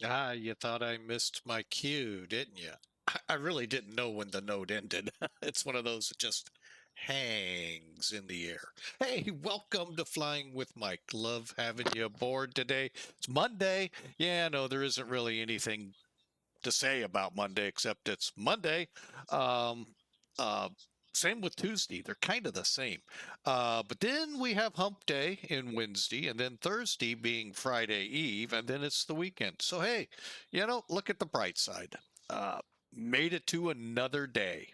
Ah, you thought I missed my cue, didn't you? I really didn't know when the note ended. It's one of those that just hangs in the air. Hey, welcome to Flying with Mike. Love having you aboard today. It's Monday. Yeah, no, there isn't really anything to say about Monday except it's Monday. Um, uh, Same with Tuesday. They're kind of the same. But then we have Hump Day in Wednesday, and then Thursday being Friday Eve, and then it's the weekend. So, hey, look at the bright side. Uh, Made it to another day.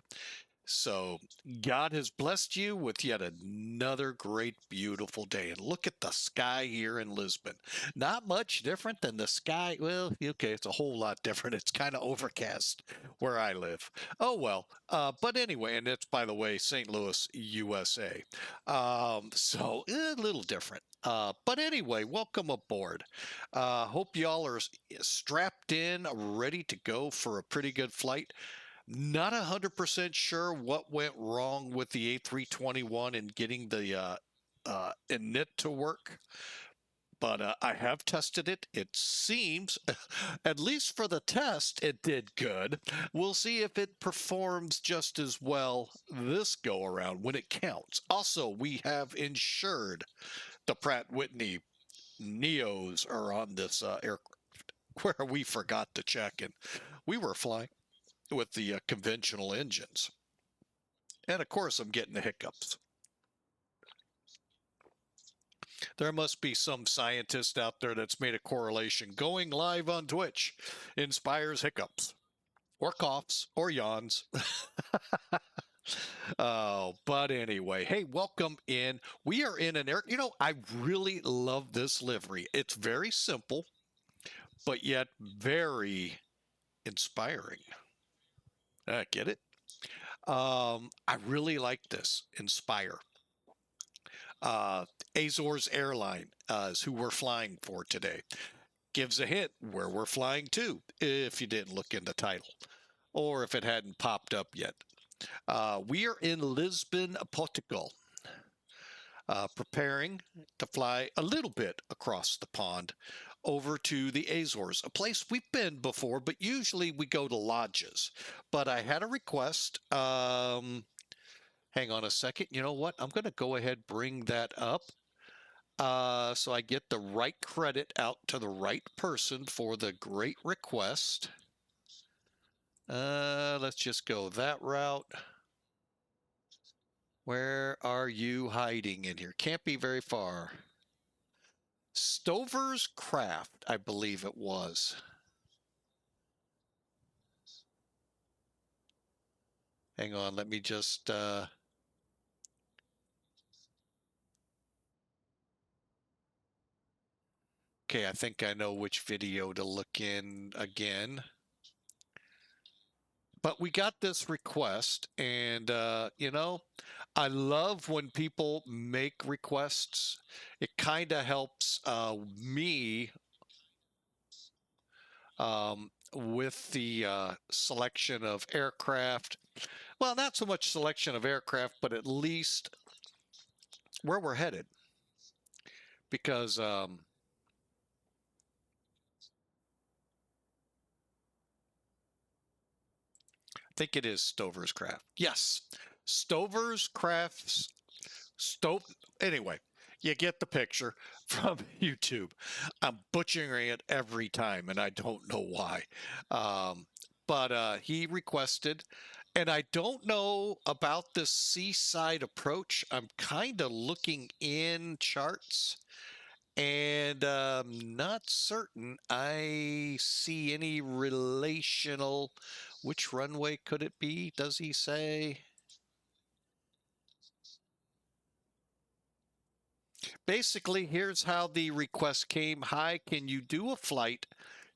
So God has blessed you with yet another great, beautiful day. And look at the sky here in Lisbon. Not much different than the sky. Well, okay, it's a whole lot different. It's kind of overcast where I live. Oh, well. But anyway, and it's, by the way, St. Louis, USA. So a little different. But anyway, welcome aboard. Hope y'all are strapped in, ready to go for a pretty good flight. Not 100% sure what went wrong with the A321 and getting the init to work, but I have tested it. It seems, at least for the test, it did good. We'll see if it performs just as well this go around when it counts. Also, we have insured the Pratt Whitney Neos are on this aircraft where we forgot to check, and we were flying with the conventional engines. And of course, I'm getting the hiccups. There must be some scientist out there that's made a correlation. Going live on Twitch inspires hiccups or coughs or yawns. Oh, but anyway, hey, welcome in. We are in an air. I really love this livery. It's very simple, but yet very inspiring. Get it? I really like this. Inspire. Uh, Azores Airline is who we're flying for today. Gives a hint where we're flying to if you didn't look in the title or if it hadn't popped up yet. We are in Lisbon, Portugal, preparing to fly a little bit across the pond over to the Azores, a place we've been before, but usually we go to lodges. But I had a request. Hang on a second. You know what? I'm going to go ahead bring that up. So I get the right credit out to the right person for the great request. Let's just go that route. Where are you hiding in here? Can't be very far. Stover's Craft, I believe it was. Hang on, let me just... Okay, I think I know which video to look in again. But we got this request, and I love when people make requests. It kind of helps me with the selection of aircraft. Well, not so much selection of aircraft, but at least where we're headed. Because I think it is Stover's Craft. Yes, Stover's Crafts. Anyway, you get the picture from YouTube. I'm butchering it every time, and I don't know why. But he requested, and I don't know about this seaside approach. I'm kind of looking in charts, and not certain I see any relational. Which runway could it be? Does he say? Basically, here's how the request came. Hi, can you do a flight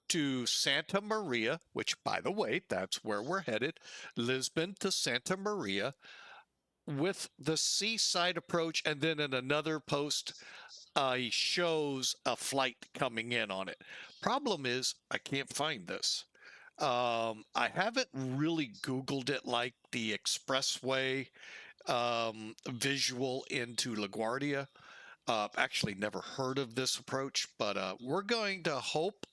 to Santa Maria, which, by the way, that's where we're headed, Lisbon to Santa Maria, with the seaside approach. And then in another post, he shows a flight coming in on it. Problem is, I can't find this. I haven't really Googled it like the expressway visual into LaGuardia. Actually, never heard of this approach, but we're going to hope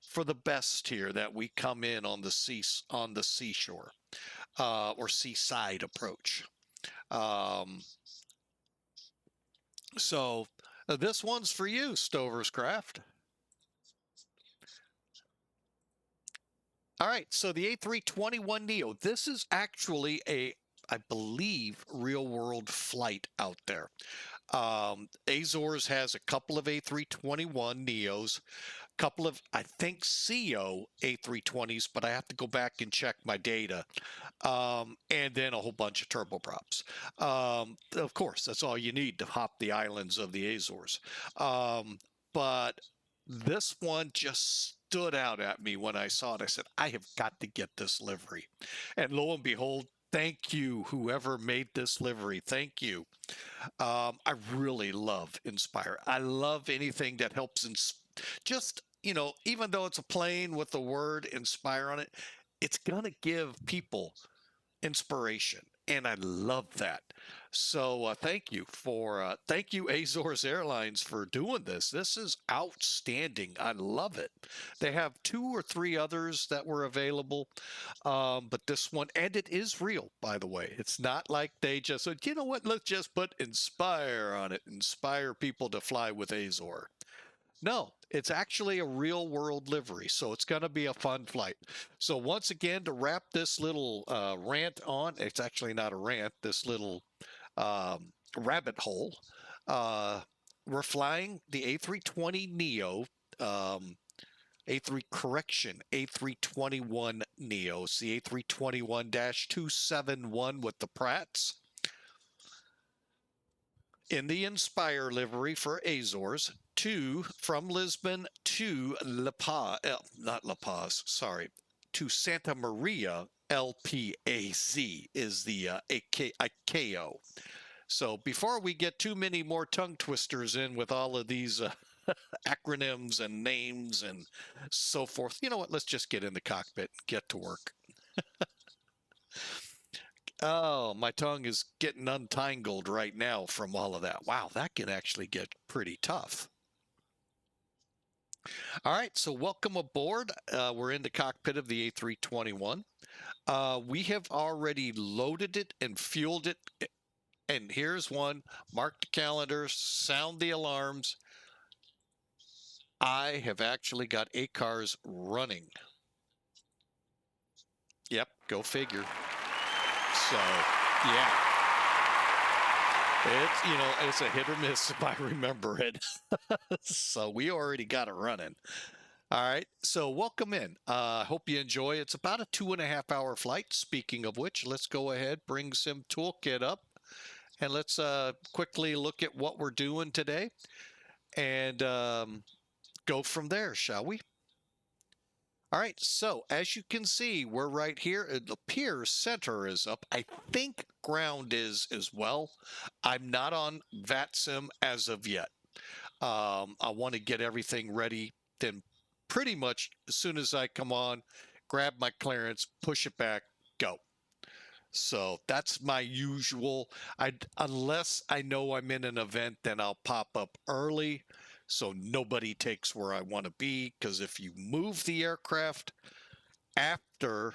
for the best here that we come in on the seashore or seaside approach. So this one's for you, Stover's Craft. All right, so the A321NEO, this is actually I believe, real world flight out there. Azores has a couple of A321NEOs, couple of, I think, CO A320s, but I have to go back and check my data. And then a whole bunch of turboprops. Of course, that's all you need to hop the islands of the Azores. But this one just stood out at me when I saw it. I said, I have got to get this livery. And lo and behold, thank you, whoever made this livery. Thank you. I really love Inspire. I love anything that helps just, even though it's a plane with the word Inspire on it, it's going to give people inspiration. And I love that. So thank you Azores Airlines for doing this. This is outstanding. I love it. They have 2 or 3 others that were available, but this one, and it is real, by the way. It's not like they just said, you know what, let's just put Inspire on it, inspire people to fly with Azor. No, it's actually a real world livery, so it's going to be a fun flight. So once again, to wrap this little rant on, it's actually not a rant, this little rabbit hole, we're flying the A320NEO, A321NEO. It's the A321-271 with the Pratts in the Inspire livery for Azores, from Lisbon to to Santa Maria. LPAZ is the ICAO. So before we get too many more tongue twisters in with all of these acronyms and names and so forth, you know what? Let's just get in the cockpit and get to work. Oh, my tongue is getting untangled right now from all of that. Wow, that can actually get pretty tough. All right, so welcome aboard. We're in the cockpit of the A321. We have already loaded it and fueled it. And here's one. Mark the calendar, sound the alarms. I have actually got ACARS running. Yep, go figure. So, yeah. It's a hit or miss if I remember it. So we already got it running. All right, so welcome in. Hope you enjoy. It's about a 2.5 hour flight. Speaking of which, let's go ahead, bring Sim Toolkit up, and let's quickly look at what we're doing today and go from there, shall we? All right, so as you can see, we're right here. It appears center is up. I think ground is as well. I'm not on VATSIM as of yet. I want to get everything ready. Then pretty much as soon as I come on, grab my clearance, push it back, go. So that's my usual. Unless I know I'm in an event, then I'll pop up early so nobody takes where I want to be. Because if you move the aircraft after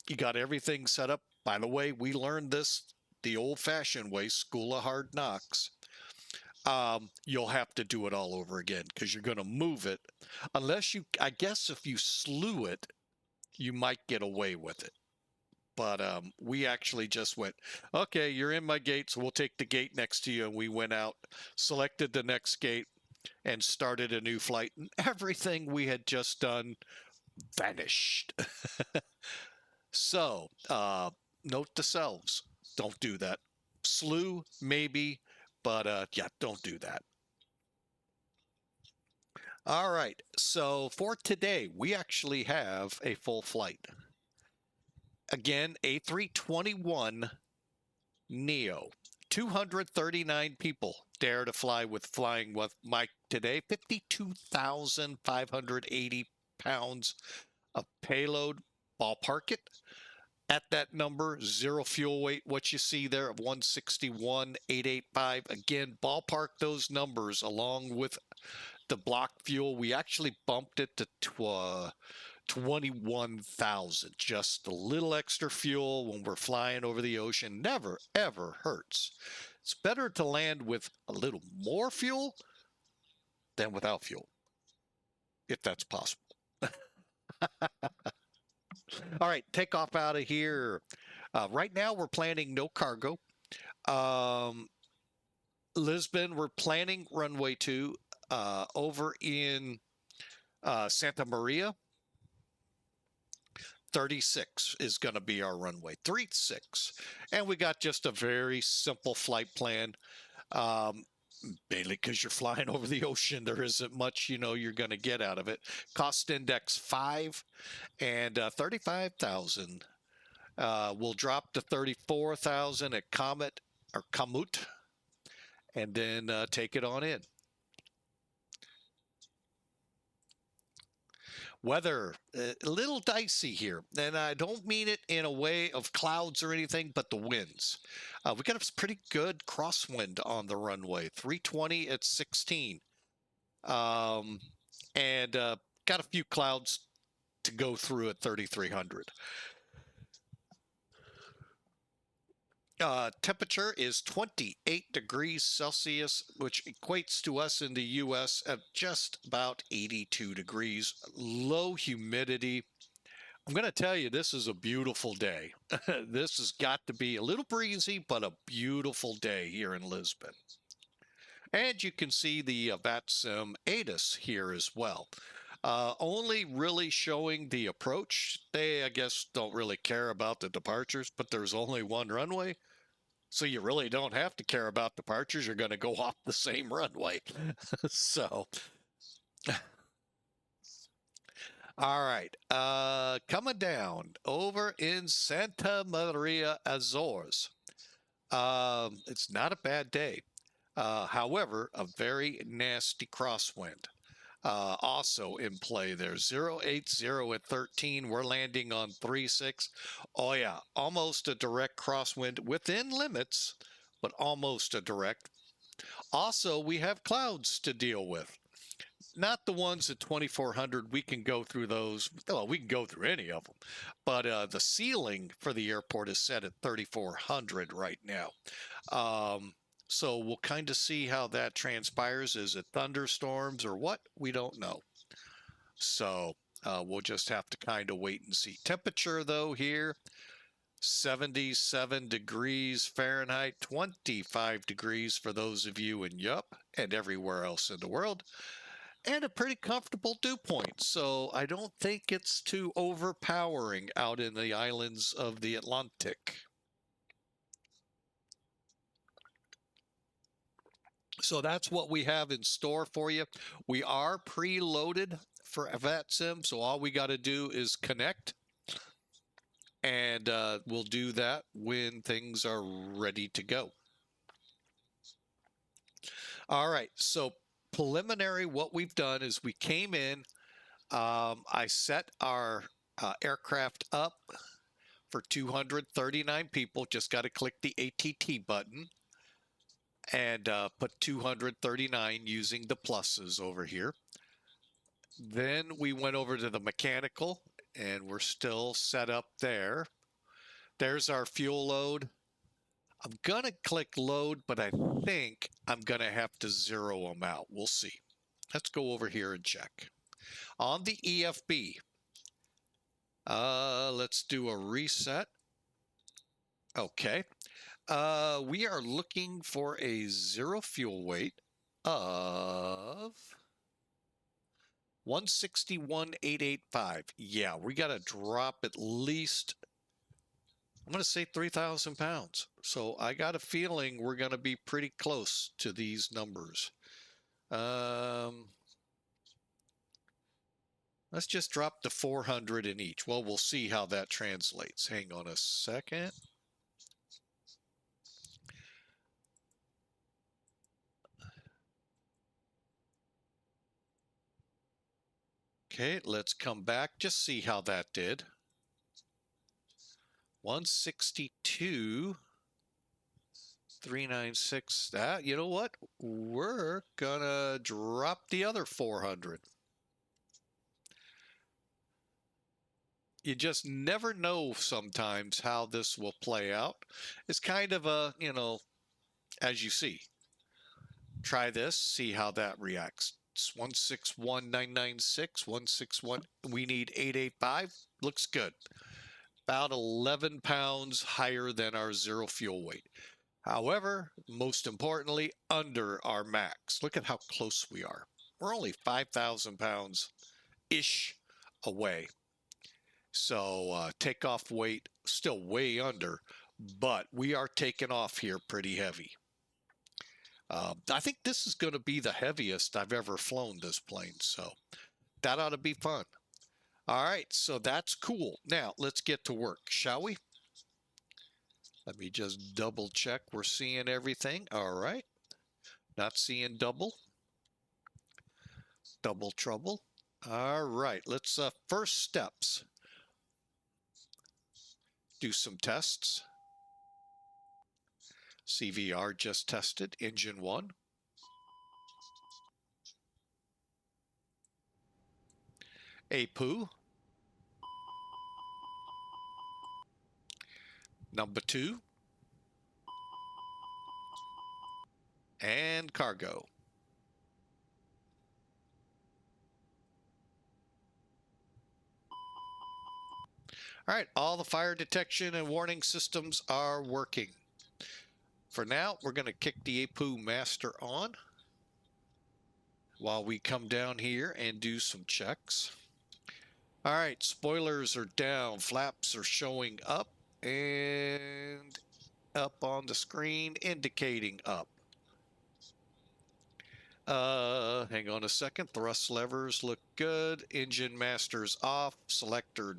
you got everything set up, by the way, we learned this the old-fashioned way, School of Hard Knocks. You'll have to do it all over again because you're going to move it. Unless I guess if you slew it, you might get away with it. But we actually just went, okay, you're in my gate, so we'll take the gate next to you. And we went out, selected the next gate, and started a new flight. And everything we had just done vanished. So, note to selves, don't do that. Slew, maybe, but yeah, don't do that. All right, so for today, we actually have a full flight. Again, A321NEO, 239 people dare to flying with Mike today, 52,580 pounds of payload. Ballpark it at that number, 0 fuel weight, what you see there of 161,885. Again, ballpark those numbers along with the block fuel. We actually bumped it to 21,000. Just a little extra fuel when we're flying over the ocean never, ever hurts. It's better to land with a little more fuel than without fuel, if that's possible. All right, take off out of here. Right now, we're planning no cargo. Lisbon, we're planning runway 2 over in Santa Maria. 36 is going to be our runway, 36. And we got just a very simple flight plan. Mainly because you're flying over the ocean, there isn't much, you're going to get out of it. Cost index 5 and 35,000. We'll drop to 34,000 at KOMUT, and then take it on in. Weather, a little dicey here, and I don't mean it in a way of clouds or anything, but the winds. We got a pretty good crosswind on the runway, 320 at 16, and got a few clouds to go through at 3,300. Temperature is 28 degrees Celsius, which equates to us in the U.S. at just about 82 degrees. Low humidity. I'm going to tell you, this is a beautiful day. This has got to be a little breezy, but a beautiful day here in Lisbon. And you can see the VATSIM ATIS here as well. Only really showing the approach. They, I guess, don't really care about the departures, but there's only one runway. So you really don't have to care about departures. You're going to go off the same runway. So, all right. Coming down over in Santa Maria, Azores. It's not a bad day. However, a very nasty crosswind. Also in play there, 080 at 13. We're landing on 36. Oh yeah, almost a direct crosswind within limits, but almost a direct. Also, we have clouds to deal with. Not the ones at 2,400. We can go through those. Well, we can go through any of them. But the ceiling for the airport is set at 3,400 right now. So we'll kind of see how that transpires. Is it thunderstorms or what? We don't know. So we'll just have to kind of wait and see. Temperature, though, here, 77 degrees Fahrenheit, 25 degrees for those of you in Yup and everywhere else in the world. And a pretty comfortable dew point. So I don't think it's too overpowering out in the islands of the Atlantic. So that's what we have in store for you. We are preloaded for VATSIM, so all we got to do is connect. And we'll do that when things are ready to go. All right, so preliminary, what we've done is we came in. I set our aircraft up for 239 people. Just got to click the ATT button and put 239 using the pluses over here. Then we went over to the mechanical, and we're still set up there. There's our fuel load. I'm going to click load, but I think I'm going to have to zero them out. We'll see. Let's go over here and check. On the EFB, let's do a reset. Okay. We are looking for a zero fuel weight of 161,885. Yeah, we got to drop at least, I'm going to say 3,000 pounds. So I got a feeling we're going to be pretty close to these numbers. Let's just drop to 400 in each. Well, we'll see how that translates. Hang on a second. Okay, let's come back. Just see how that did. 162. 396. You know what? We're gonna drop the other 400. You just never know sometimes how this will play out. It's kind of a, as you see, try this, see how that reacts. It's 161,996, 161. We need 885. Looks good. About 11 pounds higher than our zero fuel weight. However, most importantly, under our max. Look at how close we are. We're only 5,000 pounds-ish away. So takeoff weight still way under, but we are taking off here pretty heavy. I think this is going to be the heaviest I've ever flown this plane, so that ought to be fun. All right, so that's cool. Now let's get to work, shall we? Let me just double check we're seeing everything. All right, not seeing double trouble. All right, let's first steps. Do some tests. CVR just tested, engine 1. APU. Number 2. And cargo. All right, all the fire detection and warning systems are working. For now, we're going to kick the APU master on while we come down here and do some checks. All right, spoilers are down, flaps are showing up, and up on the screen indicating up. Hang on a second. Thrust levers look good. Engine master's off. Selector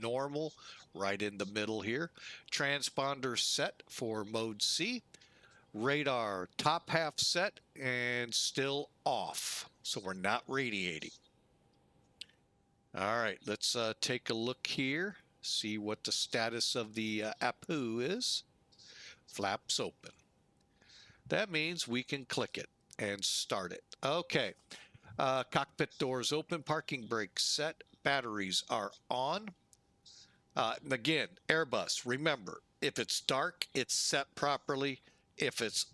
normal, right in the middle here. Transponder set for mode C. Radar top half set and still off. So we're not radiating. All right, let's take a look here. See what the status of the APU is. Flaps open. That means we can click it and start it. Okay, cockpit doors open, parking brakes set, batteries are on. Again, Airbus, remember, if it's dark, it's set properly. If it's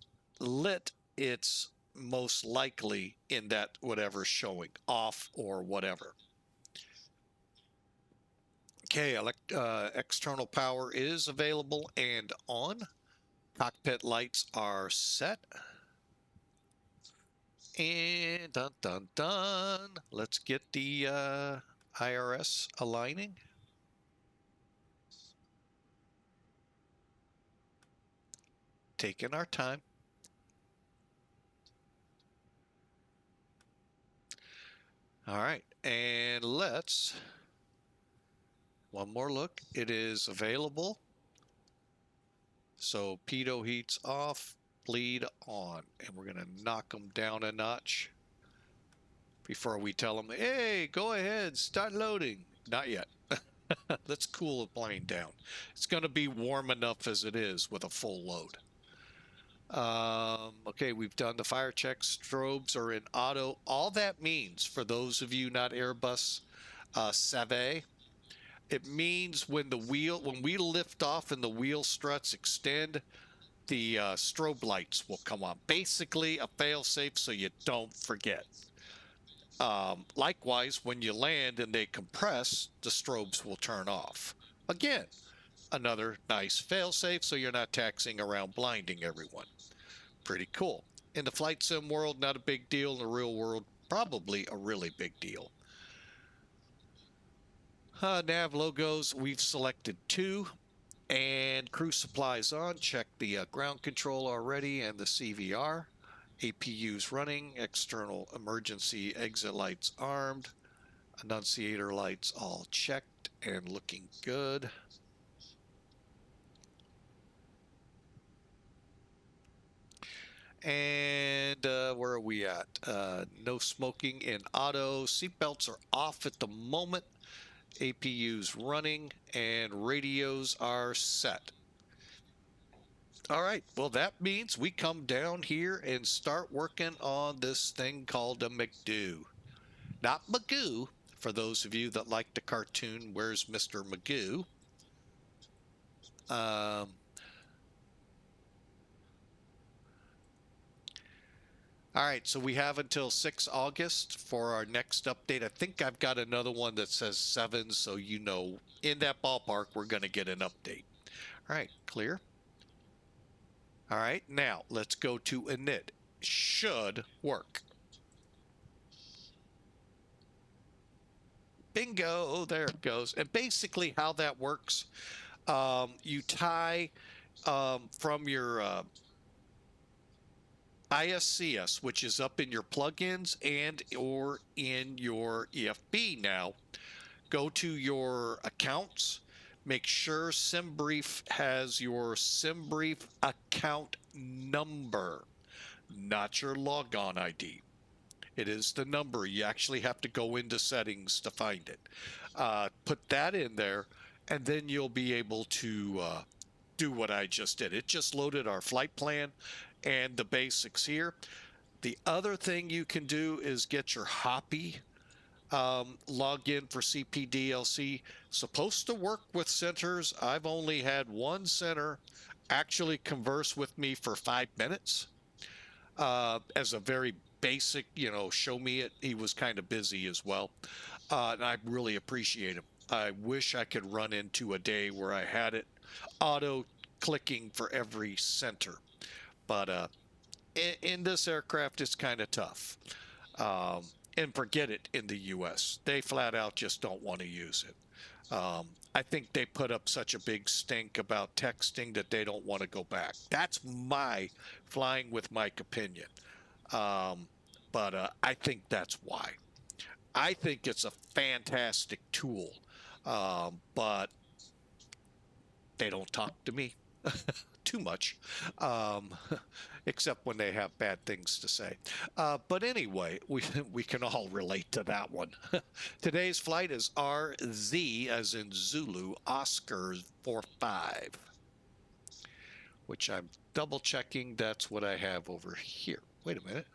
lit, it's most likely in that whatever's showing, off or whatever. Okay, external power is available and on. Cockpit lights are set. And dun dun dun. Let's get the IRS aligning. Taking our time. All right, and let's one more look. It is available. So pitot heat's off, bleed on, and we're gonna knock them down a notch before we tell them, hey, go ahead, start loading. Not yet. Let's cool the plane down. It's gonna be warm enough as it is with a full load. Okay, we've done the fire check. Strobes are in auto. All that means, for those of you not Airbus savvy, it means when we lift off and the wheel struts extend, the strobe lights will come on. Basically a fail-safe so you don't forget. Likewise, when you land and they compress, the strobes will turn off. Again, another nice fail-safe so you're not taxiing around blinding everyone. Pretty cool. In the flight sim world, not a big deal. In the real world, probably a really big deal. Nav logos, we've selected 2. And crew supplies on. Check the ground control already and the CVR. APU's running. External emergency exit lights armed. Annunciator lights all checked and looking good. And where are we at? No smoking in auto. Seatbelts are off at the moment. APU's running and radios are set. All right. Well, that means we come down here and start working on this thing called a McDo. Not Magoo, for those of you that like the cartoon, Where's Mr. Magoo? Um, all right, so we have until 6 August for our next update. I think I've got another one that says 7, so you know in that ballpark we're going to get an update. All right, clear? All right, now let's go to init. Should work. Bingo, there it goes. And basically how that works, you tie from your ISCS, which is up in your plugins and or in your EFB now. Go to your accounts. Make sure SimBrief has your SimBrief account number, not your logon ID. It is the number. You actually have to go into settings to find it. Put that in there, and then you'll be able to do what I just did. It just loaded our flight plan and the basics here. The other thing you can do is get your Hoppy login for CPDLC. Supposed to work with centers. I've only had one center actually converse with me for 5 minutes as a very basic, show me it. He was kind of busy as well. And I really appreciate him. I wish I could run into a day where I had it auto clicking for every center. But in this aircraft, it's kind of tough. And forget it in the US. They flat out just don't want to use it. I think they put up such a big stink about texting that they don't want to go back. That's my flying with Mike opinion. But I think that's why. I think it's a fantastic tool, but they don't talk to me too much, except when they have bad things to say. But anyway, we can all relate to that one. Today's flight is RZ, as in Zulu, Oscar 45, which I'm double checking. That's what I have over here. Wait a minute.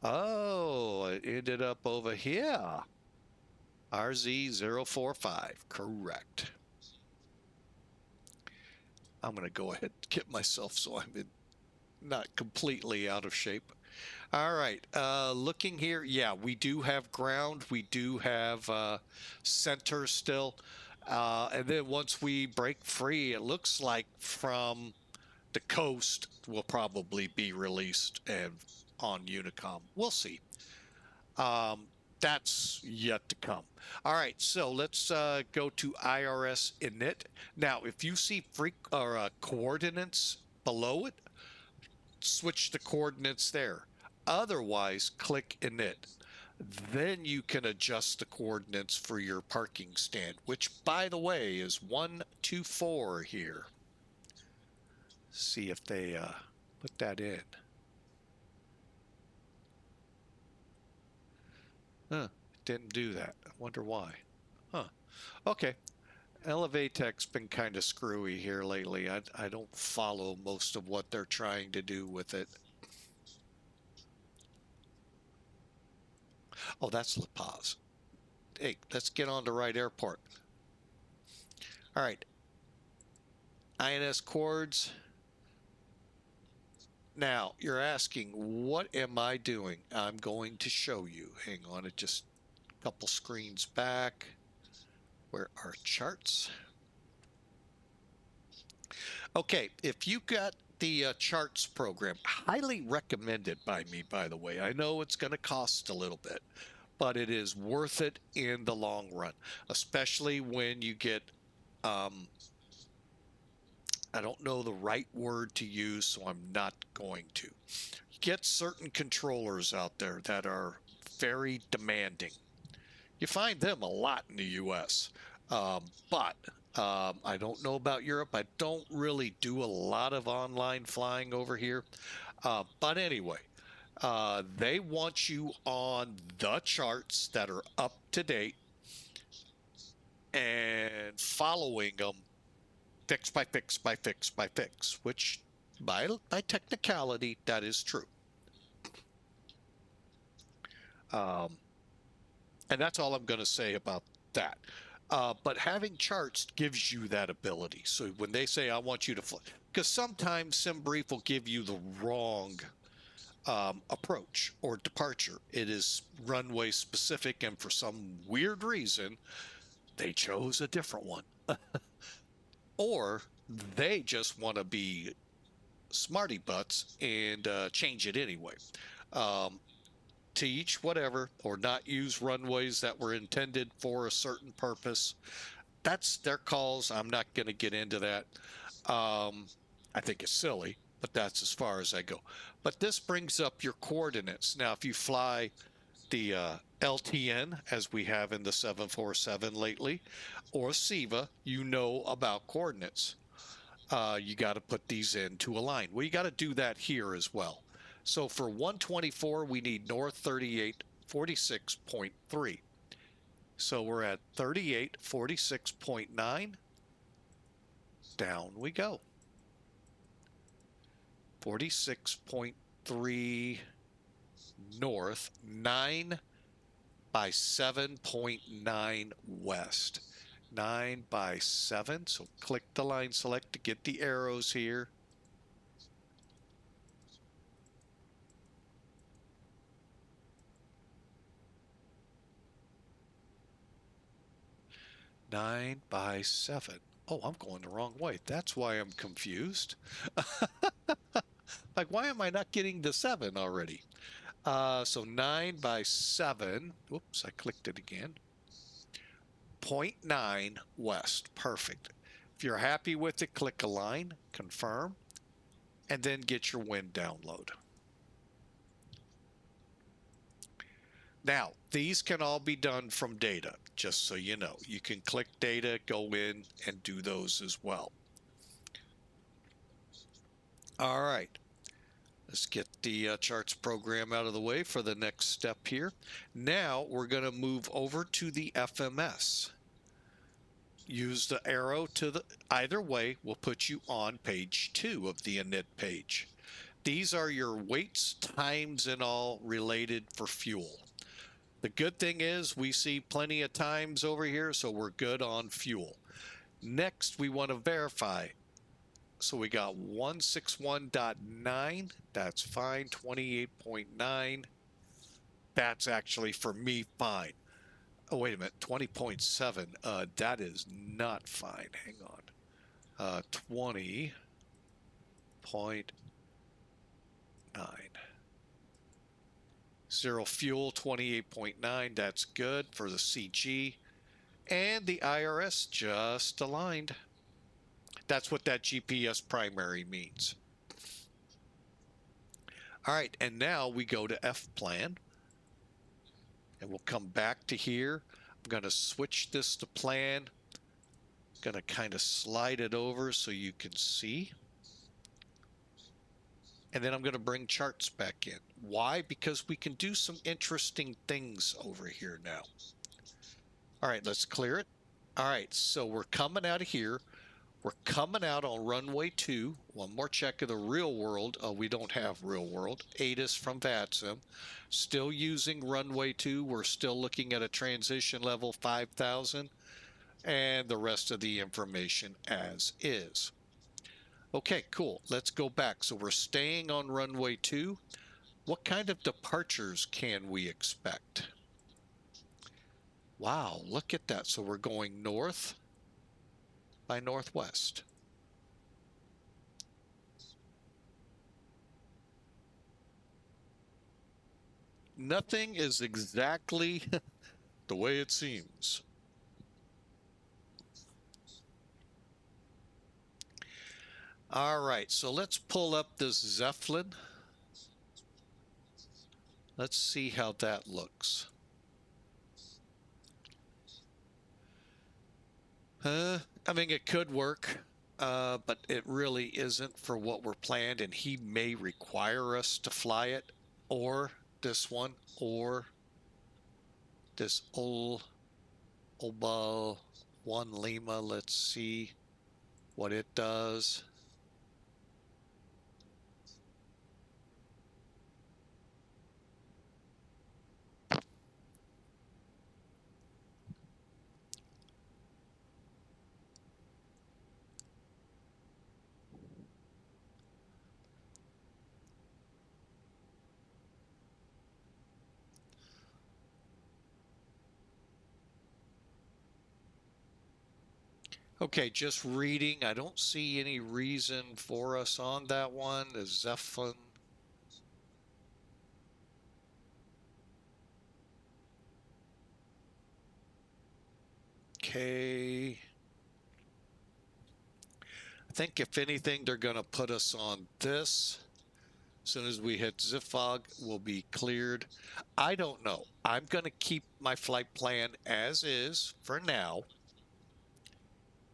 Oh, it ended up over here. RZ045, correct. I'm going to go ahead and get myself so I'm not completely out of shape. All right, looking here, yeah, we do have ground. We do have center still. And then once we break free, it looks like from the coast will probably be released and on Unicom. We'll see. That's yet to come. All right, so let's go to IRS init. Now, if you see coordinates below it, switch the coordinates there. Otherwise, click init. Then you can adjust the coordinates for your parking stand, which, by the way, is 124 here. See if they put that in. Huh, didn't do that. I wonder why. Huh. Okay. Elevatech's been kind of screwy here lately. I don't follow most of what they're trying to do with it. Oh, that's LPAZ. Hey, let's get on the right airport. All right. INS chords. Now, you're asking, what am I doing? I'm going to show you. Hang on, it just a couple screens back. Where are charts? Okay, if you got the charts program, highly recommended by me, by the way. I know it's going to cost a little bit, but it is worth it in the long run, especially when you get I don't know the right word to use, so I'm not going to. Get certain controllers out there that are very demanding. You find them a lot in the US, but I don't know about Europe. I don't really do a lot of online flying over here. But anyway, they want you on the charts that are up to date and following them fix by fix by fix by fix, which by technicality, that is true. And that's all I'm going to say about that. But having charts gives you that ability. So when they say, I want you to fly, because sometimes SimBrief will give you the wrong approach or departure. It is runway specific, and for some weird reason, they chose a different one. Or they just want to be smarty butts and change it anyway. To each whatever, or not use runways that were intended for a certain purpose. That's their calls. I'm not going to get into that. I think it's silly, but that's as far as I go. But this brings up your coordinates. Now, if you fly the LTN, as we have in the 747 lately, or SEVA, you know about coordinates. You got to put these in to align. Well, you got to do that here as well. So for 124, we need north 3846.3. So we're at 3846.9. Down we go. 46.3 north, 9 by 7.9 west. 9 by 7. So click the line select to get the arrows here. Nine by 7. Oh, I'm going the wrong way. That's why I'm confused. Like, why am I not getting the 7 already? So 9 by 7. Whoops, I clicked it again. 0.9 west. Perfect. If you're happy with it, click align, confirm, and then get your wind download. Now, these can all be done from data, just so you know. You can click data, go in, and do those as well. All right. Let's get the charts program out of the way for the next step here. Now, we're going to move over to the FMS. Use the arrow to the either way will put you on page 2 of the init page. These are your weights, times, and all related for fuel. The good thing is we see plenty of times over here, so we're good on fuel. Next, we want to verify. So we got 161.9. That's fine. 28.9. That's actually, for me, fine. Oh, wait a minute. 20.7. That is not fine. Hang on. 20.9. Zero fuel, 28.9. That's good for the CG. And the IRS just aligned. That's what that GPS primary means. All right, and now we go to F plan. And we'll come back to here. I'm going to switch this to plan. I'm going to kind of slide it over so you can see. And then I'm going to bring charts back in. Why? Because we can do some interesting things over here now. All right, let's clear it. All right, so we're coming out of here. We're coming out on runway 2. One more check of the real world. We don't have real world. ATIS from VATSIM. Still using runway 2. We're still looking at a transition level 5,000. And the rest of the information as is. Okay, cool. Let's go back. So we're staying on runway 2. What kind of departures can we expect? Wow, look at that. So we're going north by northwest. Nothing is exactly the way it seems. All right, so let's pull up this Zeppelin. Let's see how that looks. I mean, it could work, but it really isn't for what we're planned, and he may require us to fly it, or this one, or this Oba 1 Lima. Let's see what it does. Okay, just reading. I don't see any reason for us on that one. The Zephon. Okay. I think if anything, they're going to put us on this. As soon as we hit Zifog, we'll be cleared. I don't know. I'm going to keep my flight plan as is for now,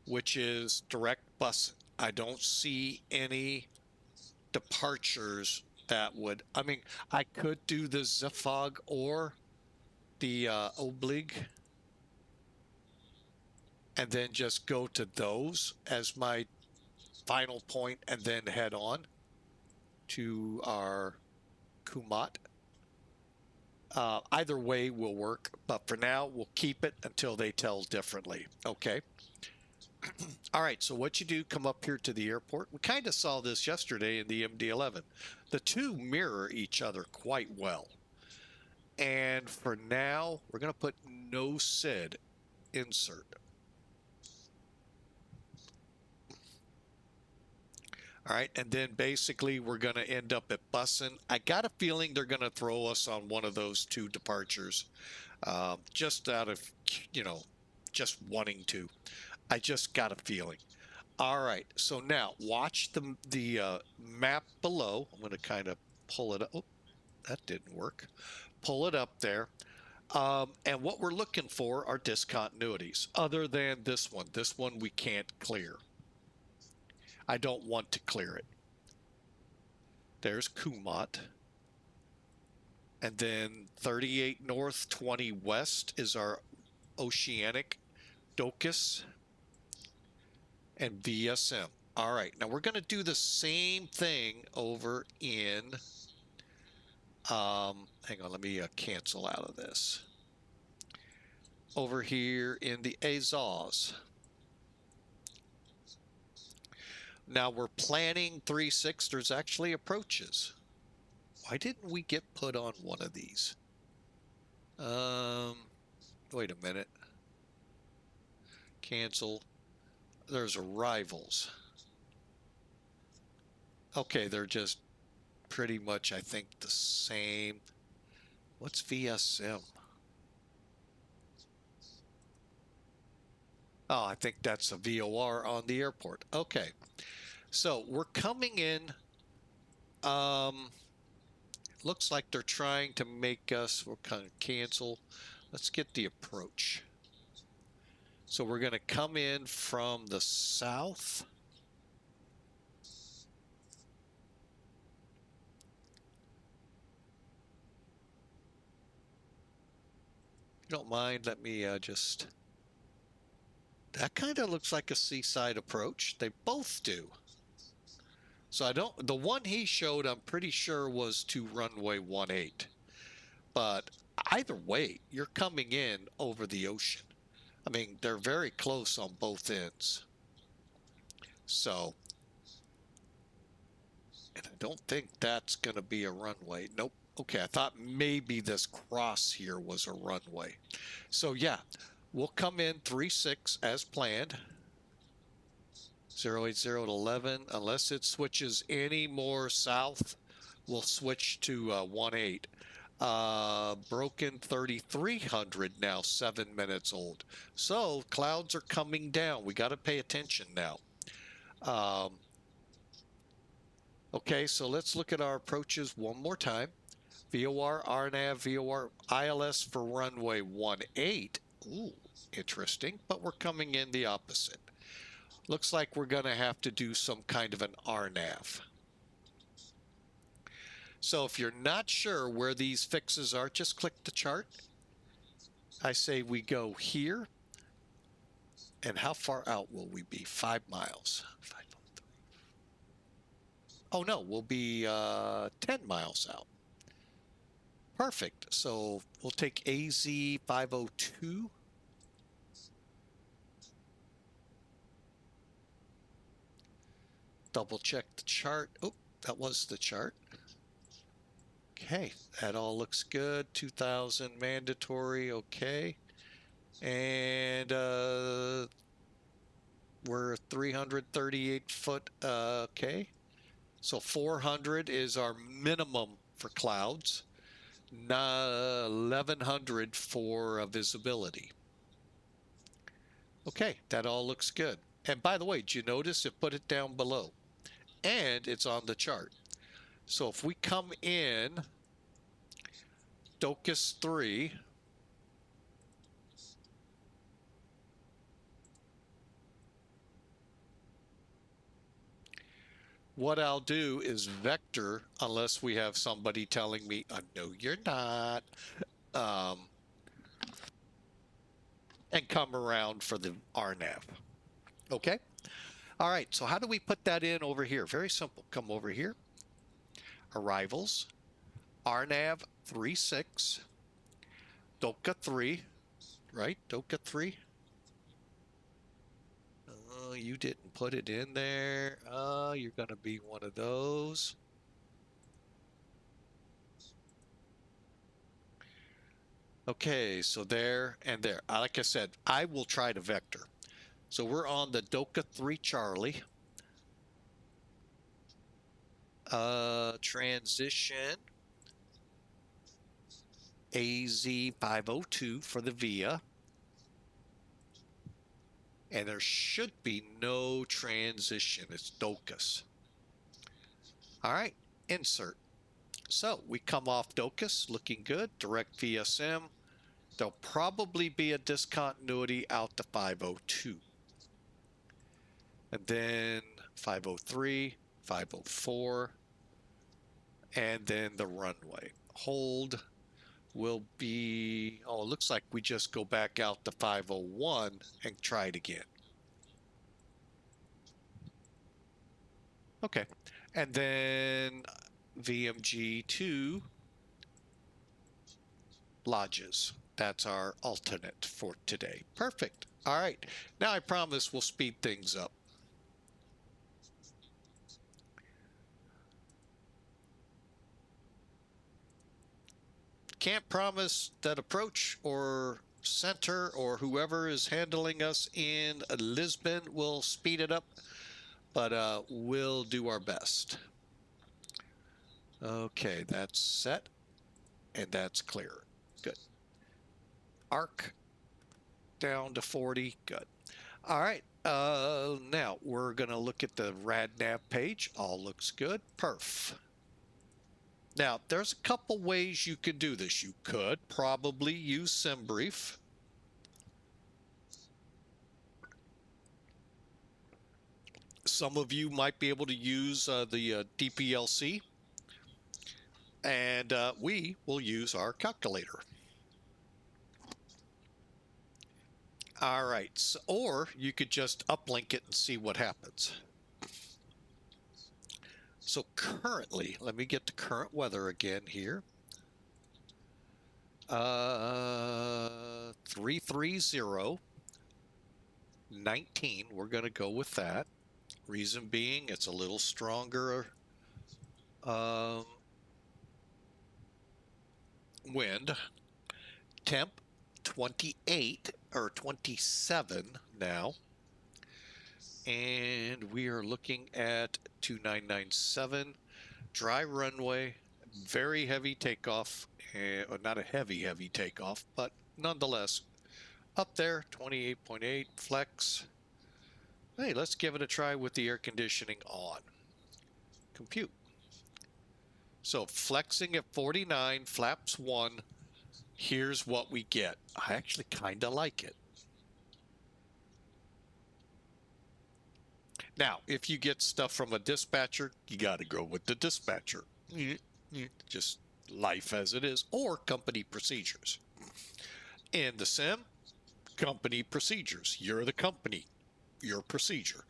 which is direct bus. I don't see any departures that would, I mean, I could do the Zifog or the oblique and then just go to those as my final point and then head on to our KOMUT. Either way will work, but for now we'll keep it until they tell differently. Okay. All right, so what you do, come up here to the airport. We kind of saw this yesterday in the MD-11. The two mirror each other quite well. And for now, we're going to put no SID insert. All right, and then basically we're going to end up at BUSEN. I got a feeling they're going to throw us on one of those two departures, just out of, you know, just wanting to. I just got a feeling. All right, so now watch the map below. I'm going to kind of pull it up. Oh, that didn't work. Pull it up there. And what we're looking for are discontinuities, other than this one. This one we can't clear. I don't want to clear it. There's KOMUT. And then 38 north, 20 west is our oceanic DOKAS and VATSIM. All right, now we're going to do the same thing over in, hang on, let me cancel out of this. Over here in the Azores. Now we're planning 3-6. There's actually approaches. Why didn't we get put on one of these? Wait a minute. Cancel. There's arrivals. Okay, they're just pretty much, I think, the same. What's VATSIM? Oh, I think that's a VOR on the airport. Okay. So we're coming in. Looks like they're trying to make us, we'll kind of cancel. Let's get the approach. So we're going to come in from the south. If you don't mind, let me just, that kind of looks like a seaside approach. They both do. So I don't, the one he showed, I'm pretty sure was to runway 18. But either way, you're coming in over the ocean. I mean, they're very close on both ends. So, and I don't think that's going to be a runway. Nope. Okay, I thought maybe this cross here was a runway. So yeah, we'll come in 3-6 as planned. 080 to 11, unless it switches any more south, we'll switch to 18. Broken 3300 now, 7 minutes old. So clouds are coming down. We got to pay attention now. Okay, so let's look at our approaches one more time. VOR, RNAV, VOR, ILS for runway 18. Ooh, interesting, but we're coming in the opposite. Looks like we're going to have to do some kind of an RNAV. So if you're not sure where these fixes are, just click the chart. I say we go here. And how far out will we be? 5 miles. 503. Oh no, we'll be 10 miles out. Perfect. So we'll take AZ 502. Double check the chart. Oh, that was the chart. Okay, that all looks good. 2000 mandatory. Okay. And we're 338 foot. Okay. So 400 is our minimum for clouds. 1100 for visibility. Okay, that all looks good. And by the way, did you notice it put it down below? And it's on the chart. So if we come in DOKAS 3, what I'll do is vector, unless we have somebody telling me, no, you're not, and come around for the RNAV. Okay? All right, so how do we put that in over here? Very simple. Come over here. Arrivals, RNAV 36, DOKA 3, right? DOKA 3. Oh, you didn't put it in there. Oh, you're going to be one of those. Okay, so there and there. Like I said, I will try to vector. So we're on the DOKA 3 Charlie. Transition AZ 502 for the Vila. And there should be no transition. It's DOKAS. All right, insert. So we come off DOKAS, looking good. Direct VSM. There'll probably be a discontinuity out to 502. And then 503, 504, and then the runway. Hold will be, oh, it looks like we just go back out to 501 and try it again. Okay. And then VMG2 lodges. That's our alternate for today. Perfect. All right. Now I promise we'll speed things up. Can't promise that approach or center or whoever is handling us in Lisbon will speed it up, but we'll do our best. Okay, that's set and that's clear. Good. Arc down to 40. Good. All right. Now we're going to look at the RadNav page. All looks good. Perf. Now, there's a couple ways you could do this. You could probably use SimBrief. Some of you might be able to use the DPLC. And we will use our calculator. All right. So, or you could just uplink it and see what happens. So currently, let me get the current weather again here. 330-19. We're going to go with that. Reason being, it's a little stronger wind. Temp 28 or 27 now. And we are looking at 2997, dry runway, very heavy takeoff, not a heavy takeoff, but nonetheless, up there, 28.8, flex. Hey, let's give it a try with the air conditioning on. Compute. So flexing at 49, flaps 1, here's what we get. I actually kind of like it. Now, if you get stuff from a dispatcher, you got to go with the dispatcher. Just life as it is, or company procedures. In the sim, company procedures. You're the company, your procedure.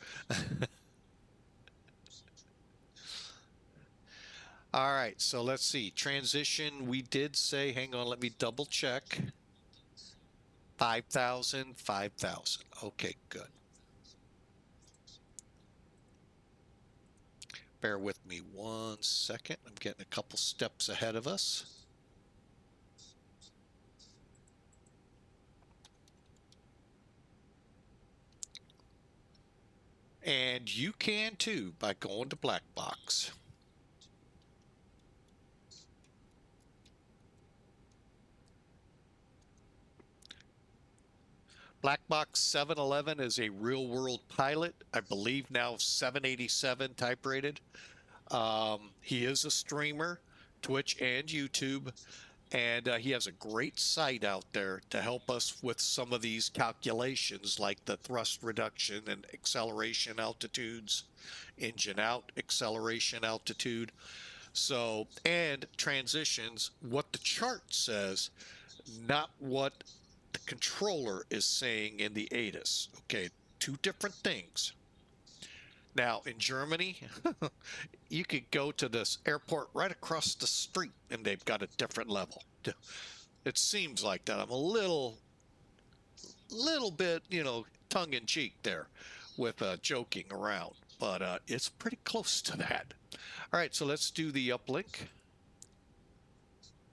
All right, so let's see. Transition, we did say, hang on, let me double check. 5,000, 5,000. Okay, good. Bear with me 1 second. I'm getting a couple steps ahead of us. And you can too by going to Black Box. Black Box 711 is a real world pilot. I believe now 787 type rated. He is a streamer, Twitch and YouTube, and he has a great site out there to help us with some of these calculations like the thrust reduction and acceleration altitudes, engine out acceleration altitude. So, and transitions, what the chart says, not what the controller is saying in the ATIS. Okay, two different things. Now, in Germany, you could go to this airport right across the street and they've got a different level. It seems like that. I'm a little bit, tongue in cheek there with joking around, but it's pretty close to that. All right, so let's do the uplink.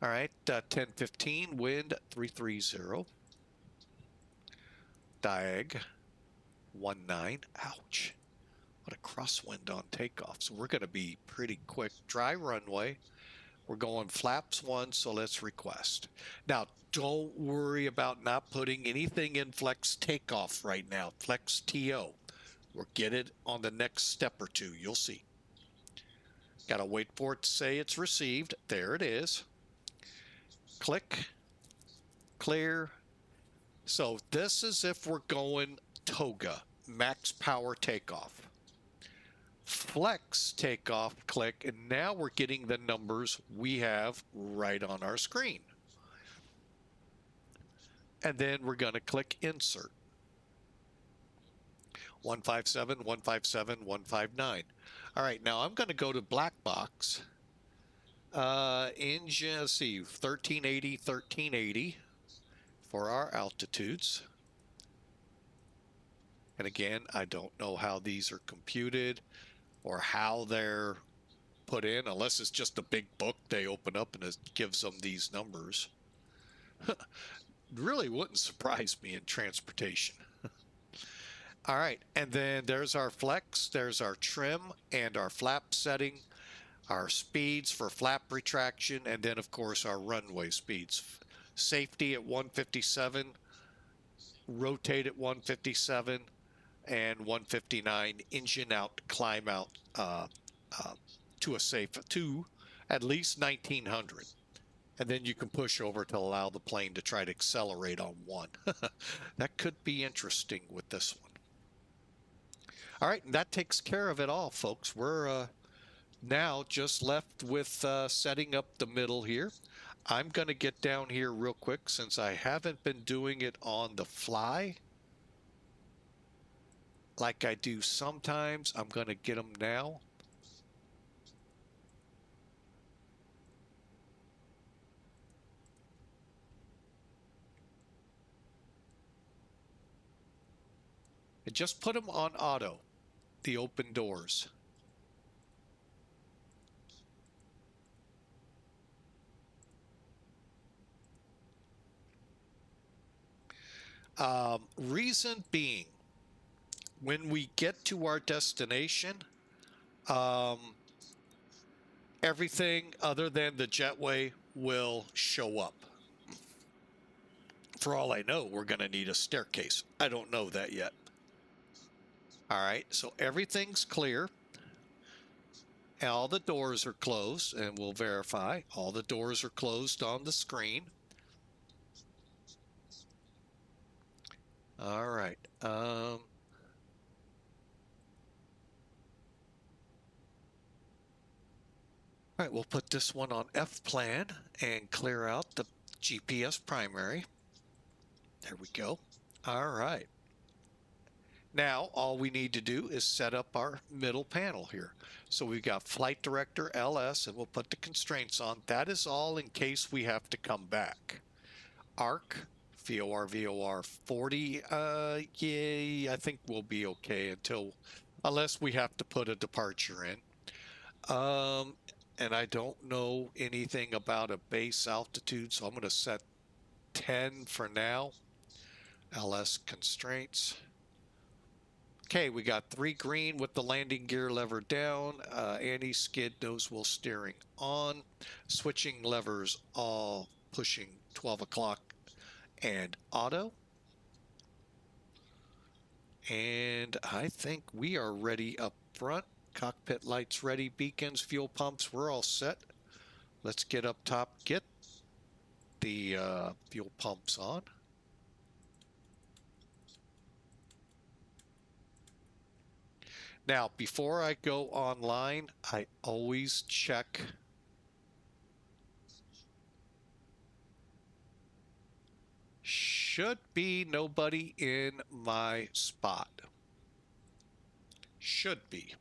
All right, 1015, wind 330. Diag 19. Ouch. What a crosswind on takeoff. So we're going to be pretty quick. Dry runway. We're going flaps 1, so let's request. Now, don't worry about not putting anything in flex takeoff right now. Flex TO. We'll get it on the next step or two. You'll see. Got to wait for it to say it's received. There it is. Click. Clear. So this is if we're going toga, max power takeoff. Flex takeoff, click, and now we're getting the numbers we have right on our screen. And then we're going to click insert. 157, 157, 159. All right, now I'm going to go to Black Box. Engine, let's see, 1380, 1380 for our altitudes. And again, I don't know how these are computed or how they're put in, unless it's just a big book they open up and it gives them these numbers. Really wouldn't surprise me in transportation. All right, and then there's our flex, there's our trim and our flap setting, our speeds for flap retraction, and then of course our runway speeds. Safety at 157, rotate at 157, and 159, engine out, climb out to a safe, to at least 1900. And then you can push over to allow the plane to try to accelerate on 1. That could be interesting with this one. All right, and that takes care of it all, folks. We're now just left with setting up the middle here. I'm going to get down here real quick since I haven't been doing it on the fly like I do sometimes. I'm going to get them now. And just put them on auto, the open doors. Reason being, when we get to our destination, everything other than the jetway will show up. For all I know, we're going to need a staircase. I don't know that yet. All right, so everything's clear. All the doors are closed, and we'll verify. All the doors are closed on the screen. All right. All right, we'll put this one on F plan and clear out the GPS primary. There we go. All right. Now, all we need to do is set up our middle panel here. So we've got Flight Director LS, and we'll put the constraints on. That is all in case we have to come back. ARC, VOR 40, yeah, I think we'll be okay unless we have to put a departure in. And I don't know anything about a base altitude, so I'm going to set 10 for now. LS constraints. Okay, we got 3 green with the landing gear lever down, anti-skid nose wheel steering on, switching levers all pushing 12 o'clock and auto. And I think we are ready up front. Cockpit lights ready, beacons, fuel pumps, we're all set. Let's get up top, get the fuel pumps on. Now, before I go online, I always check should be nobody in my spot. Should be.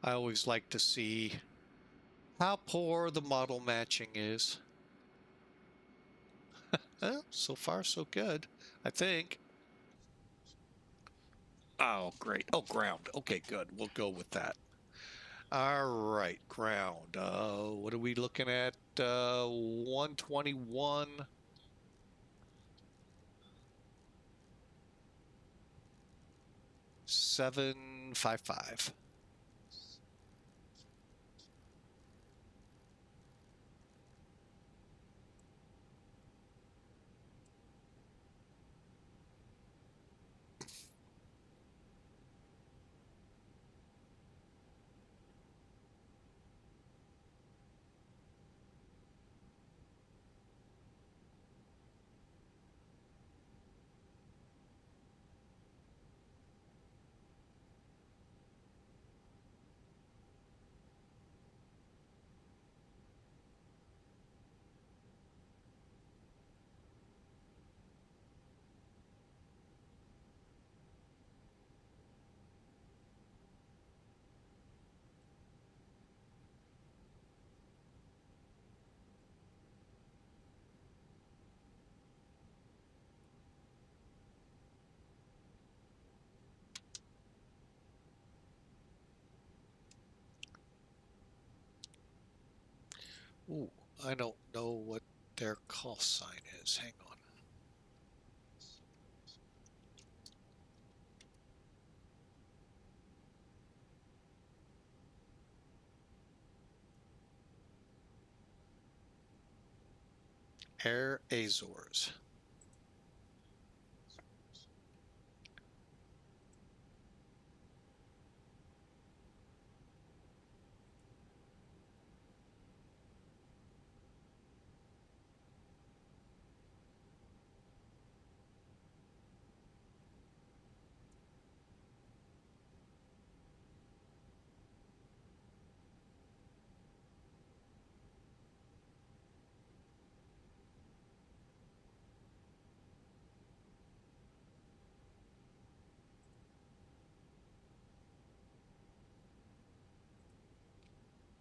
I always like to see how poor the model matching is. Well, so far so good, I think. Oh, great. Oh, ground. Okay, good. We'll go with that. All right, ground. What are we looking at? 121. 755. Ooh, I don't know what their call sign is. Hang on. Air Azores.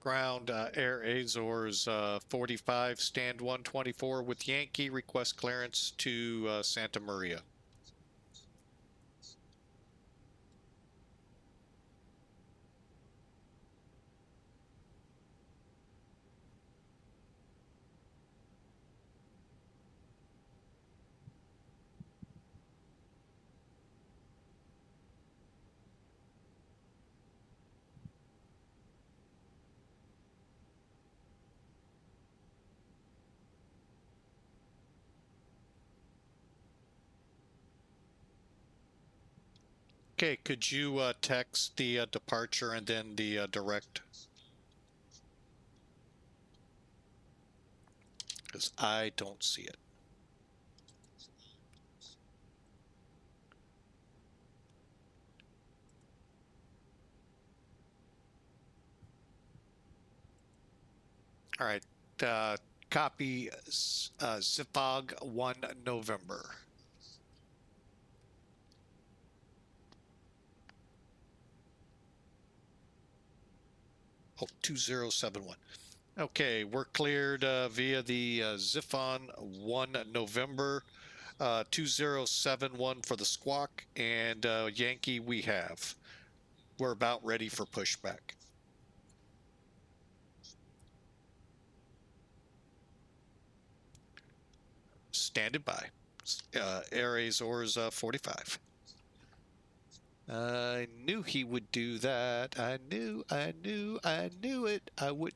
Ground Air Azores 45, stand 124 with Yankee, request clearance to Santa Maria. Okay, could you text the departure and then the direct? Because I don't see it. All right, copy Zifog 1 November. Oh, 2071. Okay, we're cleared via the Ziphon 1 November, 2071 for the squawk, and Yankee we have. We're about ready for pushback. Standing by. Air Azores 45. I knew he would do that. I knew it. I would.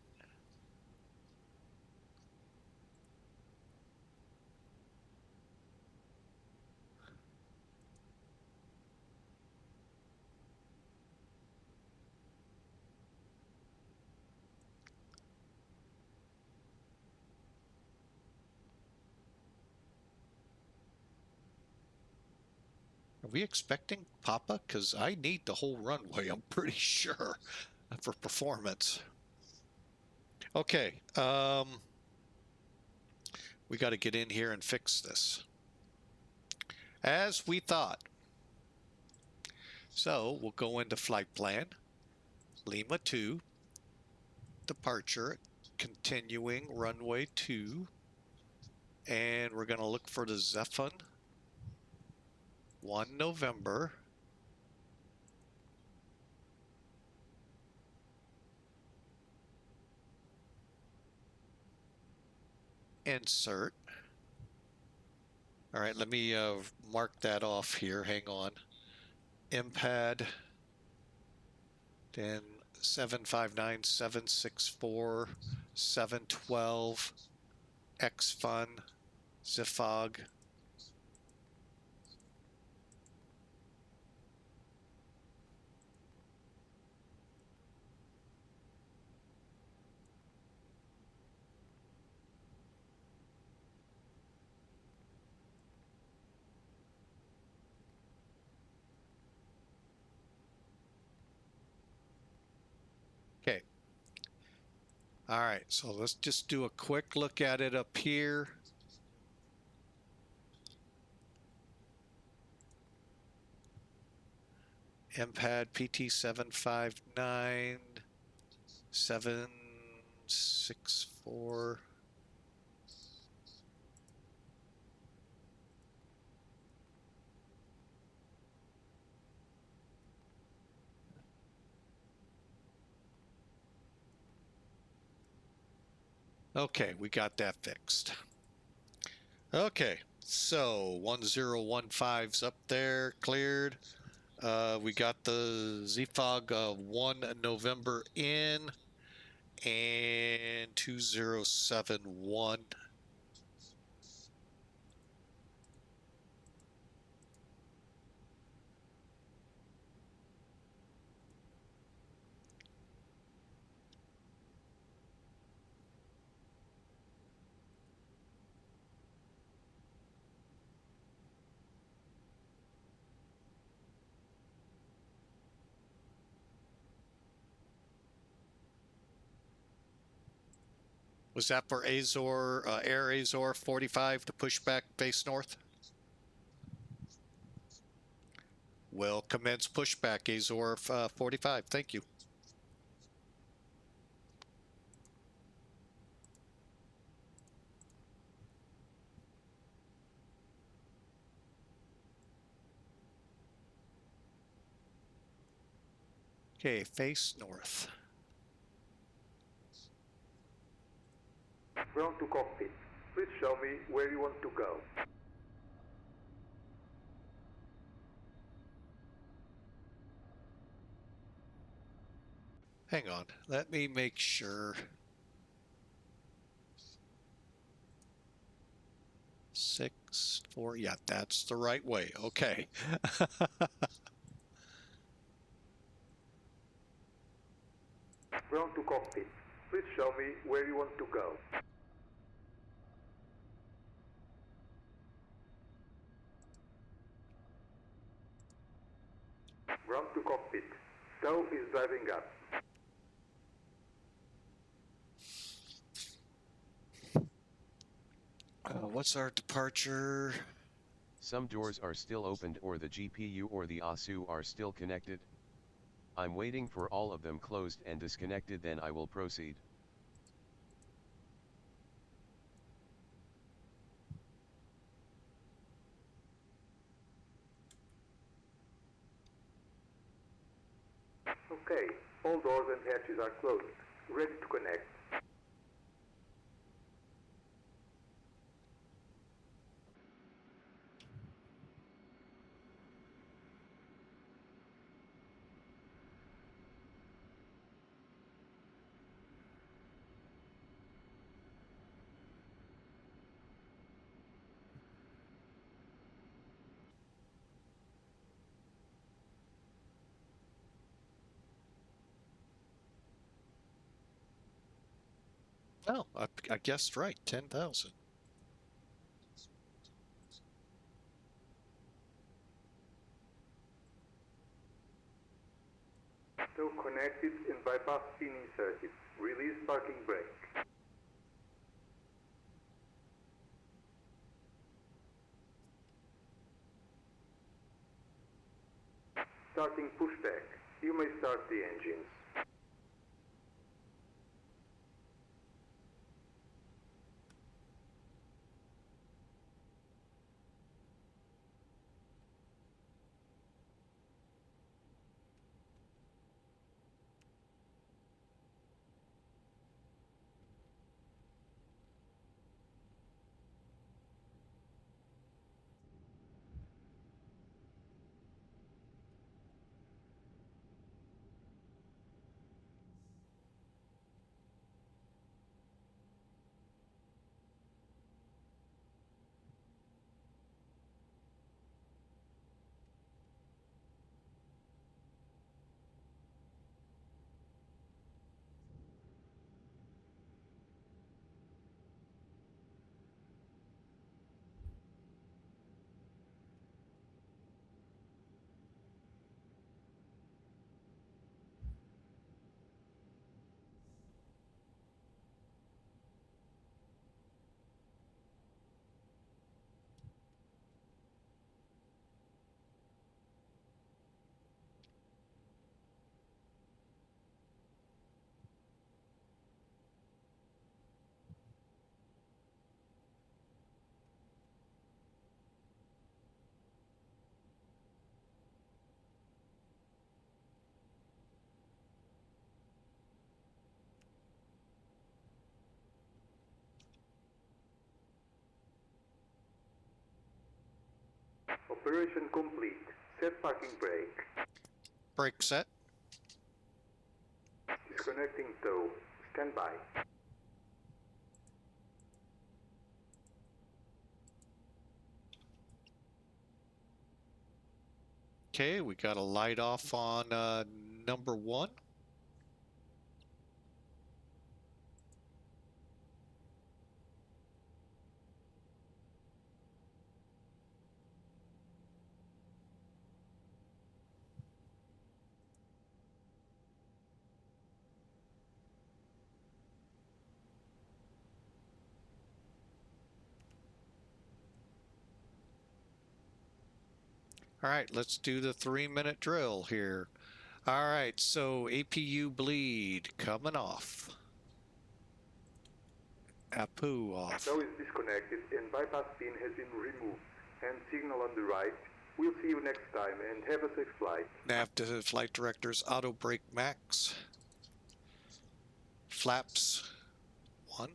Are we expecting Papa? Because I need the whole runway, I'm pretty sure, for performance. Okay, we got to get in here and fix this. As we thought. So we'll go into flight plan, Lima 2, departure, continuing runway 2, and we're going to look for the Zephon 1 November. Insert. All right, let me mark that off here. Hang on. MPAD, then 759, 764, 712, XFun, Zifog. Okay. All right, so let's just do a quick look at it up here. MPAD PT759, 764. Okay, we got that fixed. Okay, so 1015's up there, cleared. We got the ZFOG 1 November in, and 2071. Was that for Azor, Air Azor 45 to push back face north? Will commence pushback Azor 45. Thank you. Okay, face north. Ground to cockpit. Please show me where you want to go. Hang on, let me make sure. 6, 4, yeah, that's the right way. Okay. show me where you want to go. Ground to cockpit. Tow is driving up. What's our departure? Some doors are still opened or the GPU or the ASU are still connected. I'm waiting for all of them closed and disconnected, then I will proceed. Okay, all doors and hatches are closed. Ready to connect. Oh, I guessed right. 10,000. Tow connected and bypass pin inserted. Release parking brake. Starting pushback. You may start the engines. Operation complete. Set parking brake. Brake set. Disconnecting tow. Stand by. Okay, we got a light off on number 1. All right, let's do the 3-minute drill here. All right, so APU bleed coming off. APU off. Tow is disconnected and bypass pin has been removed. And signal on the right. We'll see you next time and have a safe flight. Nav to flight directors, auto brake max. Flaps 1.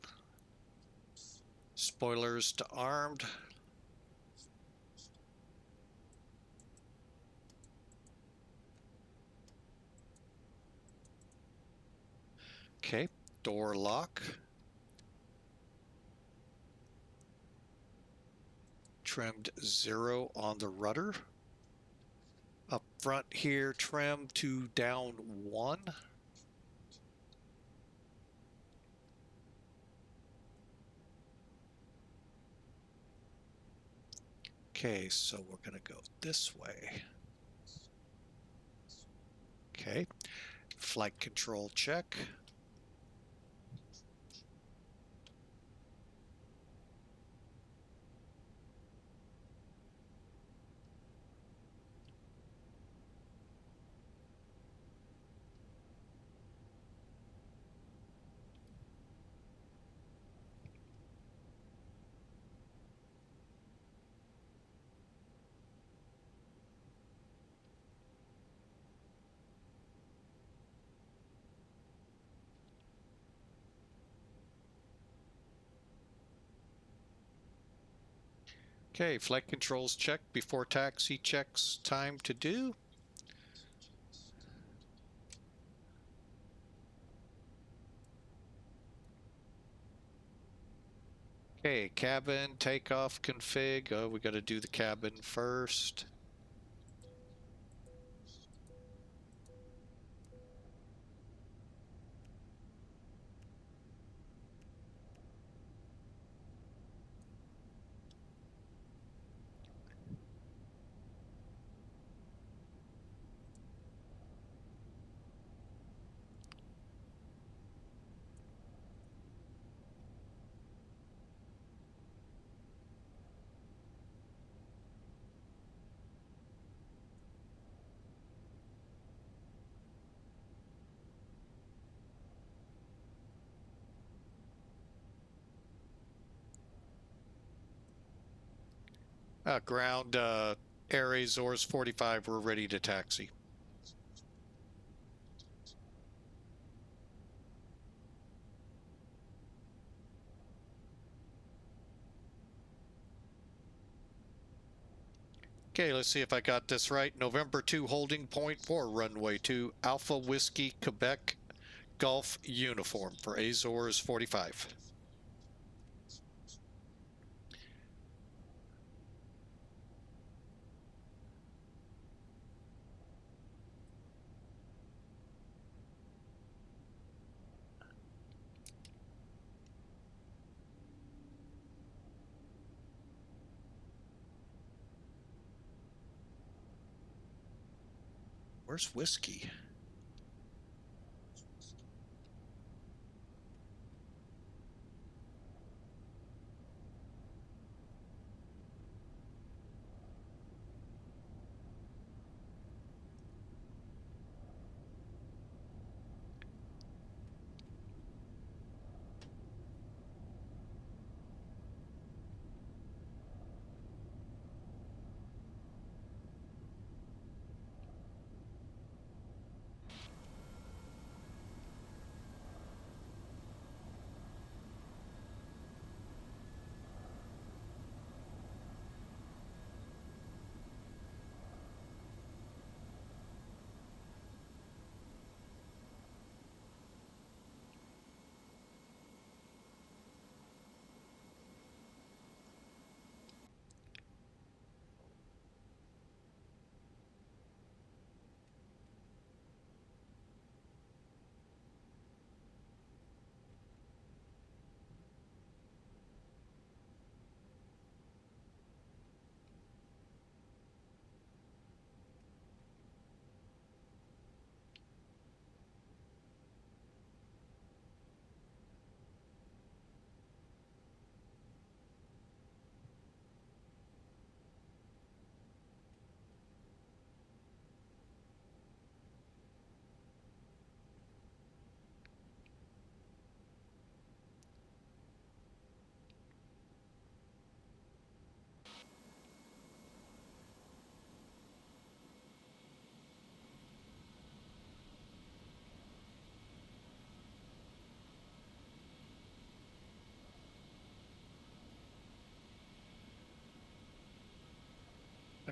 Spoilers to armed. Okay, door lock. Trimmed 0 on the rudder. Up front here, trim to down 1. Okay, so we're going to go this way. Okay, flight control check. Okay, flight controls check before taxi checks time to do. Okay, cabin takeoff config. Oh, we got to do the cabin first. Ground Air Azores 45, we're ready to taxi. Okay, let's see if I got this right. November 2 holding point for runway 2, Alpha Whiskey, Quebec, Golf Uniform for Azores 45. Where's Whiskey?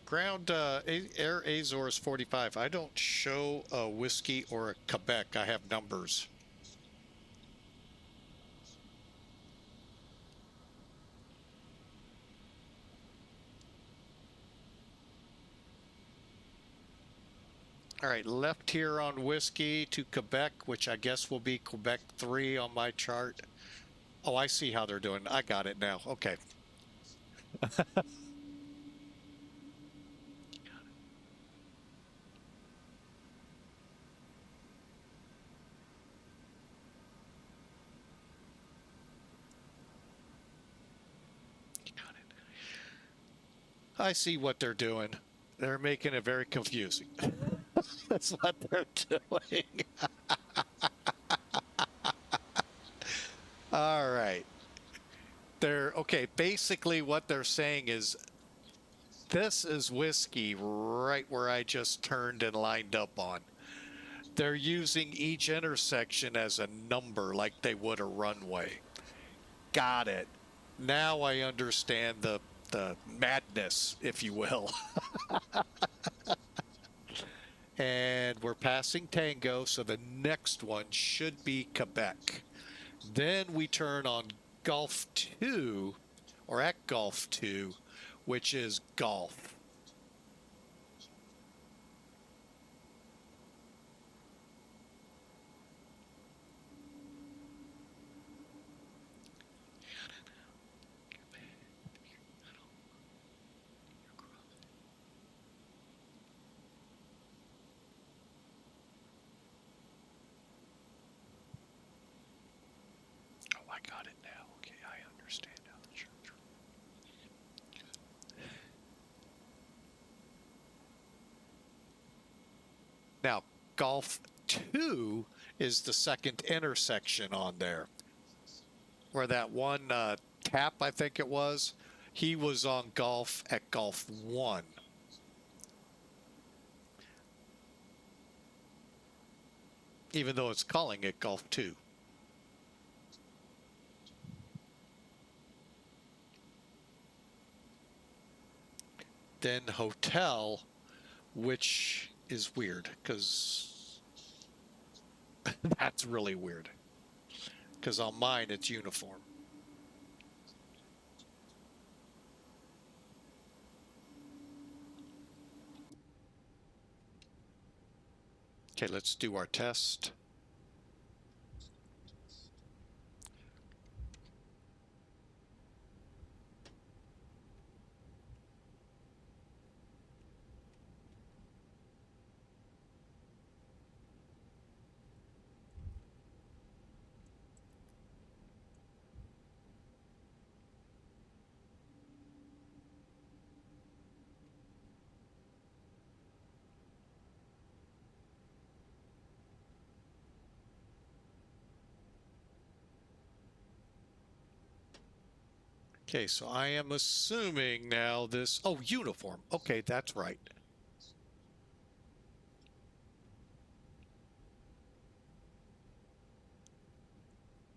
Ground Air Azores 45. I don't show a Whiskey or a Quebec. I have numbers. All right, left here on Whiskey to Quebec, which I guess will be Quebec 3 on my chart. Oh, I see how they're doing. I got it now. Okay. I see what they're doing. They're making it very confusing. That's what they're doing. All right. They're okay. Basically, what they're saying is this is whiskey right where I just turned and lined up on. They're using each intersection as a number like they would a runway. Got it. Now I understand the madness, if you will. And we're passing Tango, so the next one should be Quebec. Then we turn on Gulf 2, or at Gulf 2, which is Gulf. Oh, I got it now. Okay, I understand now. Sure. Now, Gulf 2 is the second intersection on there. Where that one tap, I think it was, he was on Gulf at Gulf 1. Even though it's calling it Gulf 2. Then hotel, which is weird because that's really weird. Because on mine, it's uniform. Okay, let's do our test. Okay, so I am assuming now this, oh, uniform. Okay, that's right.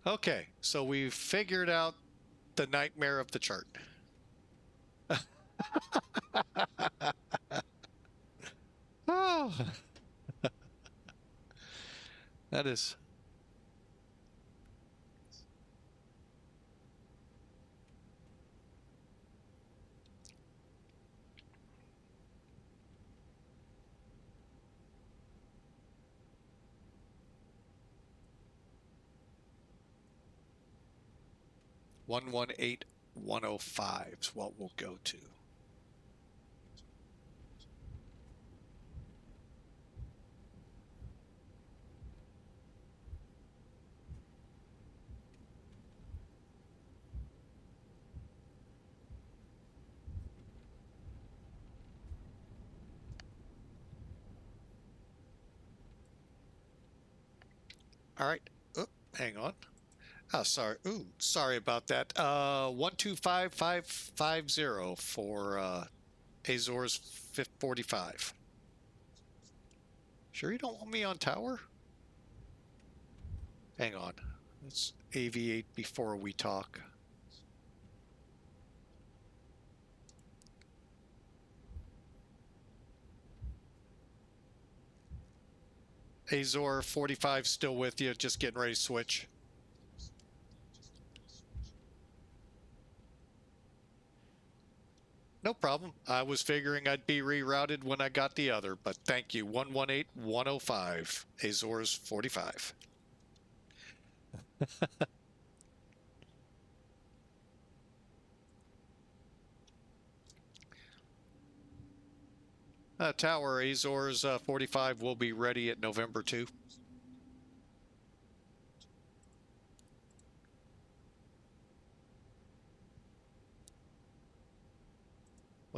Okay, so we've figured out the nightmare of the chart. Oh, that is. $118,105 is what we'll go to. All right. Oh, hang on. Oh, sorry. Ooh, sorry about that. 125550 for Azores 45. Sure you don't want me on tower? Hang on. Let's aviate before we talk. Azor 45 still with you, just getting ready to switch. No problem. I was figuring I'd be rerouted when I got the other, but thank you. 118105, Azores 45. Tower Azores 45 will be ready at November 2.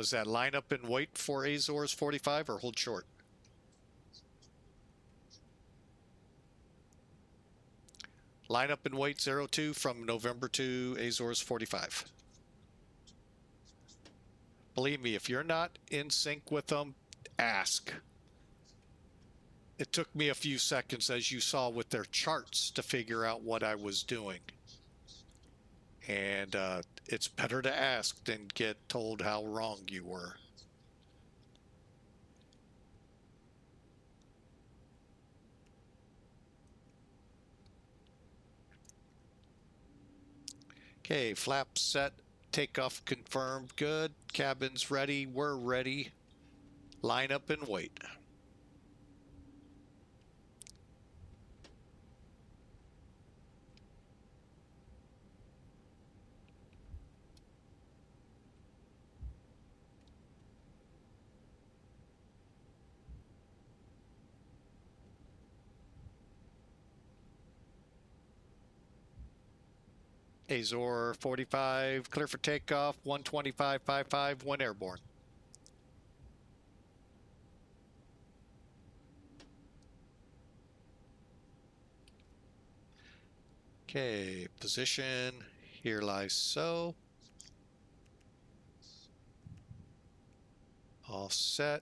Was that line up and wait for Azores 45 or hold short? Line up and wait 02 from November to Azores 45. Believe me, if you're not in sync with them, ask. It took me a few seconds, as you saw with their charts, to figure out what I was doing. And it's better to ask than get told how wrong you were. Okay, flaps set, takeoff confirmed, good. Cabin's ready, we're ready. Line up and wait. Azor 45, clear for takeoff, 125.55, 1 airborne. Okay, position, here lies so. All set.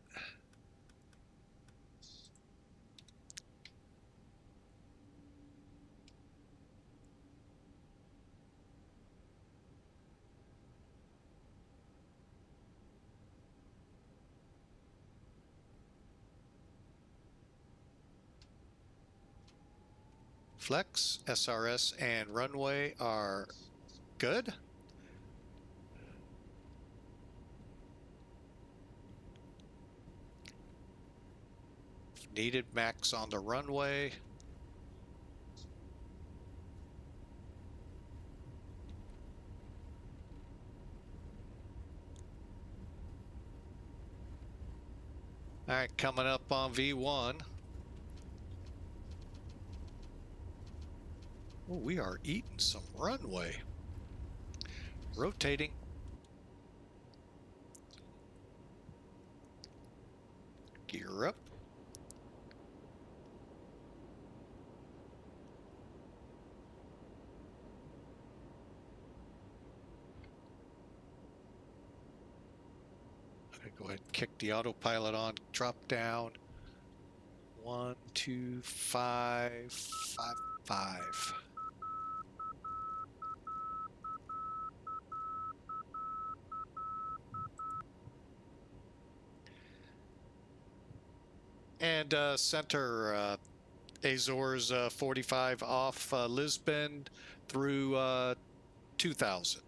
Flex, SRS, and runway are good. Needed max on the runway. All right, coming up on V1. Oh, we are eating some runway. Rotating. Gear up. I'm gonna go ahead and kick the autopilot on, drop down. 1, 2, 5, 5, 5. And center Azores 45 off Lisbon through 2000.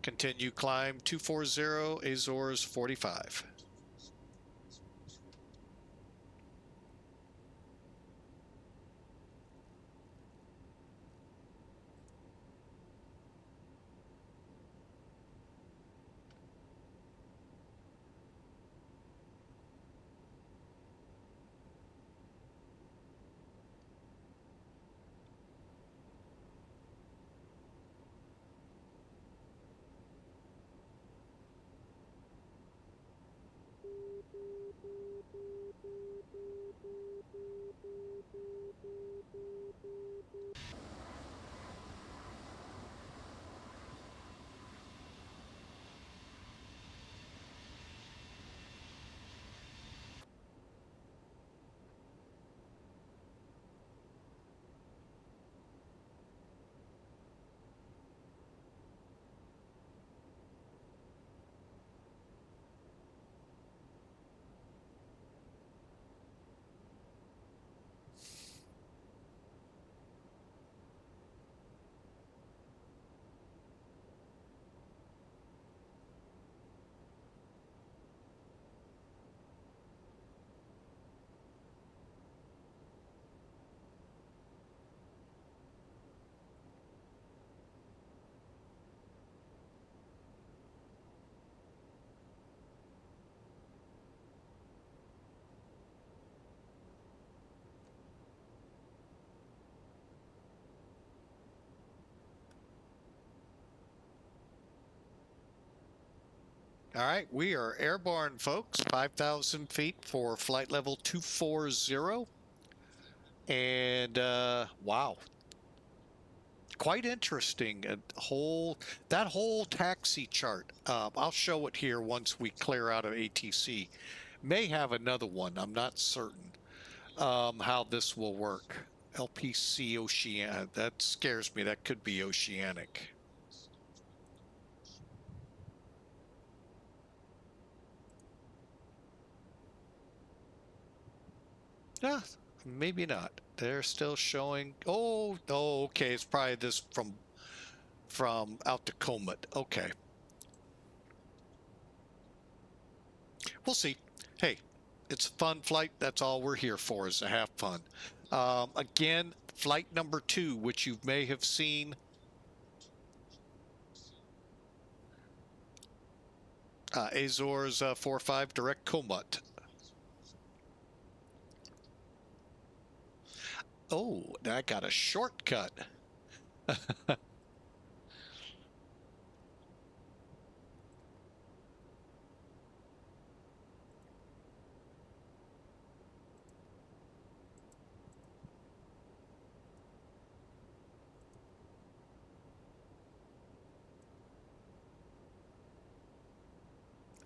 Continue climb 240 Azores 45. All right, we are airborne, folks. 5,000 feet for flight level 240. And wow, quite interesting. That whole taxi chart. I'll show it here once we clear out of ATC. May have another one. I'm not certain how this will work. LPC Ocean. That scares me. That could be oceanic. Yeah, maybe not. They're still showing. Oh, okay. It's probably this from out to KOMUT. Okay, we'll see. Hey, it's a fun flight. That's all we're here for, is to have fun. Again, flight number 2, which you may have seen. Azores 45 direct KOMUT. Oh, I got a shortcut.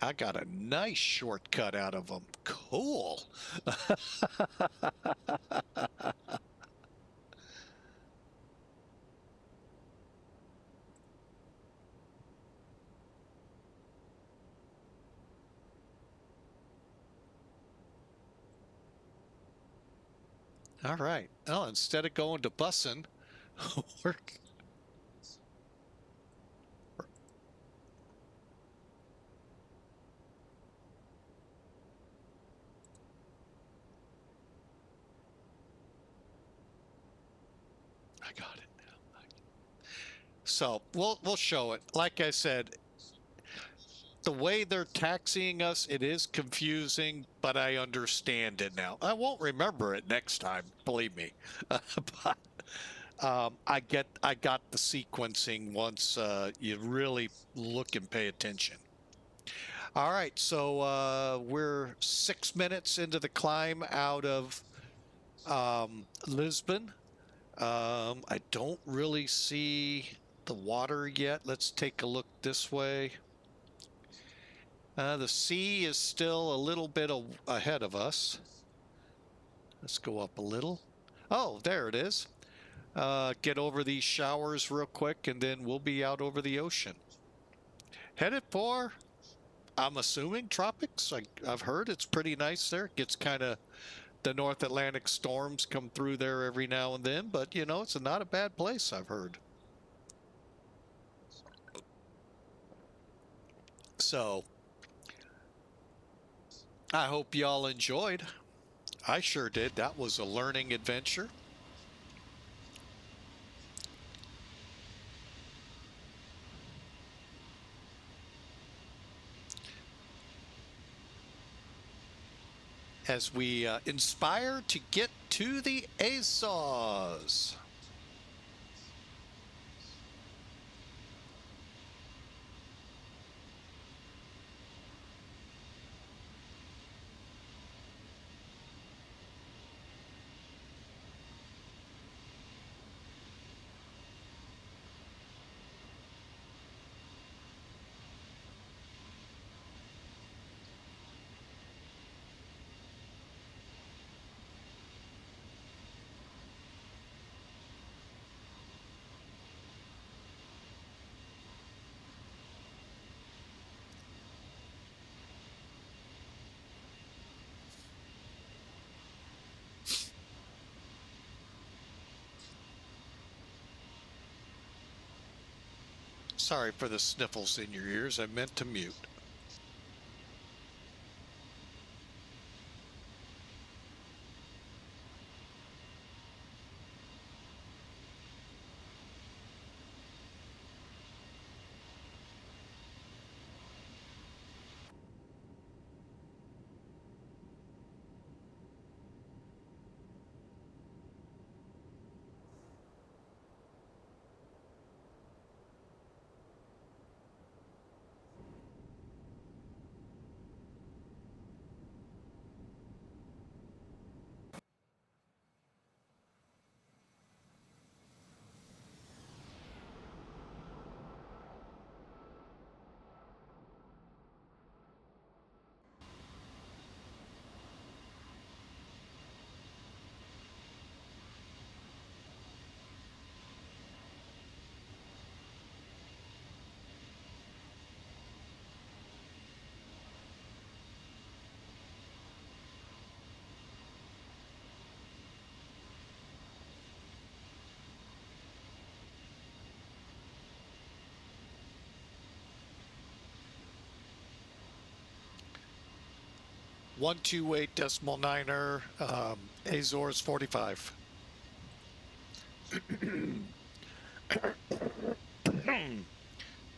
I got a nice shortcut out of them. Cool. All right. Oh, instead of going to BUSEN, we're I got it. So we'll show it. Like I said, the way they're taxiing us, it is confusing, but I understand it now. I won't remember it next time, believe me. But I got the sequencing once you really look and pay attention. All right, so we're 6 minutes into the climb out of Lisbon. I don't really see the water yet. Let's take a look this way. The sea is still a little bit ahead of us. Let's go up a little. Oh, there it is. Get over these showers real quick, and then we'll be out over the ocean. Headed for, I'm assuming, tropics. I've heard it's pretty nice there. Gets kind of, the North Atlantic storms come through there every now and then, but you know, it's not a bad place, I've heard. So I hope y'all enjoyed. I sure did. That was a learning adventure. As we inspire to get to the Azores. Sorry for the sniffles in your ears. I meant to mute. 128.9er, Azores 45.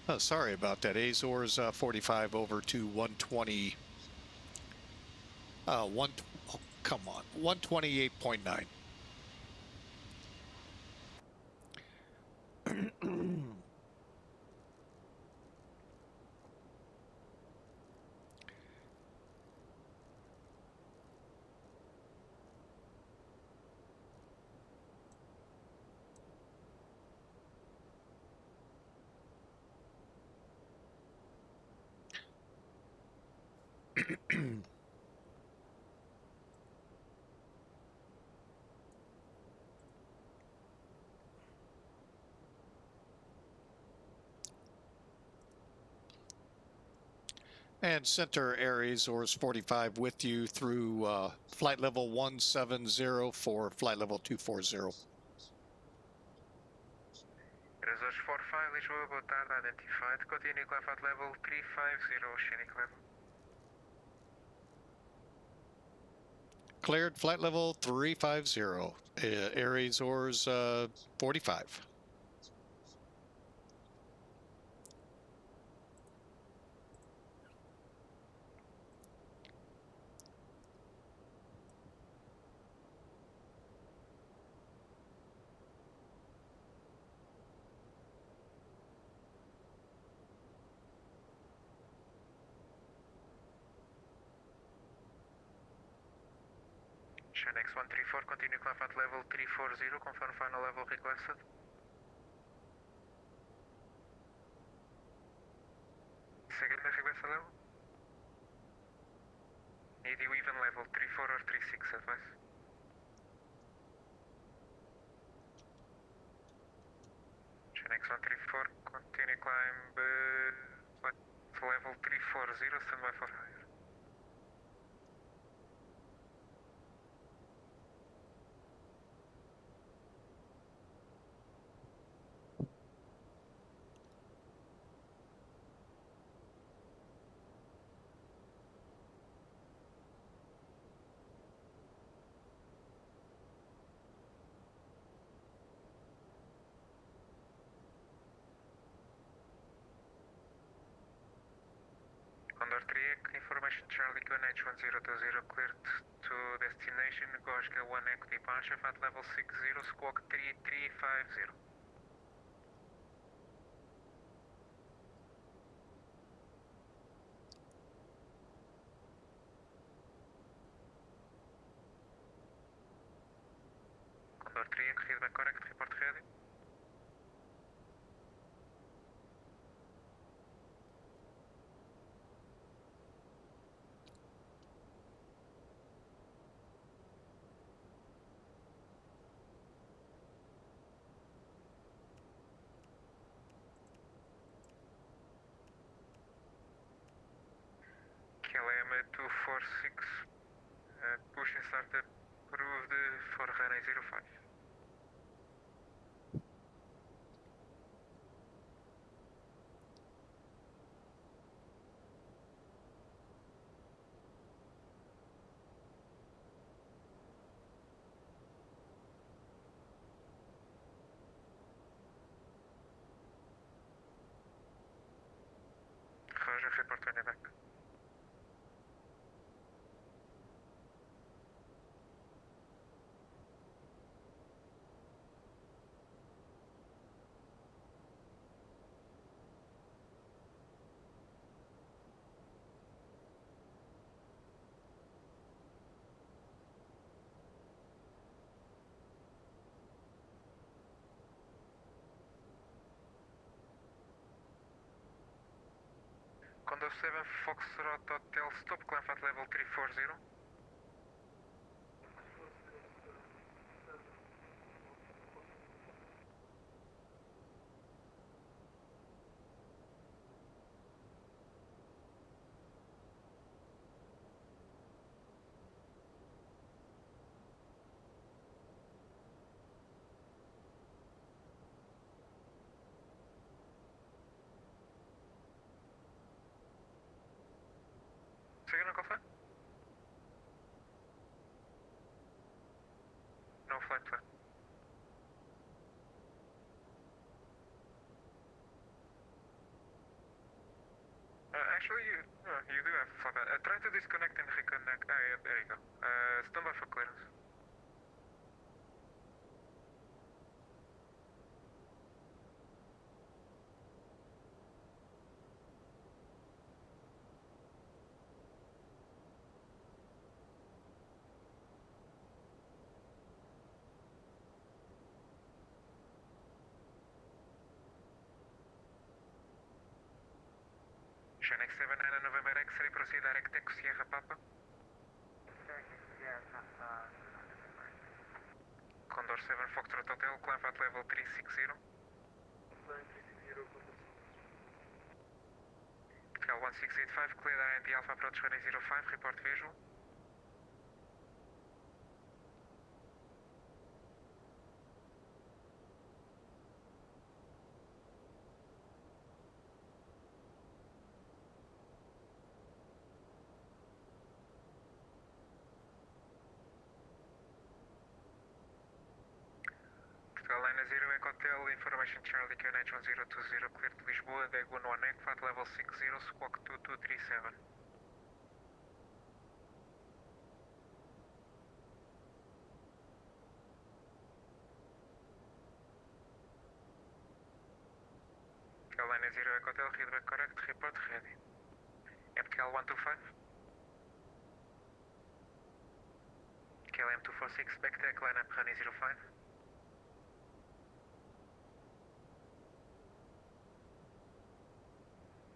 Oh, sorry about that. Azores 45 over to 120. Oh, come on, 128.9. And center Air Azores 45 with you through flight level 170 for flight level 240. Azores 45, Lisboa, boa tarde, identified. Continue climb at level 350, oceanic level. Cleared flight level 350, Air Azores 45. X 134, continue climb at level 340, confirm final level requested. Second requested level. Need you even level 34 or 36, advice. X 134, continue climb level 340, standby for higher. Condor 3, information Charlie QNH 1020 cleared to destination, Gosga 1 Echo departure at level 60, squawk 3350. Condor 3, feedback correct, report ready. KLM 246, pushing start approved for runway 05. Roger, report when you're back. Condor 7, Foxtrot Hotel, stop climb at level 340. Second, confirm. flight plan. Actually, you do have flight plan. Try to disconnect and reconnect. Yeah, there you go. Stand by for clearance. Shanix 79 November X-ray, proceed direct to Sierra Papa. Condor 7 Foxtrot Hotel, climb at level 360. Cal 1685, clear INT Alpha approach runway 05, report visual. Airline 0 Echo Hotel, information Charlie Q91020, clear to Lisboa, Delgado 1 flight level 60, squawk 2237. Airline 0 Echo Hotel, feedback correct, report ready. MKL 125. KLM 246, backtrack, line up runway 05.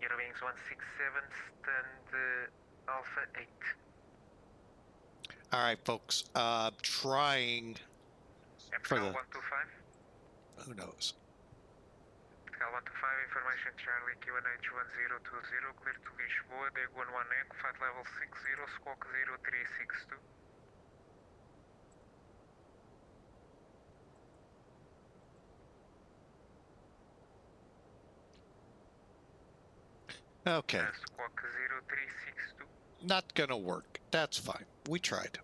Eurowings 167, stand Alpha 8. All right, folks. Trying for MKL the. 125. Who knows? MKL 125, information Charlie Q91020, clear to Lisboa, Delgado 1 flight level 60, squawk 0362. Okay. Squawk 0362. Not gonna work. That's fine. We tried.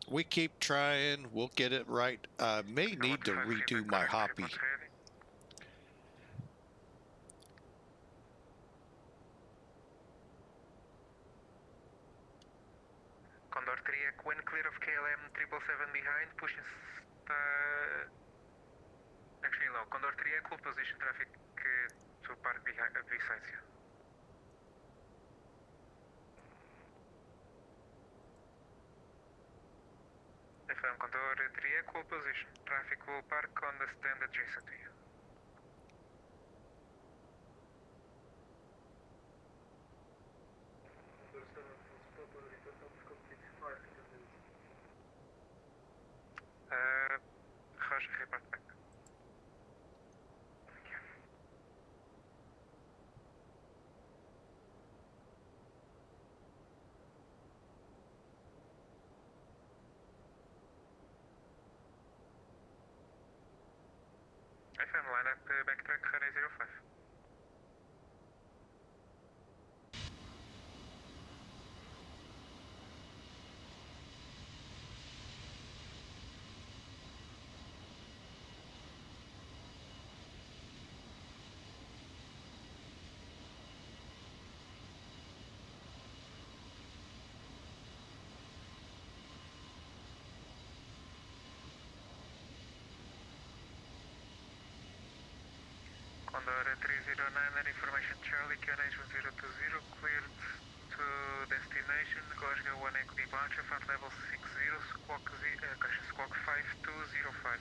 We keep trying. We'll get it right. May need to redo my hobby. Condor 3 when clear of KLM 777 behind, pushing actually no, Condor 3 cool position traffic to park behind besides you. FM Condor 3 cool position, traffic will park on the stand adjacent to you. Roger, report back. FM line up backtrack runway 05. Condor 309 and information Charlie Q91020, cleared to destination, Glasgow 1 Echo departure, flight level 60, squawk 5205.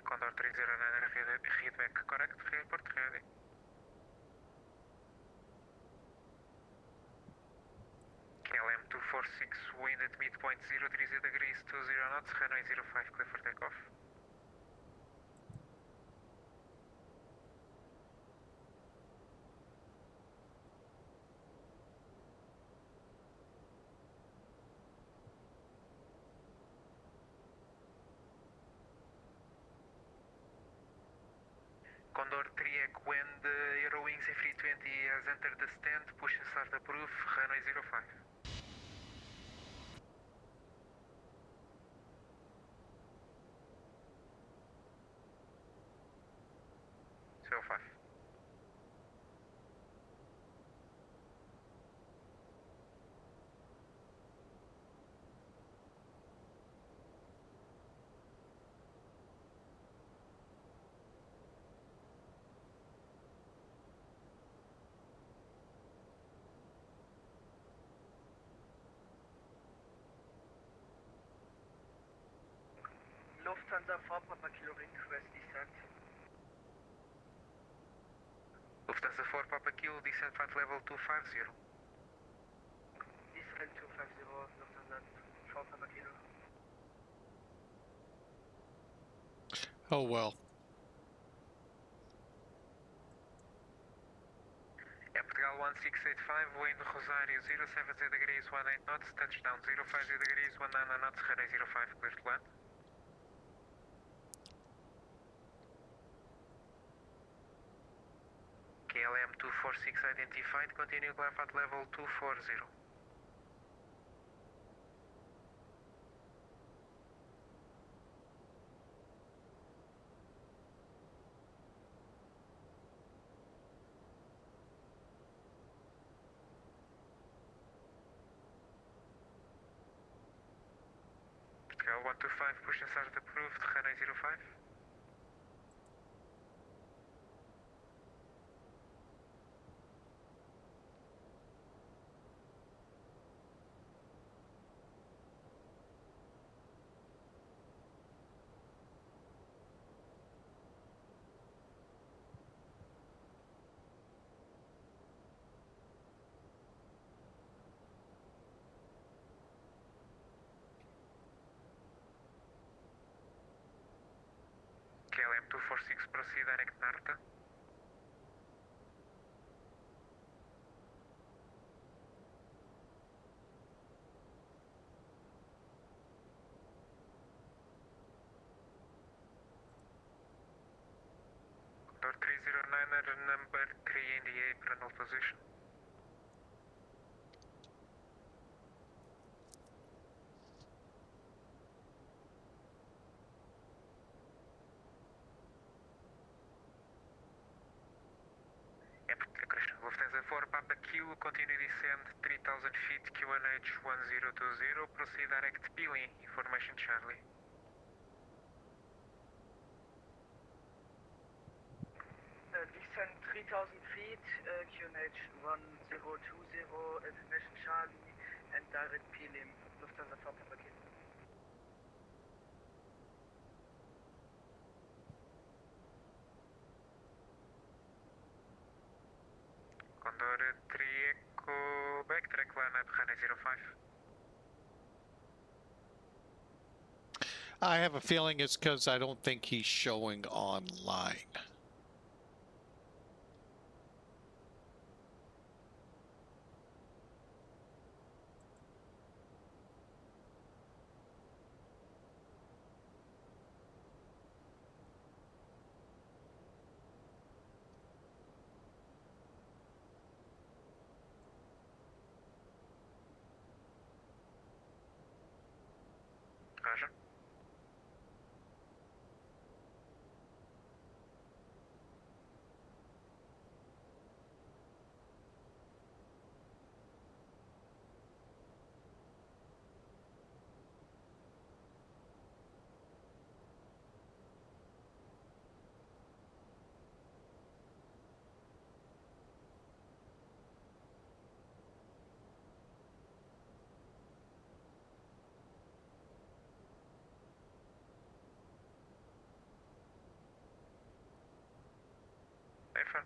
Condor 309 feedback correct, report ready. KLM 246, wind at midpoint 030 degrees 20 knots, runway 05, clear for takeoff. Condor 3 Echo, when the Eurowings A320 has entered the stand, push and start approve, runway 05. 05. Lufthansa 4 Papa Kilo request descent. Lufthansa 4 Papa Kilo, descent flight level 250. Descent 250, Lufthansa 4 Papa Kilo. Oh well. Portugal 1685, wind Rosario 07 degrees, 18 knots, touchdown 05 degrees, 19 knots, runway 05, clear to land. KLM 246 identified, continue climb at level 240. Portugal 125, push and start approved, runway 05. KLM 246, proceed direct Narta. Condor 309er, number 3 in the apronal position. Lufthansa 4 Papa Kilo, continue descend 3000 feet, QNH 1020, proceed direct Pili, information Charlie. Descent 3000 feet, QNH 1020, information Charlie, and direct Pilim, Lufthansa 4 Papa Kilo. Condor 3 Echo, backtrack line up, runway 05. I have a feeling it's because I don't think he's showing online. Roger. Affirm.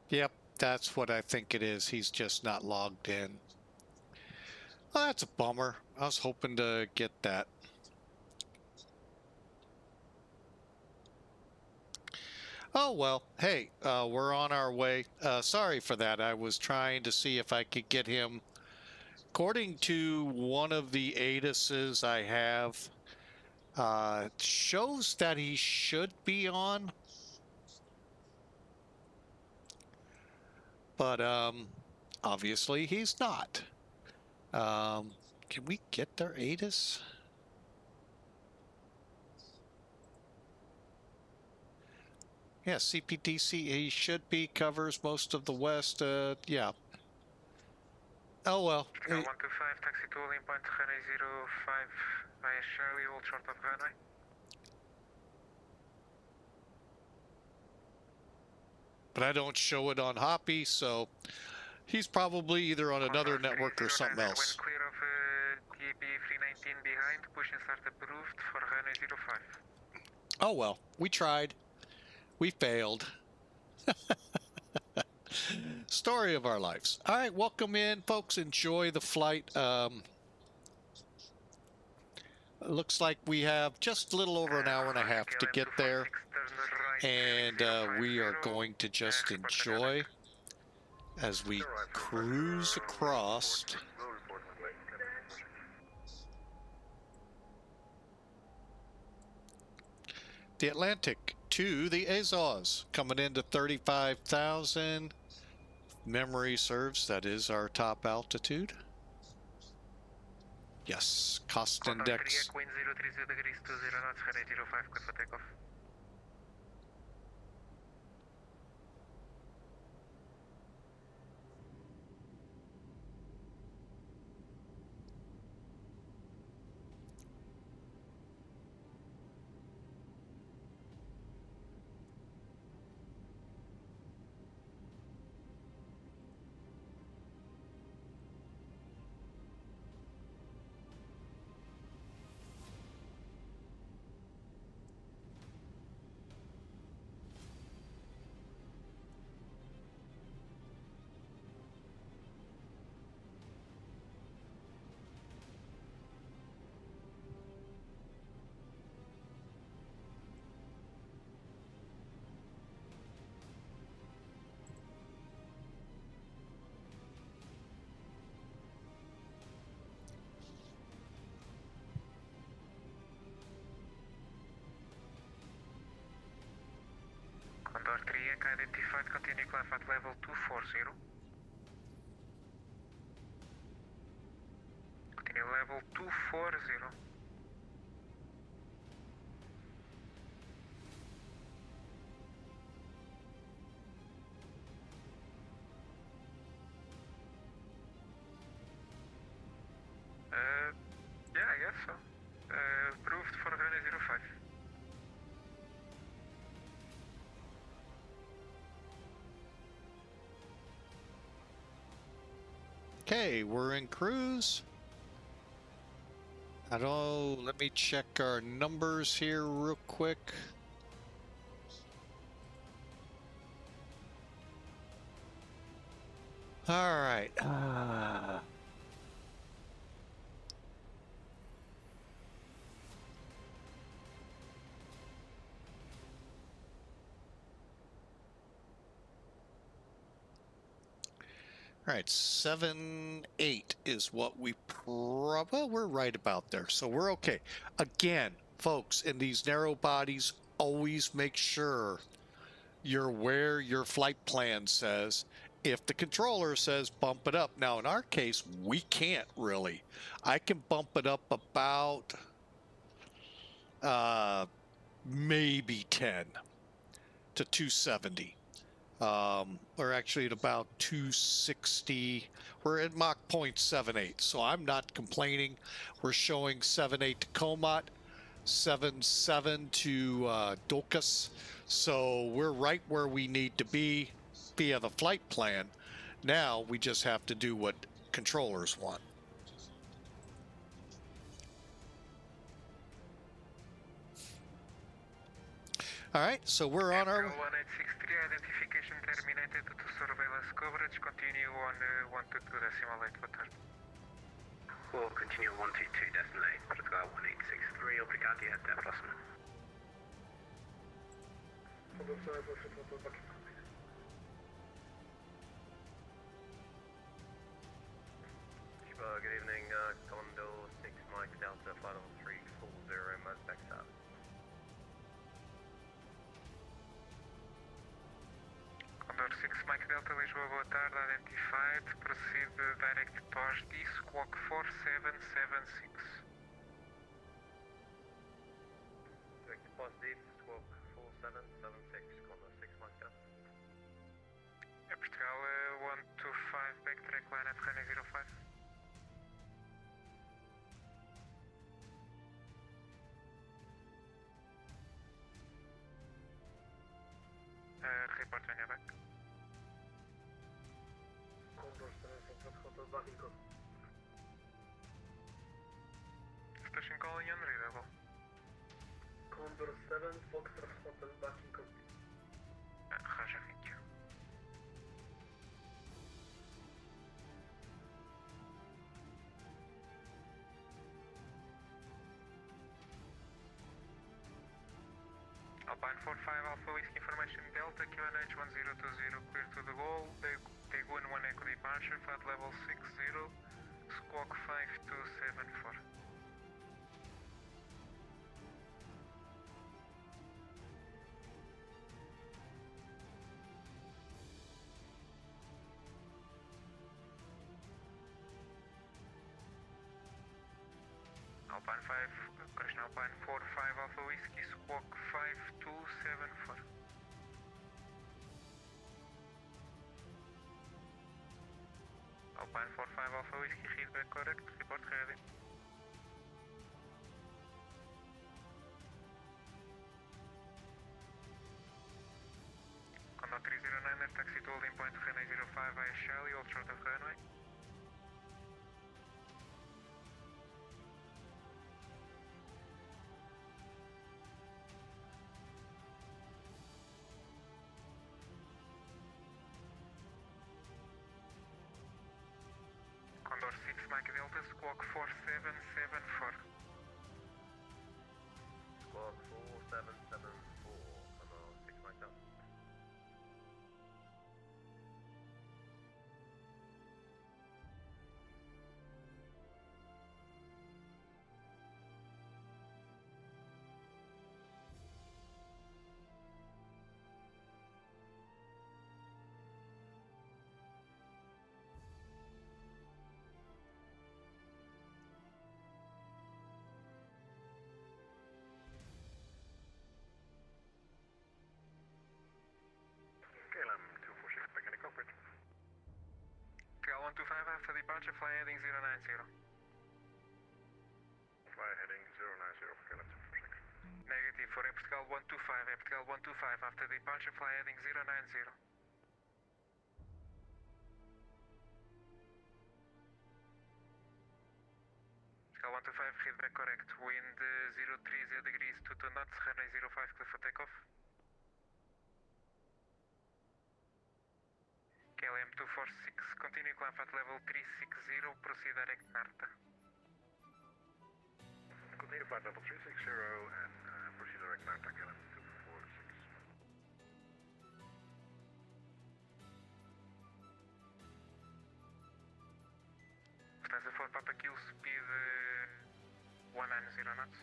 Yep, that's what I think it is. He's just not logged in. Well, that's a bummer. I was hoping to get that. Oh, well, hey, we're on our way. Sorry for that. I was trying to see if I could get him. According to one of the ATICs I have, It shows that he should be on. But obviously he's not. Can we get their ATIS? Yeah, CPTC, he should be, covers most of the west. Yeah. Oh, well. 125, taxi to holding point runway 05 via Charlie, hold short of runway. But I don't show it on Hoppy, so he's probably either on another network or something else. When clear of TAP 319 behind, push and start approved for runway 05. Oh, well, we tried. We failed. Story of our lives. All right, welcome in, folks. Enjoy the flight. Looks like we have just a little over an hour and a half to get there. And we are going to just enjoy as we cruise across. The Atlantic to the Azores, coming into 35,000. Memory serves, that is our top altitude. Yes, cost index. Wind 030 degrees 20 knots, runway 05, good for takeoff. Condor 3 Echo identified, continue climb at level 240. Continue level 240. Yeah, I guess so. Approved for runway 05. Okay, we're in cruise. I don't know, let me check our numbers here real quick. All right. All right, 7.8 is what we well, we're right about there, so we're okay. Again, folks, in these narrow bodies, always make sure you're where your flight plan says. If the controller says bump it up, now in our case, we can't really. I can bump it up about maybe 10 to 270. We're actually at about 260. We're at Mach 0.78, so I'm not complaining. We're showing 7.8 to KOMUT, 7.7 to DOKAS, so we're right where we need to be via the flight plan. Now we just have to do what controllers want. All right, so we're on our... 1863, identification terminated to surveillance coverage, continue on 122.8 water. Or continue 122.8, Portugal 1863, obrigado e até a próxima. Good evening, Condor 6 Mike Delta, flight level 340, Mazback 6 Mike Delta, Lisboa, boa tarde, identified, proceed direct POS East, squawk 4776. Direct positive, squawk 4776, Condor 6 Mike Delta. Portugal 125, backtrack line at Honey 05. Report when you're back. Condor 7 Hotel Barrico. Station calling unreadable. Condor 7 Foxtrot Hotel Barrico. Roger, thank you. Alpine 45 Alpha Whiskey Information Delta QNH 1020 clear to the goal. Take 1 echo departure, flight level 60, squawk 5274. Alpine 5, correction, Alpine 45 Alpha Whiskey, squawk 5274. Alpine 45 Alpha Whiskey, feedback correct, report ready. Condor 309er, taxi to holding point runway 05 via Charlie, all short of runway. Condor 6 Mike Delta, squawk 4774. Squawk 4774, Condor 6 Mike Delta. KLM 246 back in the cockpit. KL 125 after departure, fly heading 090. Fly heading 090 for KLM 246. Negative for Portugal 125, Portugal 125 after departure, fly heading 090. Portugal 125, feedback correct, wind 030 degrees, 22 knots, runway 05 clear for takeoff. KLM 246, continue climb at level 360, proceed direct NARTA. Continue flight level 360 and proceed direct NARTA KLM 246. Lufthansa for Papa Kill, speed 190 knots.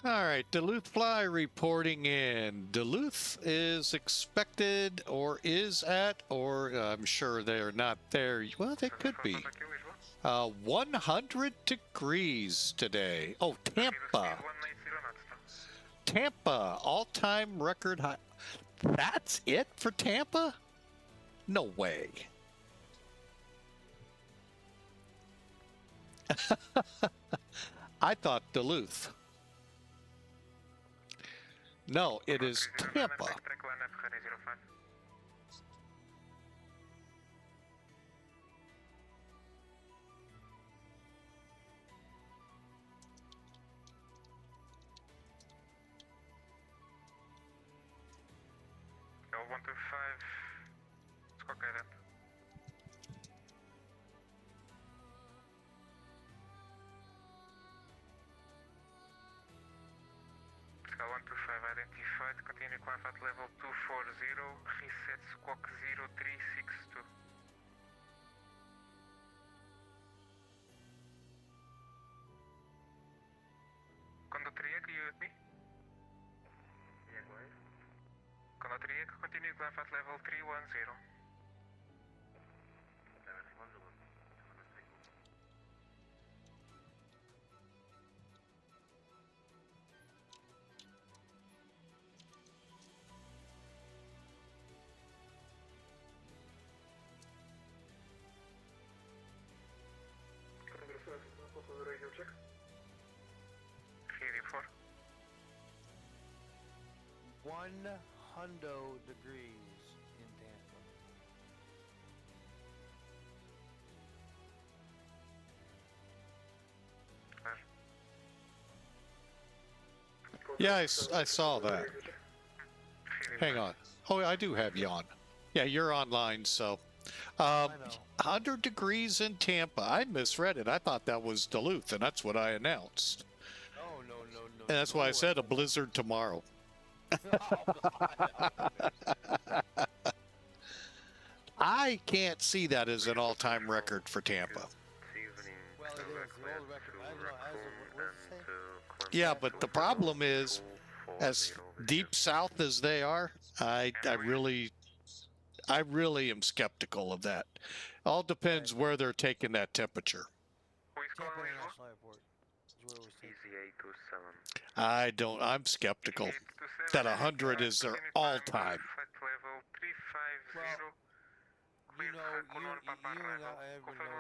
All right, Duluth Fly reporting in. Duluth is expected or is at, or I'm sure they're not there. Well, they could be. 100 degrees today. Oh, Tampa. Tampa, all-time record high. That's it for Tampa? No way. I thought Duluth. No, it is Tampa. 125. Сколько это? Portugal 125 identified. Continue climb at level 240. Reset squawk 0362. Conductor Echo, you with me? Yeah, go ahead. Conductor Echo, continue climb at level 310. Radio check. 384. 100 degrees in Tampa. Yeah, I saw that. Hang on. Oh, I do have you on. Yeah, you're online, so. I know. 100 degrees in Tampa. I misread it. I thought that was Duluth, and that's what I announced. Oh, no. And that's why I said a blizzard tomorrow. I can't see that as an all-time record for Tampa. Well, it is. The old record. I don't know. What does it say? Yeah, but the problem is, as deep south as they are, I really am skeptical of that. All depends where they're taking that temperature. Who is Tampa calling Lisbon? International Airport is where it was taken. I'm skeptical that 100 is their all-time. Level 350. You know, you and I know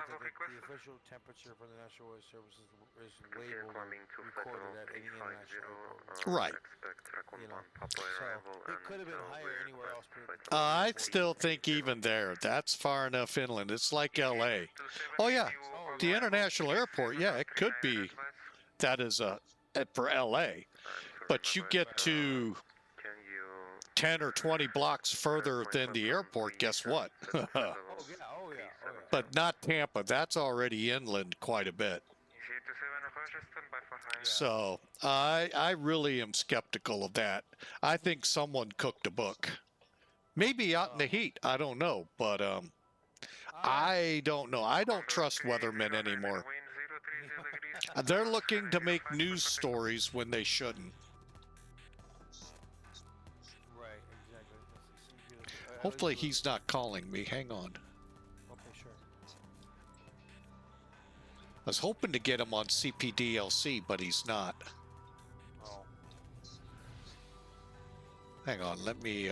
that the official temperature for the National Weather Service is labeled or recorded at any international airport. Right. You know, so it could have been higher anywhere else. I still think even there, that's far enough inland. It's like LA. Oh yeah, the international airport. Yeah, it could be. That is for LA, but you get to 10 or 20 blocks further than the airport. Guess what? Oh yeah. But not Tampa. That's already inland quite a bit. So I really am skeptical of that. I think someone cooked a book. Maybe out in the heat. I don't know. But I don't know. I don't trust weathermen anymore. They're looking to make news stories when they shouldn't. Right, exactly. Hopefully he's not calling me. Hang on. Okay, sure. I was hoping to get him on CPDLC, but he's not. Oh. Hang on, let me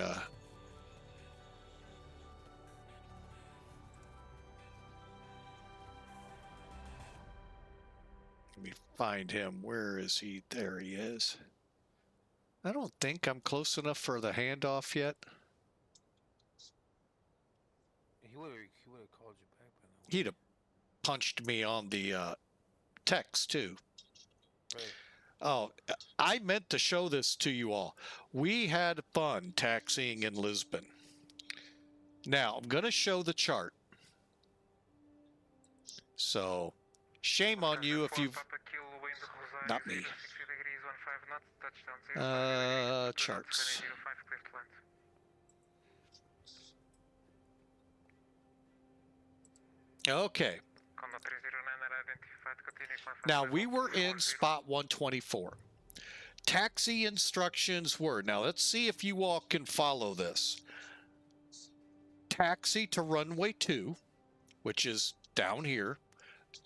find him. Where is he? There he is. I don't think I'm close enough for the handoff yet. He would have called you back by now. He'd have punched me on the text too. Right. Oh, I meant to show this to you all. We had fun taxiing in Lisbon. Now, I'm going to show the chart. So, shame on you if you've... Not me. Charts. Okay. Now, we were in spot 124. Taxi instructions were, now let's see if you all can follow this. Taxi to runway 2, which is down here,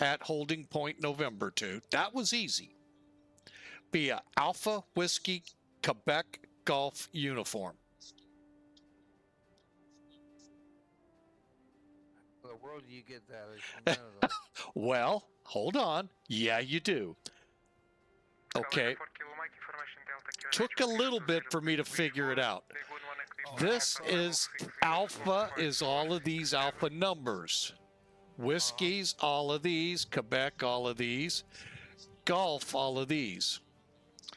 at holding point November 2. That was easy. Be a Alpha Whiskey Quebec Golf uniform. Where the world do you get that? There's none of those. Well, hold on. Yeah, you do. Okay. Took a little bit for me to figure it out. This is Alpha is all of these Alpha numbers. Whiskies, all of these. Quebec, all of these. Golf, all of these.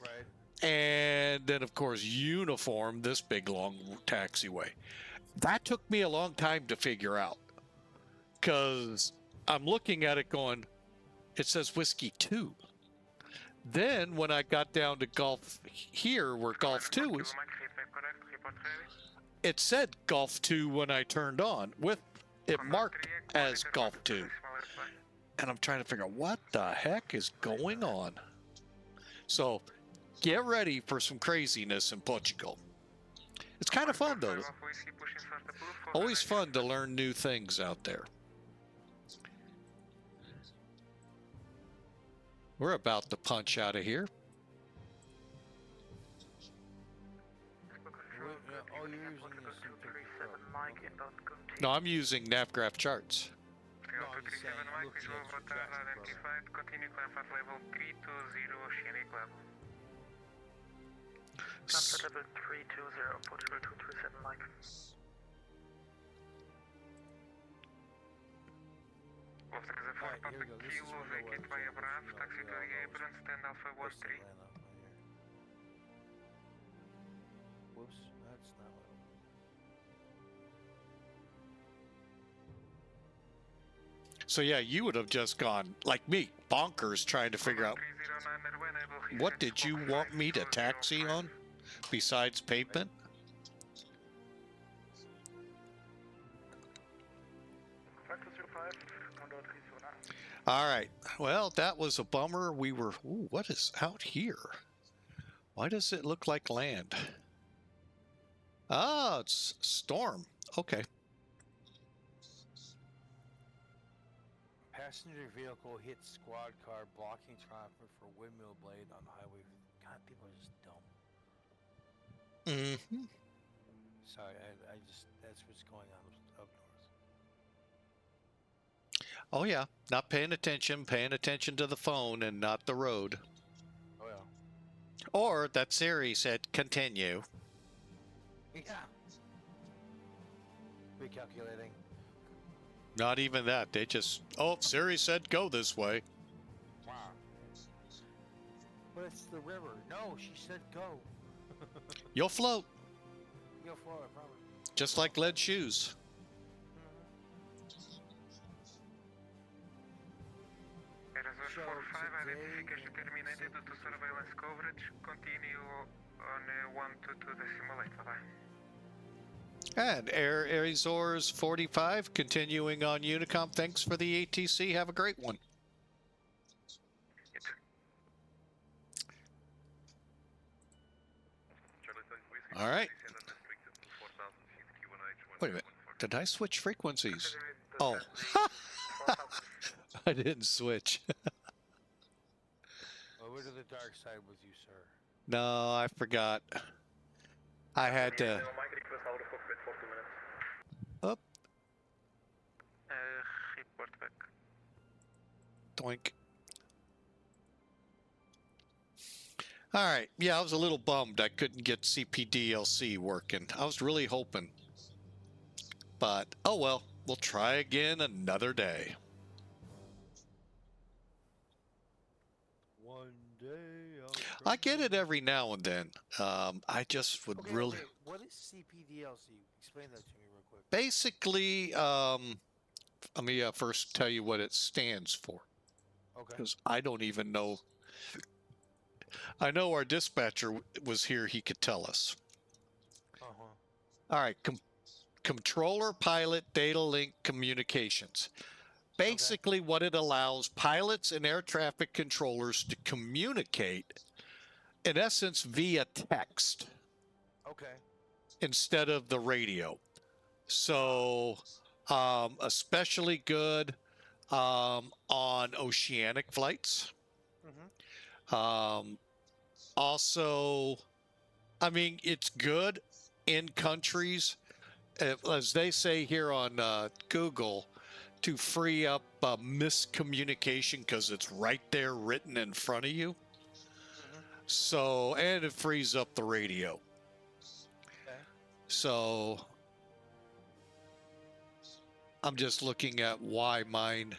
Right. And then, of course, uniform, this big long taxiway. That took me a long time to figure out, because I'm looking at it going, it says Whiskey 2. Then when I got down to Golf here, where Golf 2 is, it said Golf 2 when I turned on, with it marked as Golf 2. And I'm trying to figure out what the heck is going on. So get ready for some craziness in Portugal. It's kind of fun, though. Always fun to learn new things out there. We're about to punch out of here. Oh, you're using this No, I'm using NavGraph charts. No, I'm just saying, I'm looking at your tracks, brother. Continue climb path level 320 oceanic level. Climb level 320, Portugal 237 Mike. Oscar za Alright, here we go. This is Kilo, one of the vacate ones via that Brav, was, taxi to Gabriel, stand Alpha 13. Whoops, that's not what. So yeah, you would have just gone, like me, bonkers trying to figure out, 309 Airway, enable what did you want me to taxi on besides pavement? All right. Well, that was a bummer. We were, ooh, what is out here? Why does it look like land? Ah, it's storm. Okay. Passenger vehicle hit squad car blocking traffic for windmill blade on highway. God, people are just dumb. Mm-hmm. Sorry, I just, that's what's going on up north. Oh yeah, not paying attention to the phone and not the road. Oh yeah. Or that Siri said continue. Yeah. Recalculating. Not even that. They just, oh, Siri said go this way. Wow. But it's the river. No, she said go. You'll float, Go for it, probably. just like lead shoes. Azores 45, identification terminated due to surveillance coverage. Continue on 122 decimal 8. Bye-bye. And Air Azores 45, continuing on Unicom. Thanks for the ATC. Have a great one. All right. Wait a minute. Did I switch frequencies? Oh. I didn't switch. Over to the dark side with you, sir. No, I forgot. I had to. Up. Report back. Doink. All right. Yeah, I was a little bummed I couldn't get CPDLC working. I was really hoping. But, oh well. We'll try again another day. One day I get it every now and then. I just would Okay, really... okay, what is CPDLC? Explain that to me real quick. Basically, let me first tell you what it stands for. Okay. Because I don't even know. I know our dispatcher was here. He could tell us. Uh-huh. All right. Controller Pilot Data Link Communications. Basically, what it allows pilots and air traffic controllers to communicate, in essence, via text Okay. instead of the radio. So, especially good on oceanic flights. Mm-hmm. Also, I mean, it's good in countries, as they say here on Google, to free up miscommunication because it's right there written in front of you. Mm-hmm. So, and it frees up the radio. Okay. So, I'm just looking at why mine.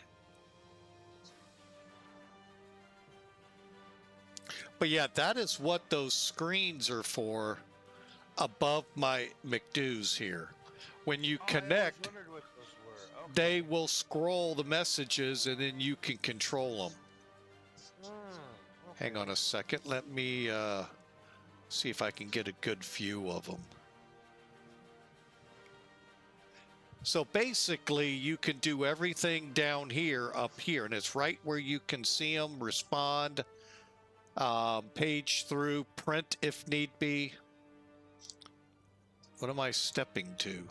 But yeah, that is what those screens are for above my McDo's here. When you connect, I wondered what those were. Okay. they will scroll the messages and then you can control them. Okay. Hang on a second. Let me see if I can get a good view of them. So basically, you can do everything down here, up here, and it's right where you can see them, respond, page through, print if need be. What am I stepping to?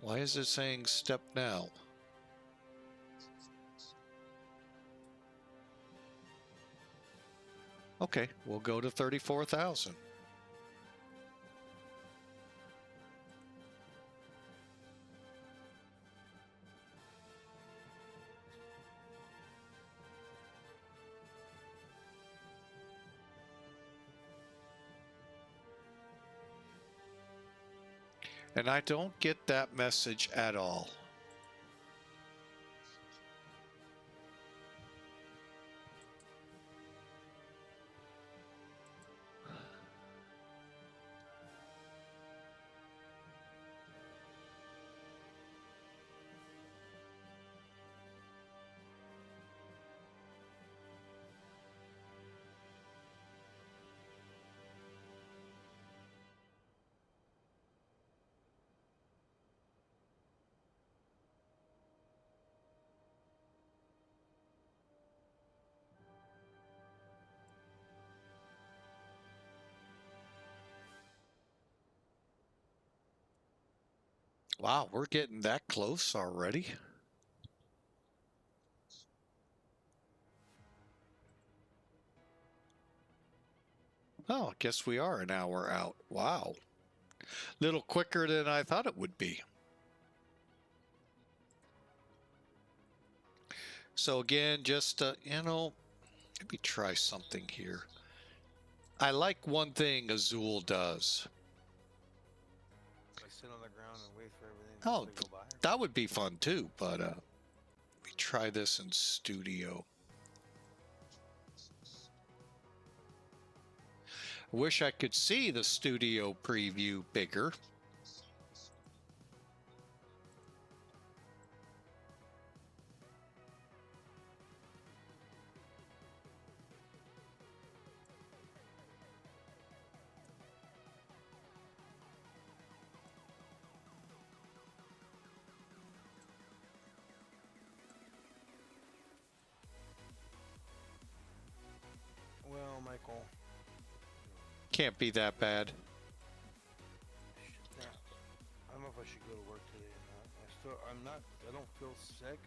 Why is it saying step now? Okay, we'll go to 34,000. And I don't get that message at all. Wow, we're getting that close already. Oh, I guess we are an hour out. Wow. Little quicker than I thought it would be. So again, just, you know, let me try something here. I like one thing Azul does. I sit on the ground and wait for everything Oh, to go by. that would be fun too, but let me try this in studio. I wish I could see the studio preview bigger. Well, Michael. Can't be that bad. Yeah, I don't know if I should go to work today or not. I don't feel sick,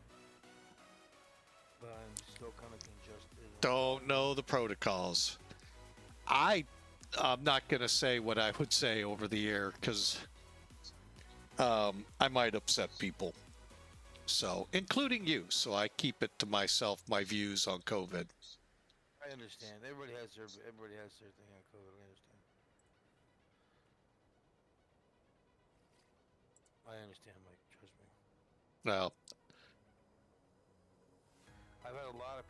but I'm still kind of congested. Don't know the protocols. I'm not going to say what I would say over the air because I might upset people. So, including you. So I keep it to myself, my views on COVID. I understand. Everybody has their thing on COVID. I understand, Mike. Trust me. Well, I've had a lot of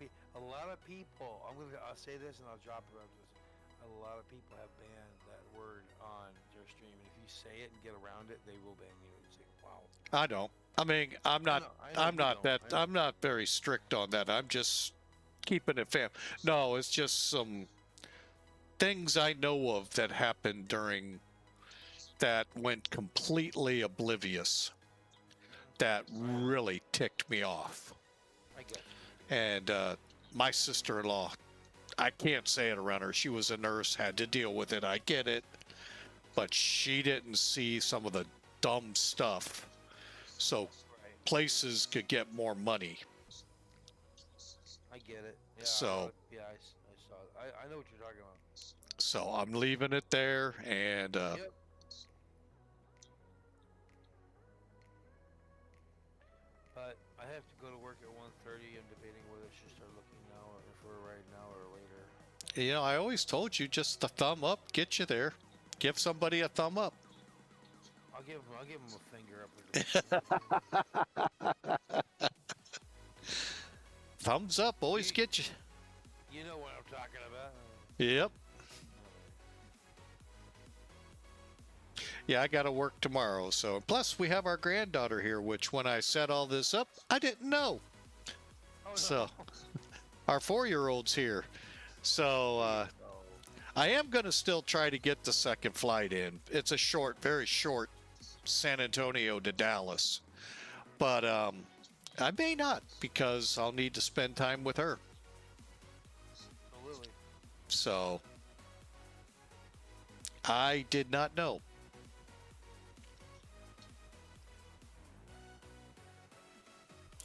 people. I'll say this and I'll drop it after this. A lot of people have banned that word on their stream, and if you say it and get around it, they will ban you. It's like, wow. I don't. I mean, I'm not very strict on that. I'm just keeping it fair. No, it's just some things I know of that happened during that went completely oblivious that really ticked me off. I get it. And my sister-in-law, I can't say it around her. She was a nurse, had to deal with it. I get it. But she didn't see some of the dumb stuff. So places could get more money. I get it. Yeah, So I saw it. I know what you're talking about. So I'm leaving it there, and Yep. But I have to go to work at 1:30. I'm debating whether I should start looking now, or if we're right now or later. you know, I always told you just the thumb up get you there. Give somebody a thumb up. I'll give him a finger up. Thumbs up always get you. You know what I'm talking about. Yep. Yeah, I got to work tomorrow. So, plus we have our granddaughter here, which when I set all this up, I didn't know. Oh, no. So, our 4-year-old's here. So, I am going to still try to get the second flight in. It's a short, very short San Antonio to Dallas. But I may not because I'll need to spend time with her. Absolutely. So, I did not know.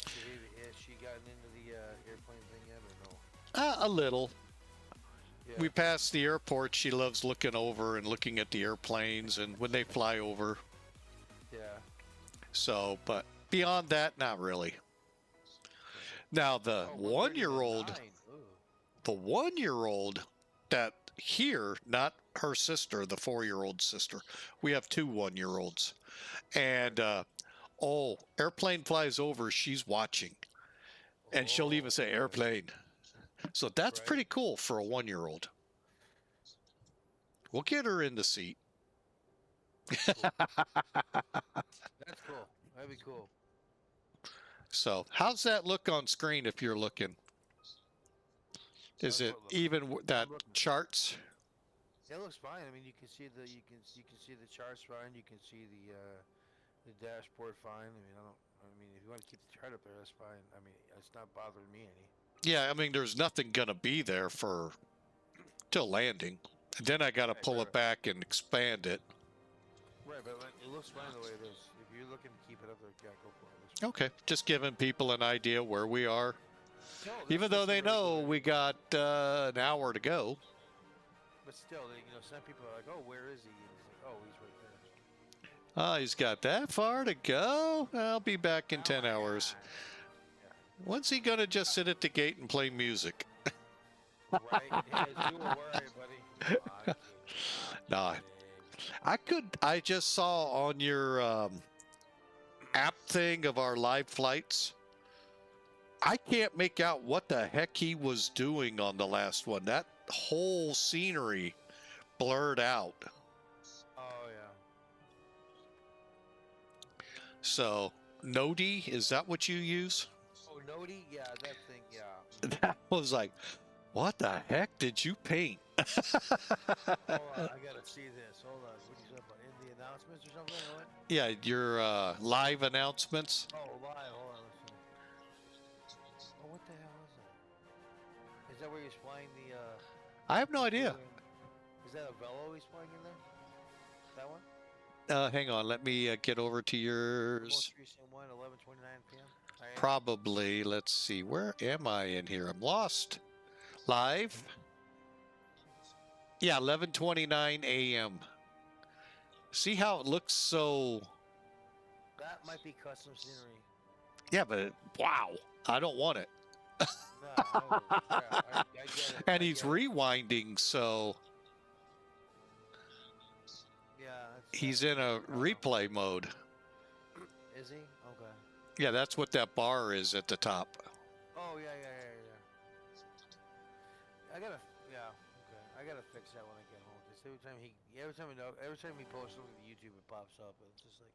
Has she gotten into the airplane thing yet or no? A little. Yeah. We passed the airport. She loves looking over and looking at the airplanes and when they fly over. Yeah. So, but beyond that, not really. Now, the Oh, 1-year-old, 139. Ooh. the 1-year-old that here, not her sister, the 4-year-old sister. We have 2 1-year-olds. And, airplane flies over, she's watching. And she'll even say airplane. So that's Right. pretty cool for a 1-year-old. We'll get her in the seat. That's cool. That'd be cool. So how's that look on screen if you're looking? Is How's it what look? even that I'm looking. charts? It looks fine. I mean, you can see the see the charts fine. You can see the dashboard fine. I mean, if you want to keep the chart up there, that's fine. I mean, it's not bothering me any. Yeah, I mean, there's nothing gonna be there for till landing. And then I gotta pull it back and expand it. Right, but it looks fine the way it is. If you're looking to keep it up there, yeah, go for it. It looks Okay, just giving people an idea where we are. No, Even this though is they know regular. we got an hour to go. But still, some people are like, "Oh, where is he?" And it's like, "Oh, he's right there." Oh, he's got that far to go? I'll be back in 10 hours. When's he gonna just sit at the gate and play music? Right? Yeah, you were worried, buddy. Nah. I just saw on your app thing of our live flights. I can't make out what the heck he was doing on the last one. That whole scenery blurred out. Oh yeah. So, Nodi, is that what you use? Oh, Nodi? Yeah, that thing, yeah. That was like, what the heck did you paint? Hold on, I gotta see this. Hold on. What are you talking about? In the announcements or something? Or what? Yeah, your live announcements. Oh, live. Hold on. Let's see. Oh, what the hell is that? Is that where he's flying the? I have no idea. Is that a Velo he's flying in there? That one? Hang on, let me get over to yours. Most recent one, 11:29 p.m. Probably, let's see, where am I in here? I'm lost. Live? Yeah, 11:29 a.m. See how it looks so... That might be custom scenery. Yeah, but wow, I don't want it. No, I get it. And he's rewinding, so Yeah. he's in a replay mode. Is he? Okay. Yeah, that's what that bar is at the top. Oh yeah. I gotta fix that when I get home. Cause every time he posts something to YouTube, it pops up. And it's just like.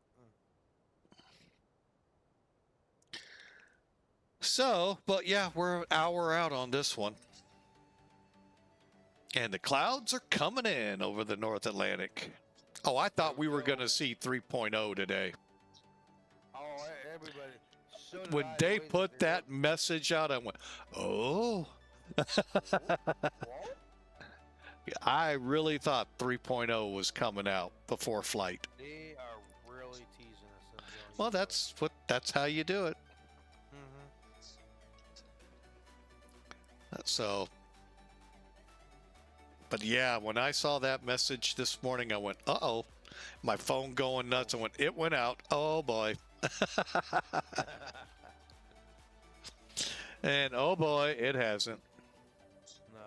So, but yeah, we're an hour out on this one. And the clouds are coming in over the North Atlantic. Oh, I thought we were going to see 3.0 today. Oh, everybody. So did When I, they the way put they that message out, I went, oh. I really thought 3.0 was coming out before flight. They are really teasing us. Well, that's how you do it. So, but yeah, when I saw that message this morning, I went, uh-oh, my phone going nuts. I went, it went out. Oh boy. And oh boy, it hasn't. No.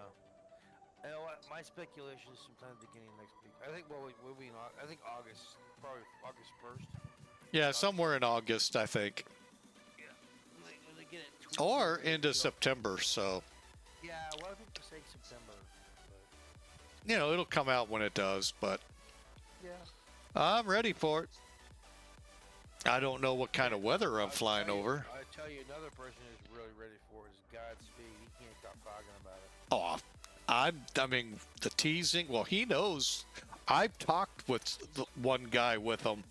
You know what? My speculation is sometime beginning next week. I think we'll be in. I think August, probably August 1st. Yeah, somewhere in August, I think. Yeah. When they get it tweaked Or and into ready to go. September, so. Yeah, a lot of people say September, but You know, it'll come out when it does, but yeah. I'm ready for it. I don't know what kind of weather I'm I'll flying over. I tell you, another person who's really ready for it is Godspeed. He can't stop talking about it. Oh, I mean, the teasing. Well, he knows. I've talked with the one guy with him.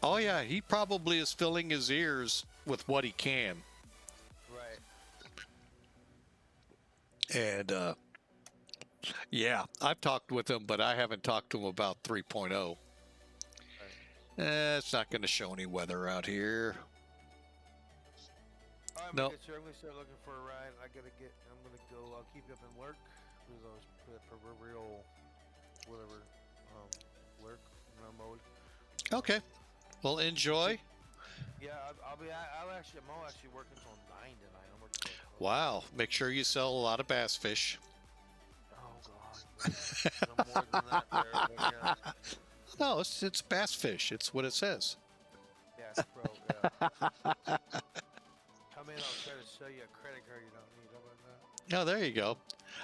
Oh yeah, he probably is filling his ears with what he can. Right. And yeah, I've talked with him, but I haven't talked to him about 3.0. Right. It's not going to show any weather out here. All right, my No. good sir. I'm gonna start looking for a ride. I'm gonna go. I'll keep you up in lurk for the proverbial whatever lurk mode. Okay. Well, enjoy. Yeah, I'm actually working till 9 tonight. I'm working till 12. Wow. Make sure you sell a lot of bass fish. Oh God. No more than that there, but yeah. No, it's bass fish. It's what it says. Yes, bro. Yeah. Come in, I'll try to sell you a credit card you don't need. How about that? Oh, there you go.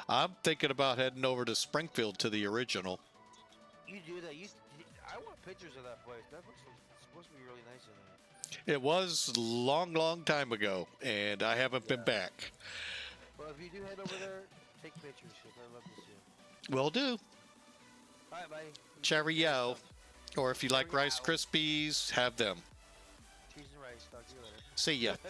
I'm thinking about heading over to Springfield to the original. You do that. I want pictures of that place. That place is supposed to be really nice in there. It was long, long time ago, and I haven't been back. Well, if you do head over there, take pictures. Cause I'd love to see them. Will do. All right, bye. Cheerio. Or if you like Rice Cheerio. Krispies, have them. Cheese and rice. Talk to you later. See ya. Bye.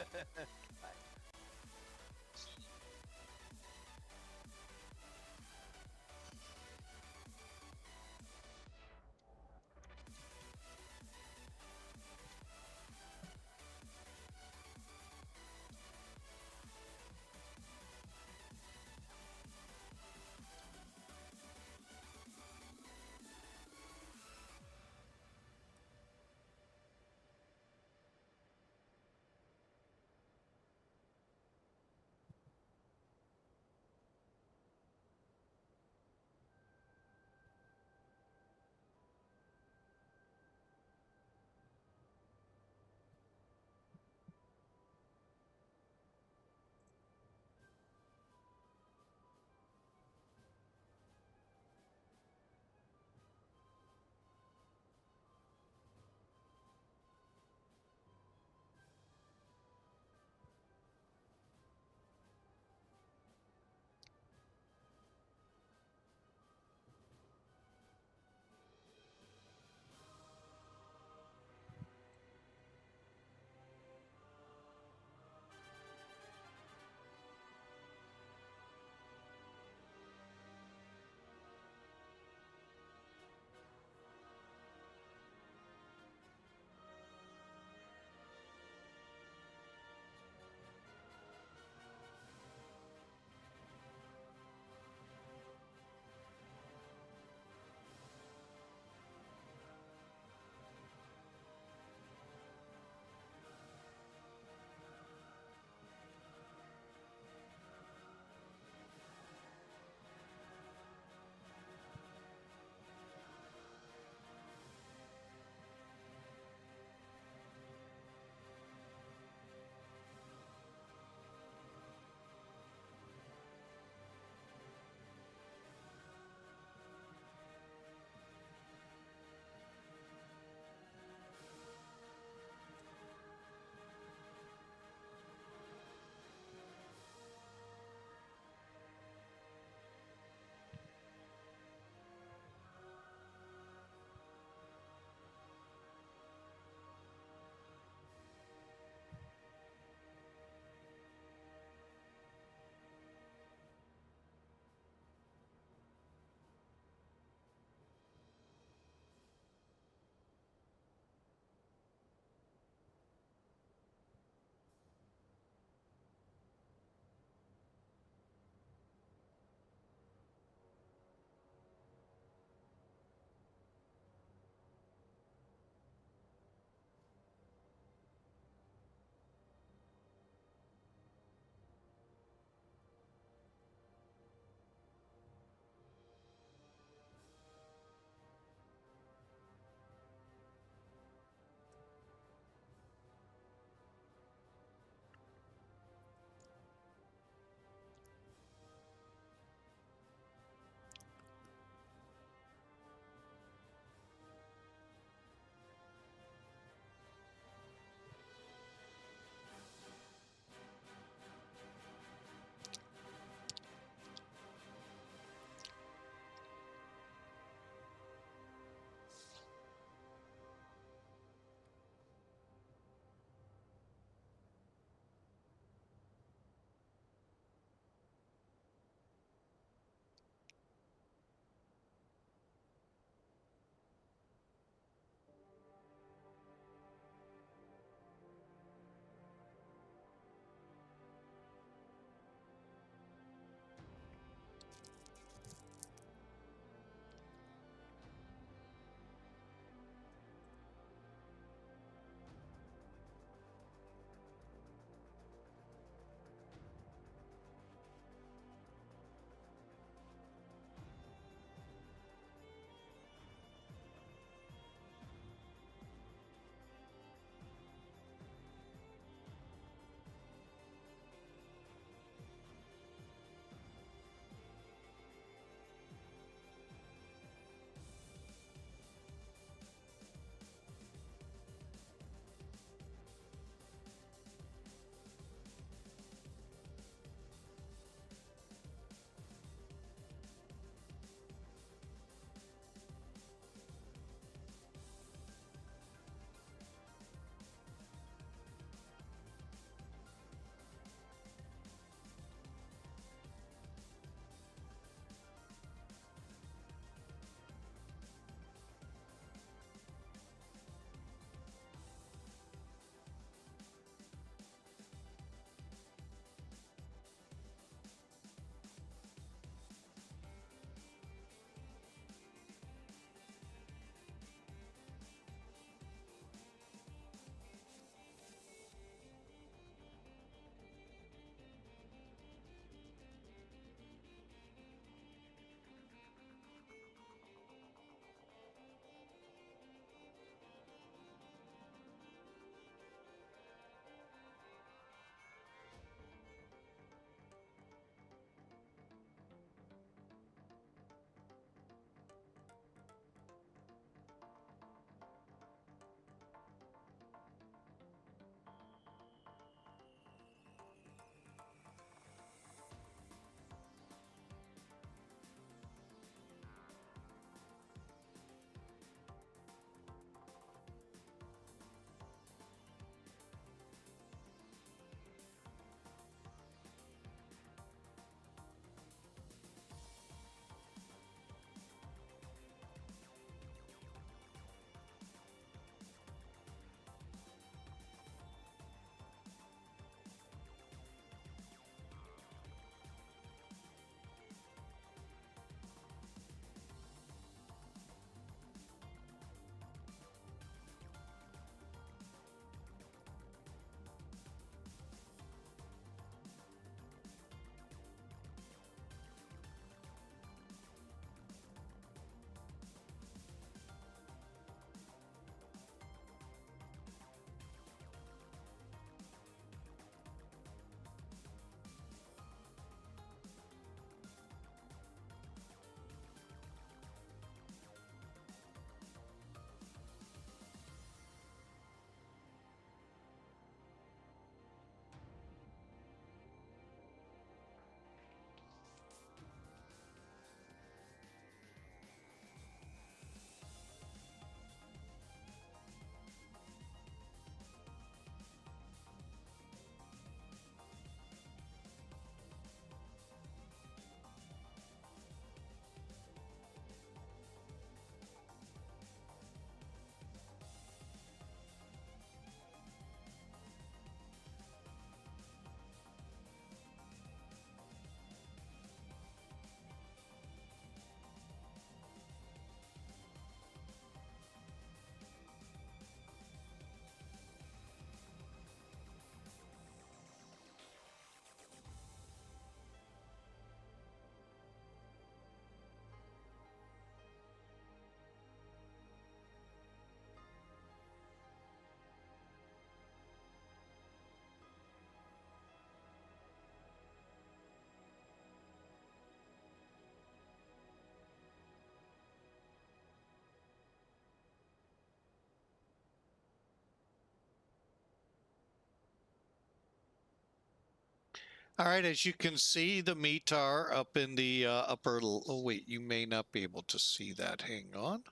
All right, as you can see, the METAR up in the upper... Oh, wait, you may not be able to see that. Hang on.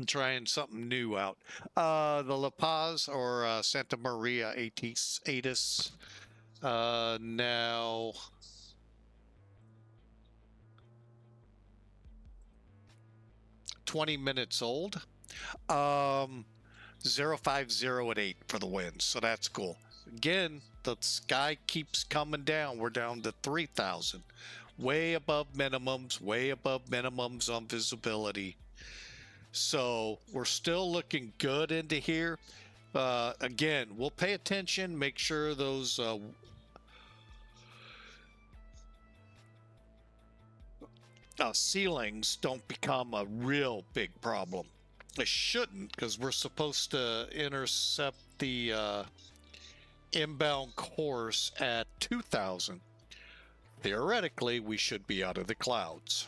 Trying something new out. The La Paz or Santa Maria ATC now 20 minutes old. 050 at 8 for the wind, so that's cool. Again, the sky keeps coming down. We're down to 3,000. Way above minimums on visibility. So we're still looking good into here. Again, we'll pay attention, make sure those ceilings don't become a real big problem. They shouldn't, because we're supposed to intercept the inbound course at 2,000. Theoretically, we should be out of the clouds.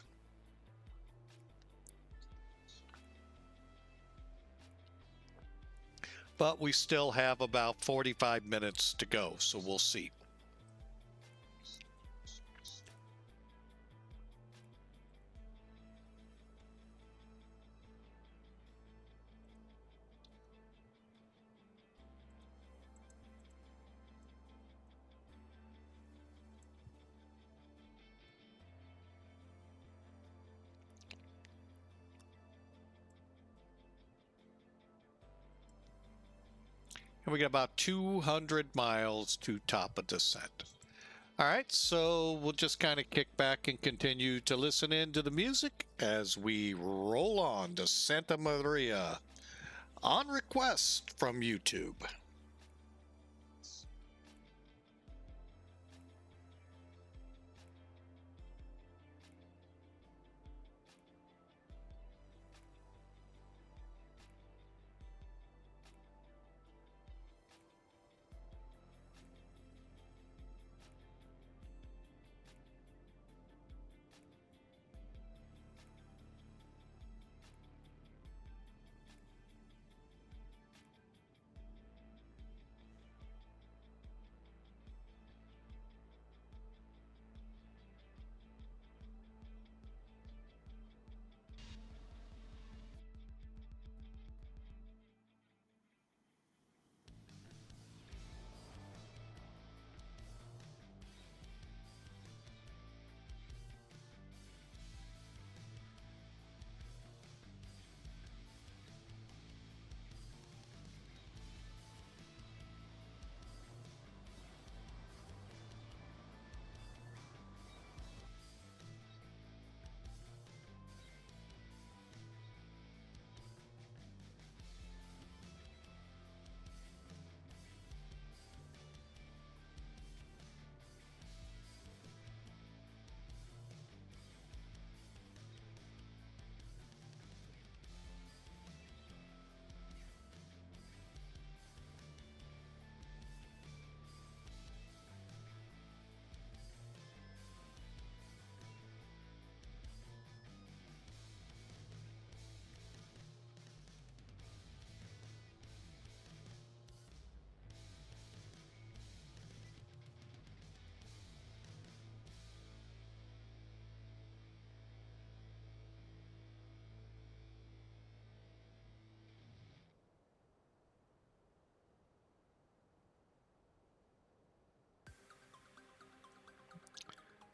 But we still have about 45 minutes to go, so we'll see. And we got about 200 miles to top of descent. All right, so we'll just kind of kick back and continue to listen in to the music as we roll on to Santa Maria on request from YouTube.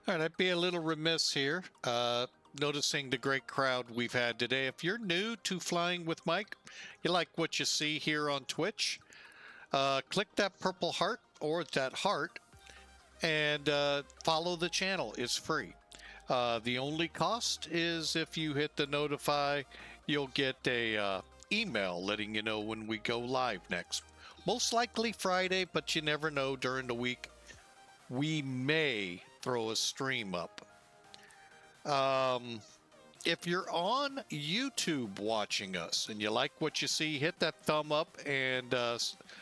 All right, I'd be a little remiss here, noticing the great crowd we've had today. If you're new to Flying with Mike, you like what you see here on Twitch, click that purple heart or that heart and follow the channel. It's free. The only cost is if you hit the notify, you'll get a email letting you know when we go live next. Most likely Friday, but you never know. During the week, we may throw a stream up. If you're on YouTube watching us and you like what you see, hit that thumb up and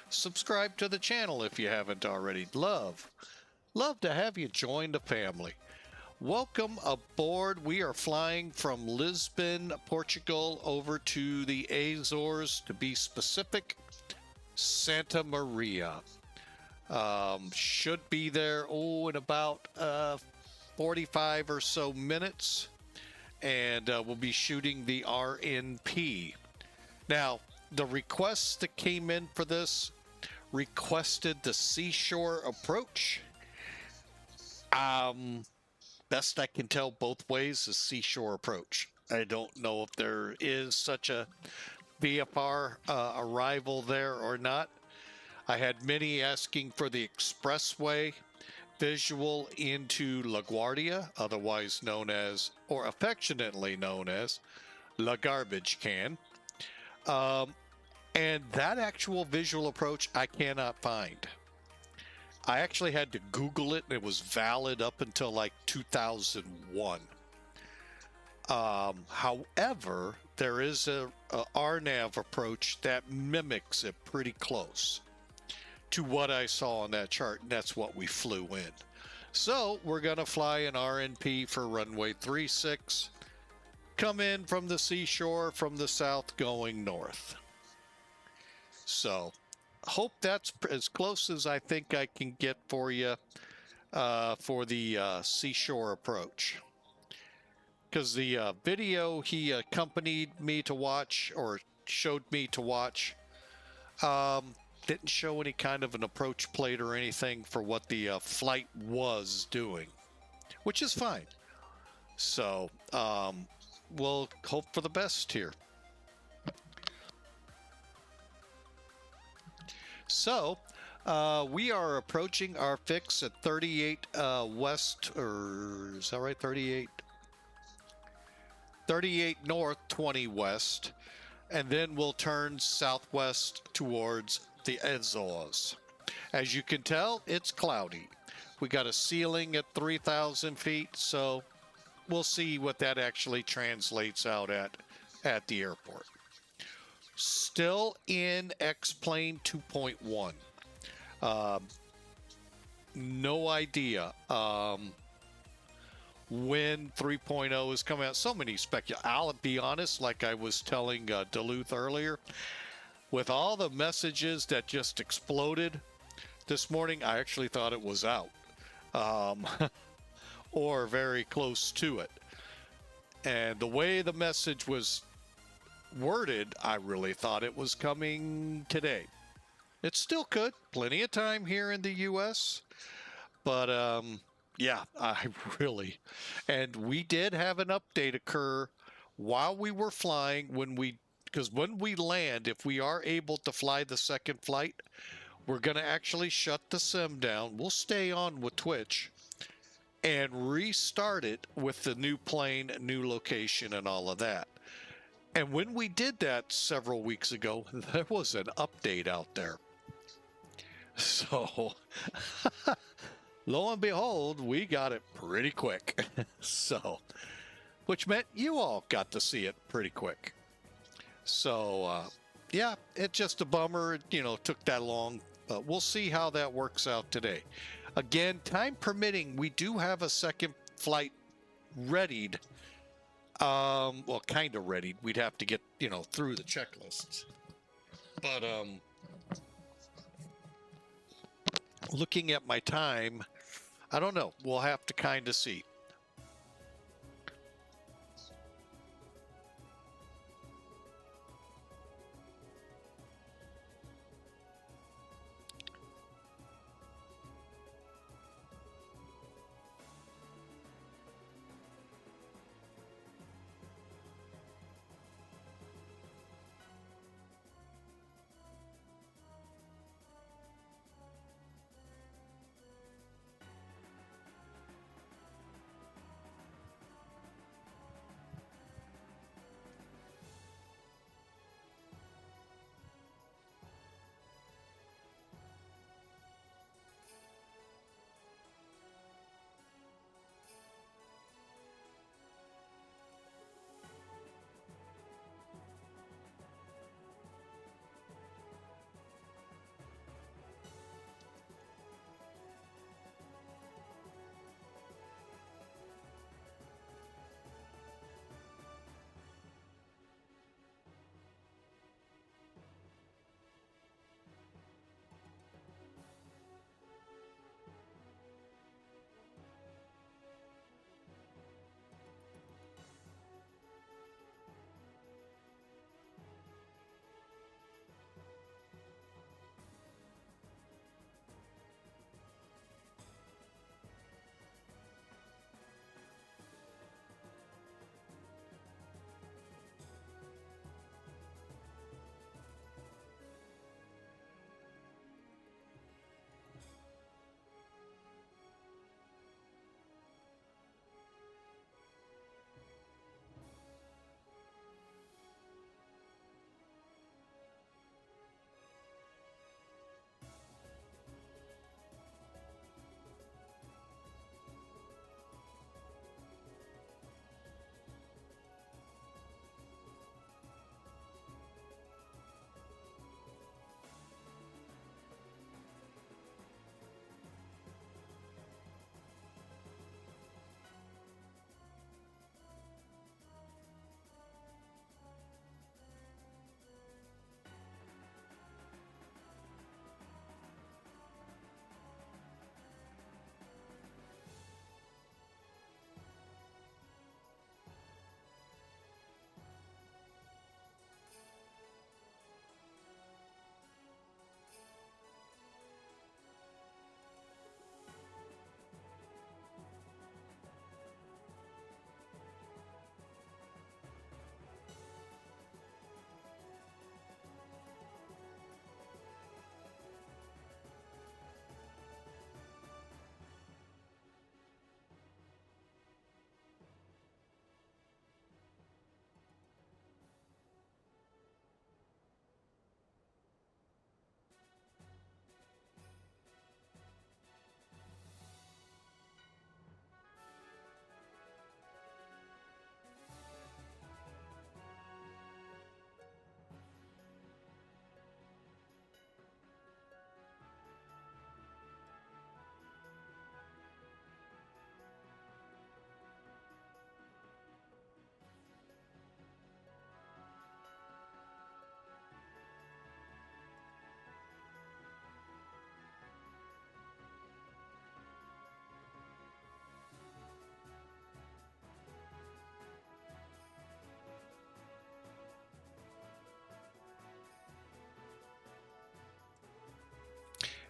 subscribe to the channel if you haven't already. Love to have you join the family. Welcome aboard. We are flying from Lisbon, Portugal, over to the Azores, to be specific, Santa Maria. Should be there, in about 45 or so minutes. And we'll be shooting the RNP. Now, the requests that came in for this requested the seashore approach. Best I can tell, both ways is seashore approach. I don't know if there is such a VFR arrival there or not. I had many asking for the expressway visual into LaGuardia, otherwise known as, or affectionately known as, La Garbage Can. And that actual visual approach I cannot find. I actually had to Google it, and it was valid up until like 2001. However, there is a RNAV approach that mimics it pretty close to what I saw on that chart, and that's what we flew in. So we're going to fly an RNP for runway 36, come in from the seashore from the south going north. So hope that's as close as I think I can get for you for the seashore approach. Because the video he accompanied me to watch, or showed me to watch, didn't show any kind of an approach plate or anything for what the flight was doing, which is fine. So we'll hope for the best here. So we are approaching our fix at 38 west, or is that right? 38 north, 20 west, and then we'll turn southwest towards the Azores. As you can tell, it's cloudy. We got a ceiling at 3,000 feet, so we'll see what that actually translates out at the airport. Still in X-Plane 2.1. No idea when 3.0 is coming out. So many I'll be honest, like I was telling Duluth earlier, with all the messages that just exploded this morning, I actually thought it was out. Or very close to it. And the way the message was worded, I really thought it was coming today. It still could. Plenty of time here in the U.S. But, yeah, I really... And we did have an update occur while we were flying because when we land, if we are able to fly the second flight, we're going to actually shut the sim down. We'll stay on with Twitch and restart it with the new plane, new location, and all of that. And when we did that several weeks ago, there was an update out there. So, lo and behold, we got it pretty quick. So, which meant you all got to see it pretty quick. So, yeah, it's just a bummer, took that long. But we'll see how that works out today. Again, time permitting, we do have a second flight readied. Well, kind of ready. We'd have to get, through the checklists. But, looking at my time, I don't know. We'll have to kind of see.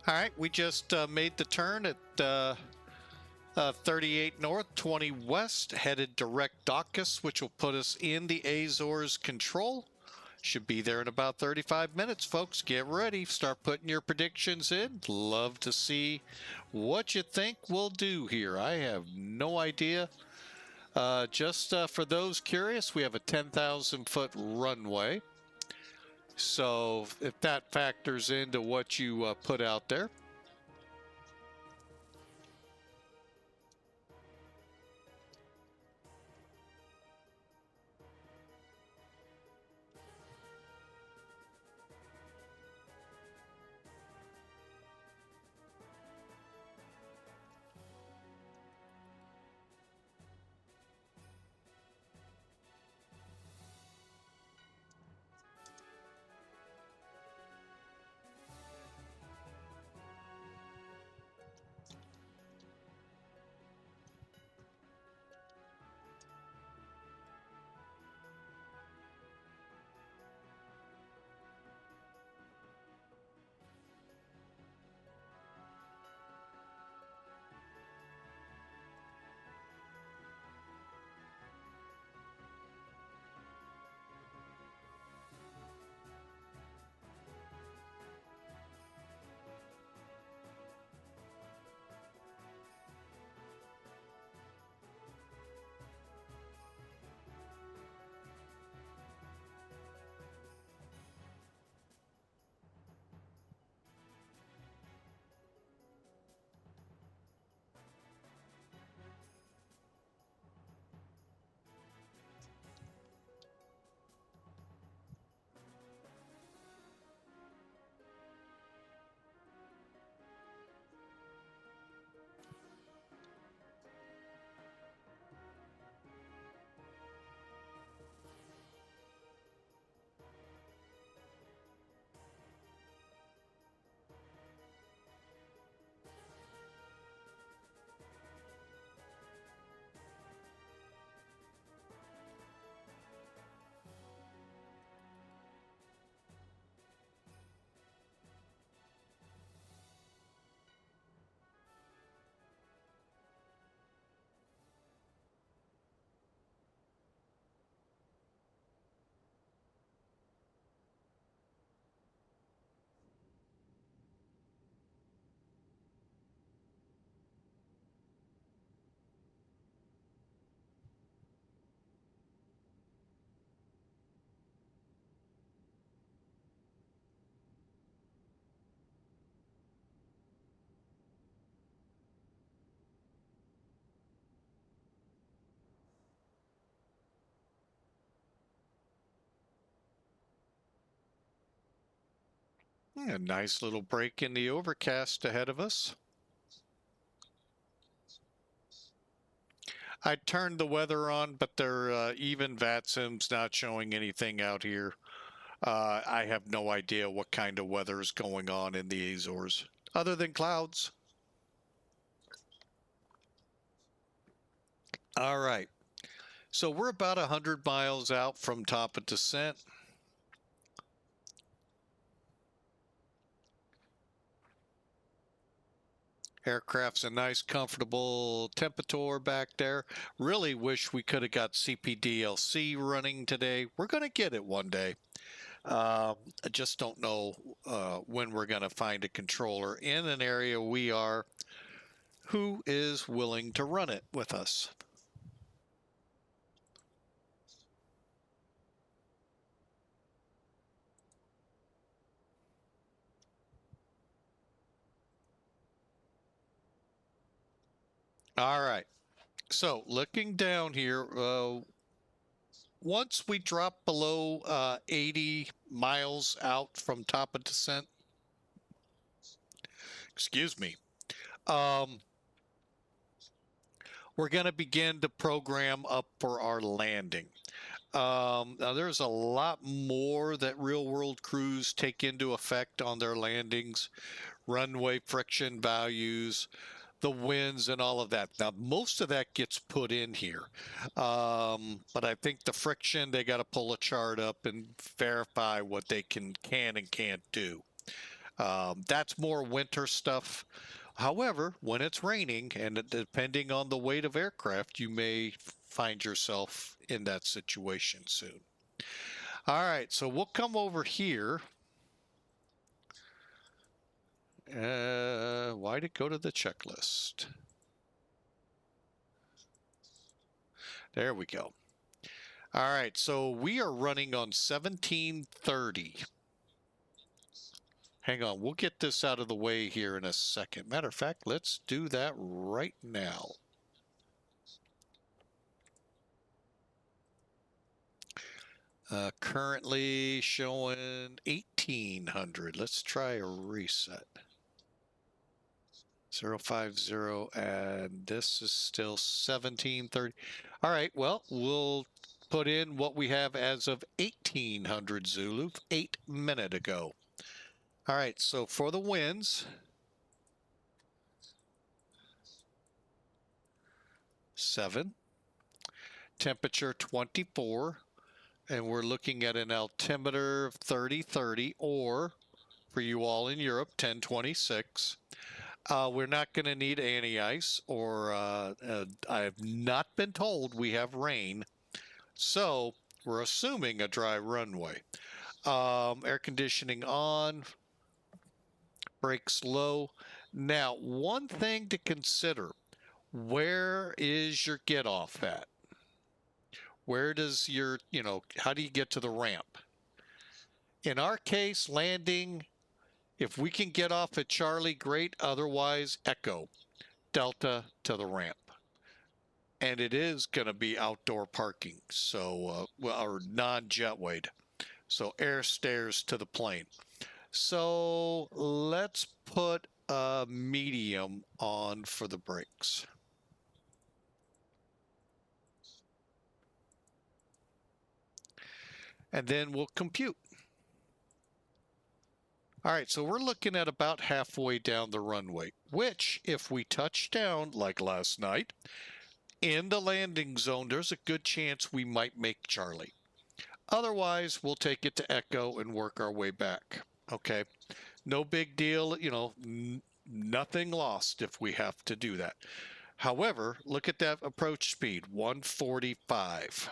All right, we just made the turn at 38 north, 20 west, headed direct DOKAS, which will put us in the Azores control. Should be there in about 35 minutes, folks. Get ready. Start putting your predictions in. Love to see what you think we'll do here. I have no idea. Just for those curious, we have a 10,000-foot runway. So if that factors into what you put out there. A nice little break in the overcast ahead of us. I turned the weather on, but they're even VATSIM's not showing anything out here. I have no idea what kind of weather is going on in the Azores, other than clouds. All right. So we're about 100 miles out from top of descent. Aircraft's a nice, comfortable temperature back there. Really wish we could have got CPDLC running today. We're going to get it one day. I just don't know when we're going to find a controller in an area we are who is willing to run it with us. All right. So looking down here, once we drop below 80 miles out from top of descent, excuse me, we're going to begin to program up for our landing. Now there's a lot more that real world crews take into effect on their landings, runway friction values, the winds and all of that. Now, most of that gets put in here. But I think the friction, they got to pull a chart up and verify what they can and can't do. That's more winter stuff. However, when it's raining and depending on the weight of aircraft, you may find yourself in that situation soon. All right, so we'll come over here. Why'd it go to the checklist? There we go. All right, so we are running on 1730. Hang on, we'll get this out of the way here in a second. Matter of fact, let's do that right now. Currently showing 1800. Let's try a reset. 050, and this is still 1730. All right, well, we'll put in what we have as of 1800 Zulu, 8 minutes ago. All right, so for the winds, 7, temperature 24, and we're looking at an altimeter of 3030, or for you all in Europe, 1026. We're not going to need anti-ice, or I have not been told we have rain, so we're assuming a dry runway. Air conditioning on, brakes low. Now, one thing to consider, where is your get off at? Where does your, how do you get to the ramp? In our case, landing, if we can get off at Charlie, great. Otherwise, Echo, Delta to the ramp. And it is going to be outdoor parking, so, or non-jetwayed. So air stairs to the plane. So let's put a medium on for the brakes. And then we'll compute. All right, so we're looking at about halfway down the runway, which if we touch down like last night in the landing zone, there's a good chance we might make Charlie. Otherwise, we'll take it to Echo and work our way back. Okay, no big deal, nothing lost if we have to do that. However, look at that approach speed, 145.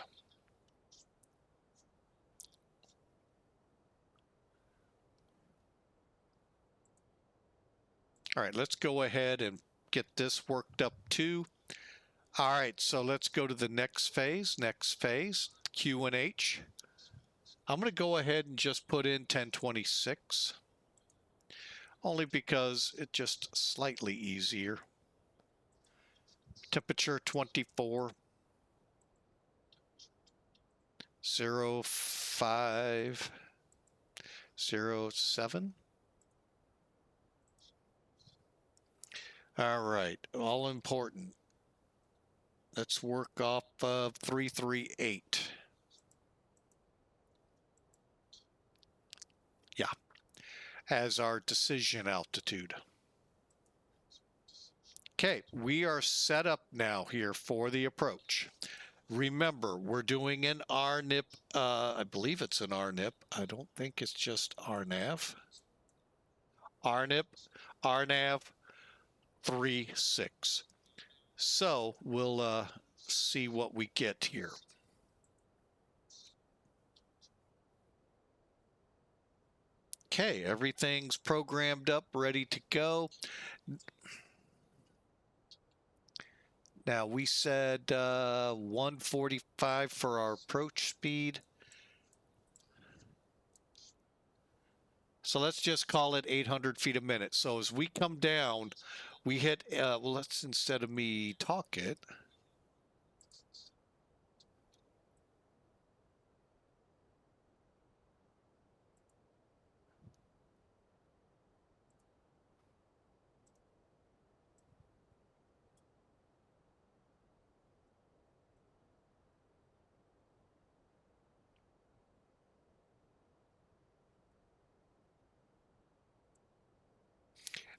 All right, let's go ahead and get this worked up too. All right, so let's go to the next phase, Q and H. I'm going to go ahead and just put in 1026, only because it's just slightly easier. Temperature 24, 05, 07. All right, all important. Let's work off of 338. Yeah, as our decision altitude. Okay, we are set up now here for the approach. Remember, we're doing an RNIP, I believe it's an RNIP. I don't think it's just RNAV. RNAV 36. So we'll see what we get here. Okay, everything's programmed up, ready to go. Now we said 145 for our approach speed. So let's just call it 800 feet a minute. So as we come down, we hit, well, let's, instead of me talk it.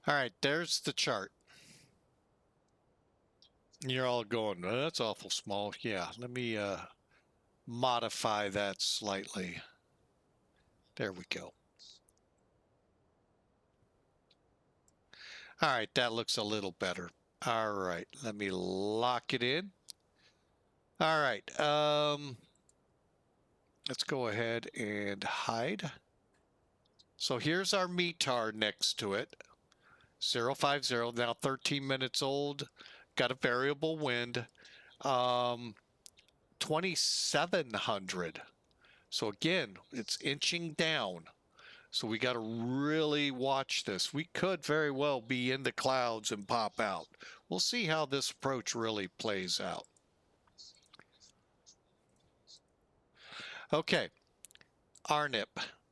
All right, there's the chart. You're all going, oh, that's awful small. Yeah, let me modify that slightly. There we go. All right, that looks a little better. All right, let me lock it in. All right, let's go ahead and hide. So here's our METAR next to it, 050, now 13 minutes old, got a variable wind, 2700. So again, it's inching down. So we got to really watch this. We could very well be in the clouds and pop out. We'll see how this approach really plays out. Okay, RNIP.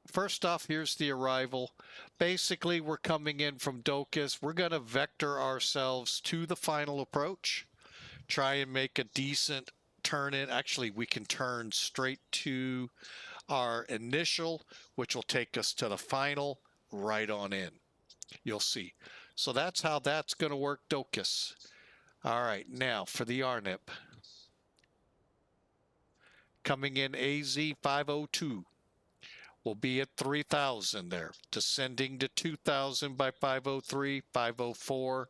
First off, here's the arrival. Basically, we're coming in from DOKAS. We're going to vector ourselves to the final approach. Try and make a decent turn in. Actually, we can turn straight to our initial, which will take us to the final, right on in. You'll see. So that's how that's going to work, DOKAS. All right, now for the RNIP. Coming in AZ 502. We'll be at 3,000 there. Descending to 2,000 by 503, 504.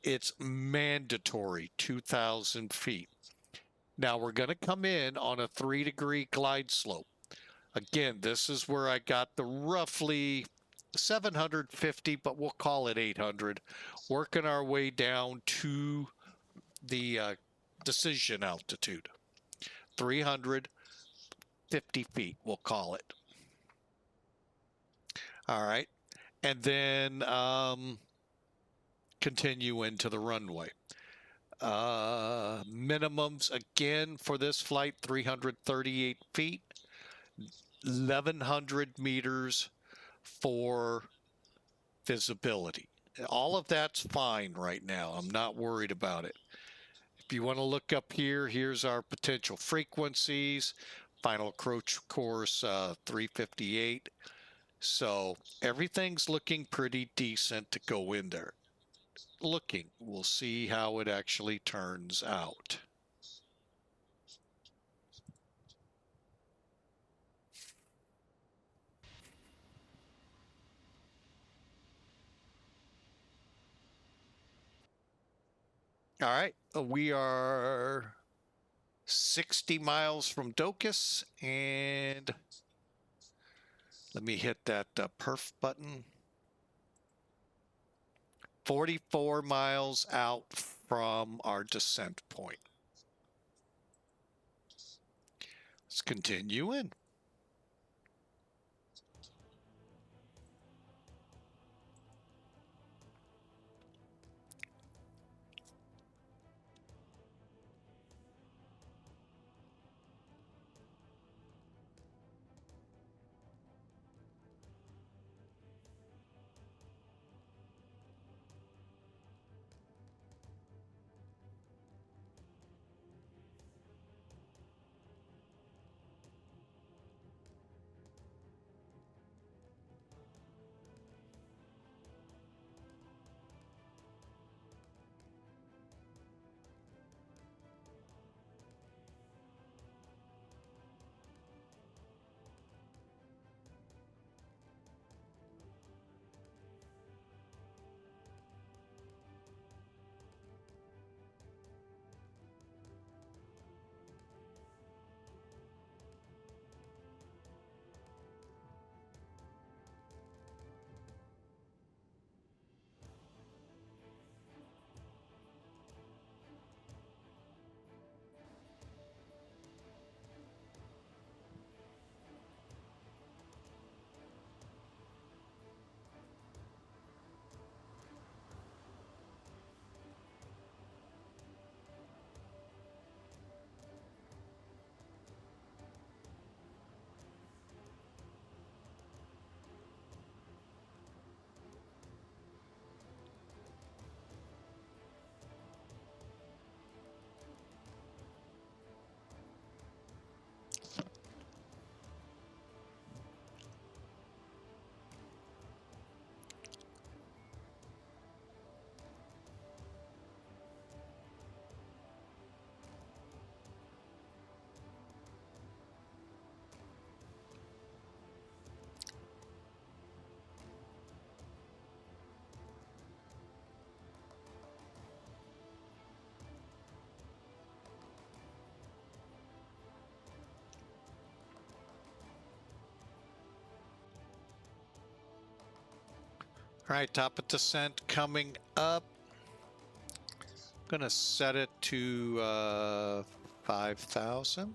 It's mandatory 2,000 feet. Now we're going to come in on a 3-degree glide slope. Again, this is where I got the roughly 750, but we'll call it 800. Working our way down to the decision altitude. 350 feet, we'll call it. All right. And then continue into the runway. Minimums again for this flight, 338 feet, 1,100 meters for visibility. All of that's fine right now. I'm not worried about it. If you want to look up here, here's our potential frequencies. Final approach course 358. So everything's looking pretty decent to go in there. Looking, we'll see how it actually turns out. All right, we are 60 miles from DOKAS, and let me hit that perf button. 44 miles out from our descent point. Let's continue in. All right, top of descent coming up. Gonna set it to 5,000.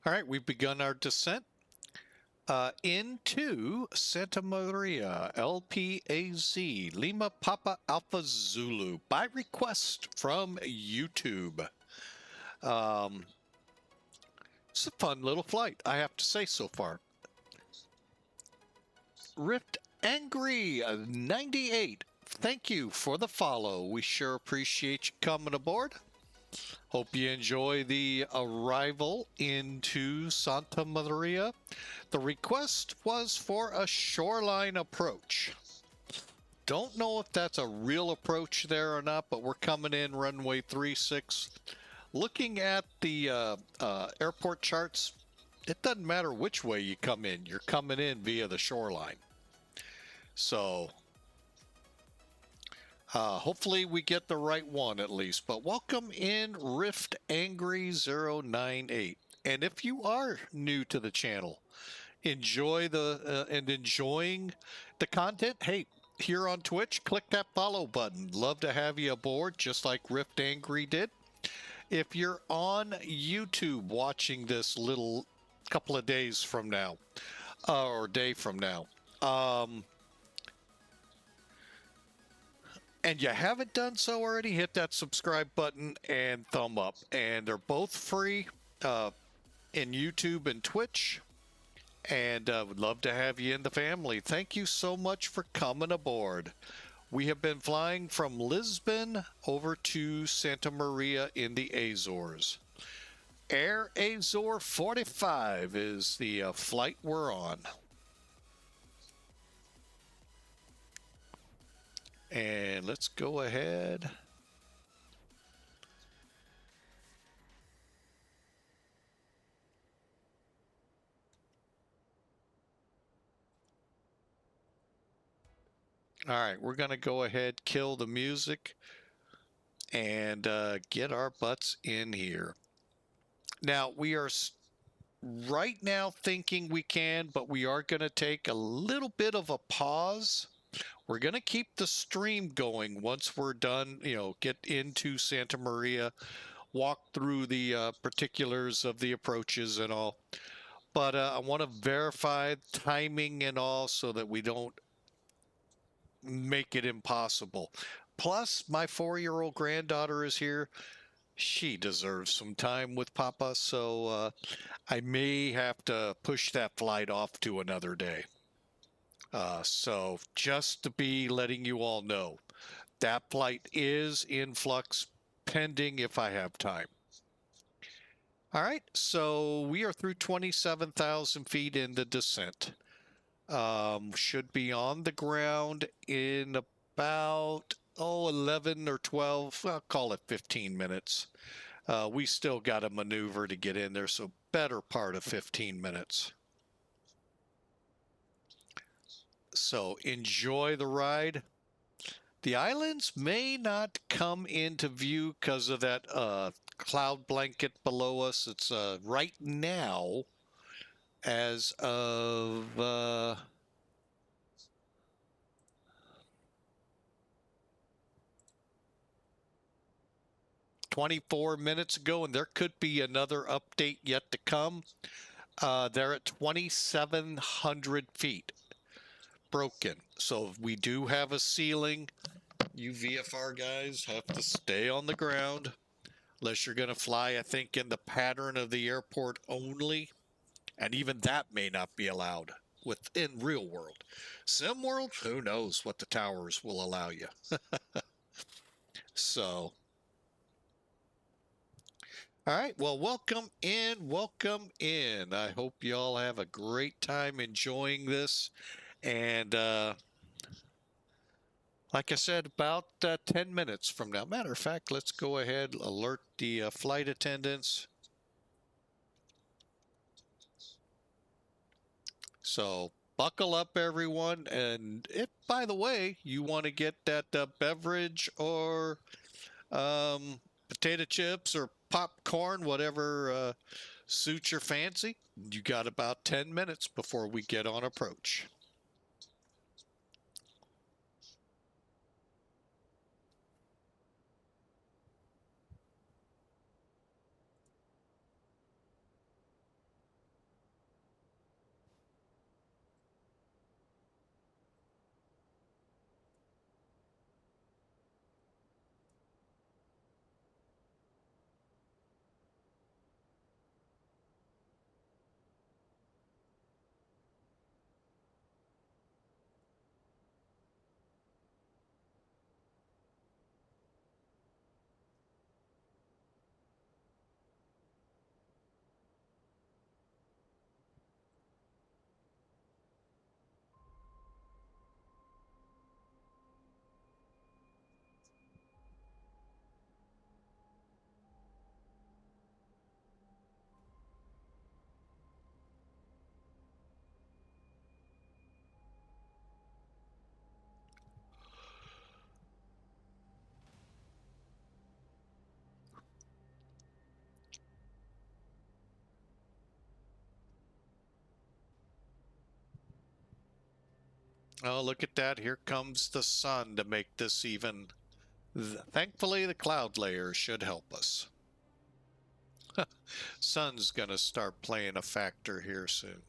All right, we've begun our descent into Santa Maria, LPAZ, Lima Papa Alpha Zulu, by request from YouTube. It's a fun little flight, I have to say so far. Rift Angry 98, thank you for the follow. We sure appreciate you coming aboard. Hope you enjoy the arrival into Santa Maria. The request was for a shoreline approach. Don't know if that's a real approach there or not, but we're coming in runway 36. Looking at the airport charts, it doesn't matter which way you come in. You're coming in via the shoreline. So hopefully we get the right one at least. But welcome in Rift Angry 098. And if you are new to the channel, enjoying the content, hey, here on Twitch, click that follow button. Love to have you aboard, just like Rift Angry did. If you're on YouTube watching this little couple of days from now, or day from now, and you haven't done so already, hit that subscribe button and thumb up. And they're both free in YouTube and Twitch. And would love to have you in the family. Thank you so much for coming aboard. We have been flying from Lisbon over to Santa Maria in the Azores. Air Azores 45 is the flight we're on. And let's go ahead. All right, we're going to go ahead, kill the music, and get our butts in here. Now, we are right now thinking we can, but we are going to take a little bit of a pause. We're going to keep the stream going once we're done, get into Santa Maria, walk through the particulars of the approaches and all. But I want to verify timing and all so that we don't make it impossible. Plus, my 4-year-old granddaughter is here. She deserves some time with Papa, so I may have to push that flight off to another day. So just to be letting you all know, that flight is in flux pending if I have time. All right, so we are through 27,000 feet in the descent. Should be on the ground in about 11 or 12, I'll call it 15 minutes. We still got a maneuver to get in there, so better part of 15 minutes. So enjoy the ride. The islands may not come into view because of that cloud blanket below us. It's right now, as of 24 minutes ago, and there could be another update yet to come. They're at 2,700 feet broken. So we do have a ceiling. You VFR guys have to stay on the ground unless you're going to fly, I think, in the pattern of the airport only. And even that may not be allowed within real world. Sim world, who knows what the towers will allow you. So, all right, well, welcome in, welcome in. I hope y'all have a great time enjoying this. And like I said, about 10 minutes from now. Matter of fact, let's go ahead, alert the flight attendants. So buckle up, everyone. And if, by the way, you want to get that beverage or potato chips or popcorn, whatever suits your fancy, you got about 10 minutes before we get on approach. Oh, look at that. Here comes the sun to make this even. Thankfully, the cloud layer should help us. Sun's going to start playing a factor here soon.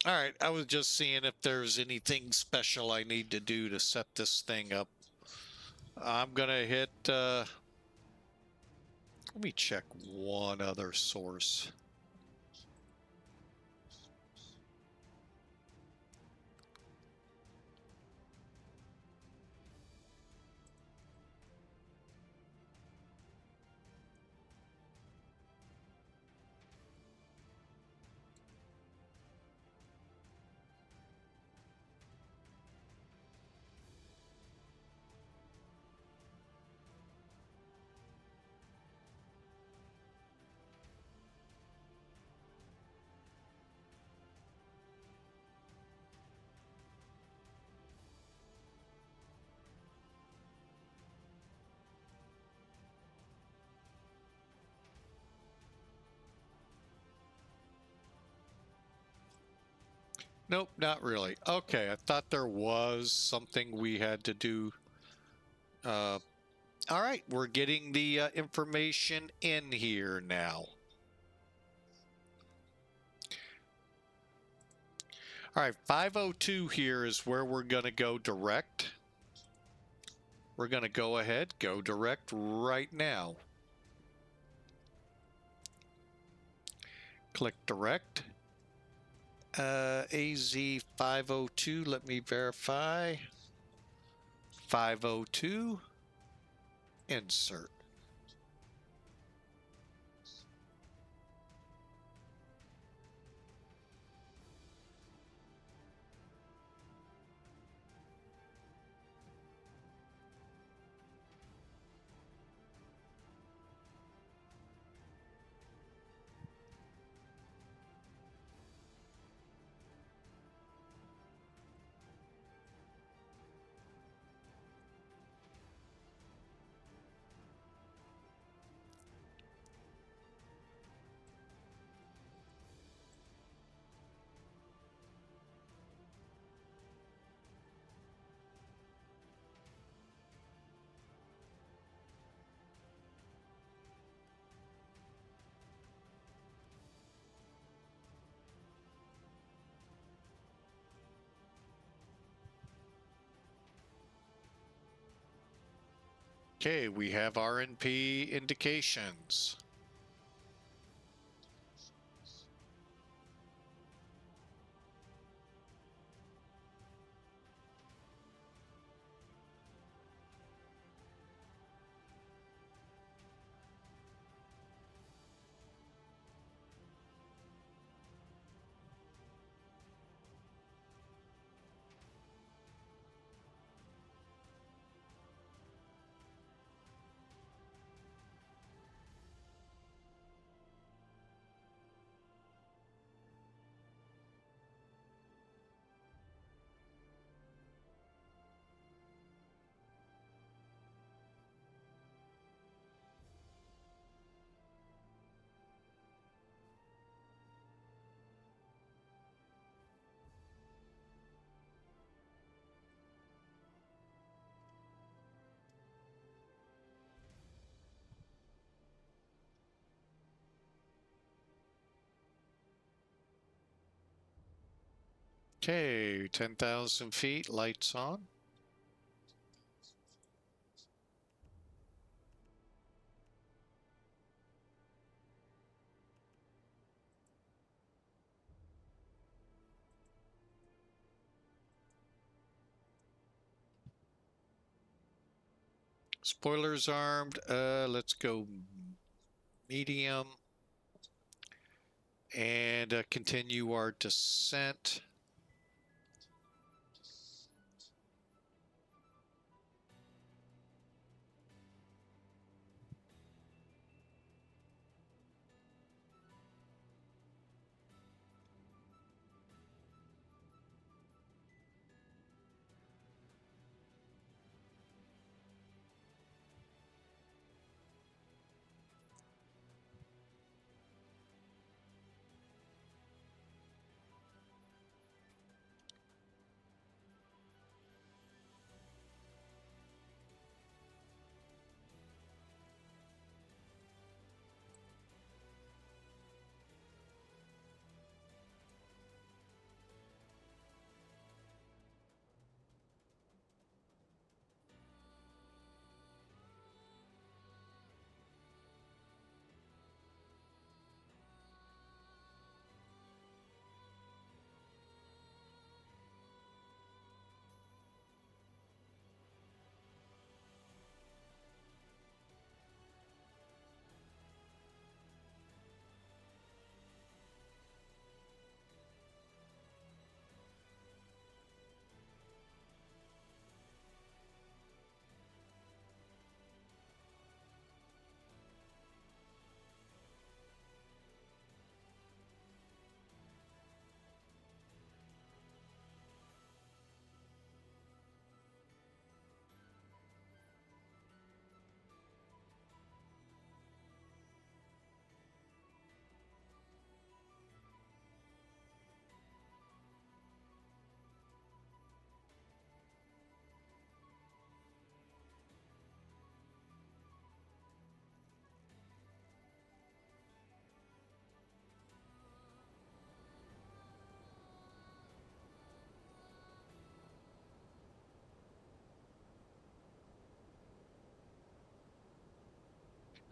All right, I was just seeing if there's anything special I need to do to set this thing up. I'm gonna hit, let me check one other source. Nope, not really. Okay, I thought there was something we had to do. All right, we're getting the information in here now. All right, 502 here is where we're going to go direct. We're going to go ahead, go direct right now. Click direct. AZ 502, let me verify. 502, insert. Okay, we have RNP indications. Okay, 10,000 feet, lights on. Spoilers armed. Let's go medium. And continue our descent.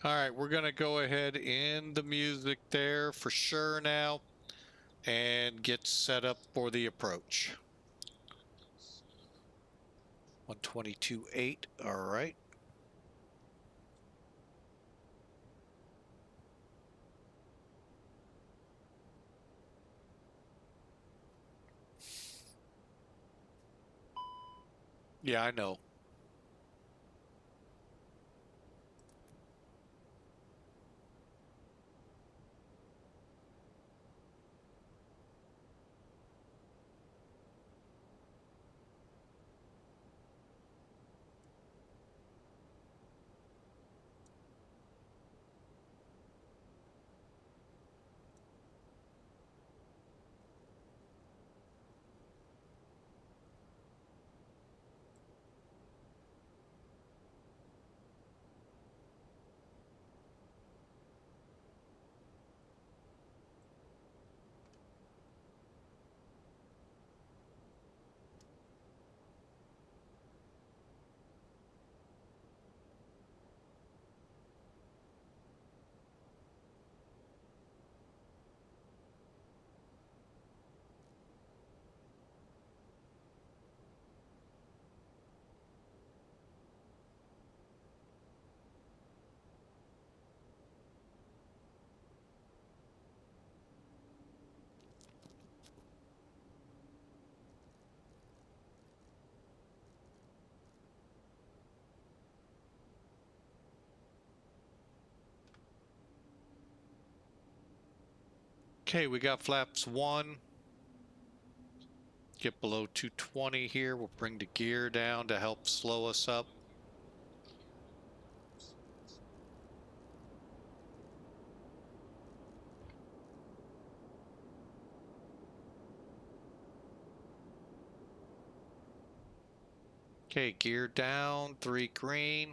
All right, we're going to go ahead in the music there for sure now and get set up for the approach. 122.8, all right. Yeah, I know. Okay, we got flaps 1. Get below 220 here. We'll bring the gear down to help slow us up. Okay, gear down, 3 green.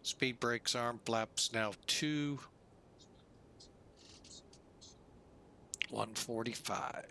Speed brakes arm, flaps now 2. 145.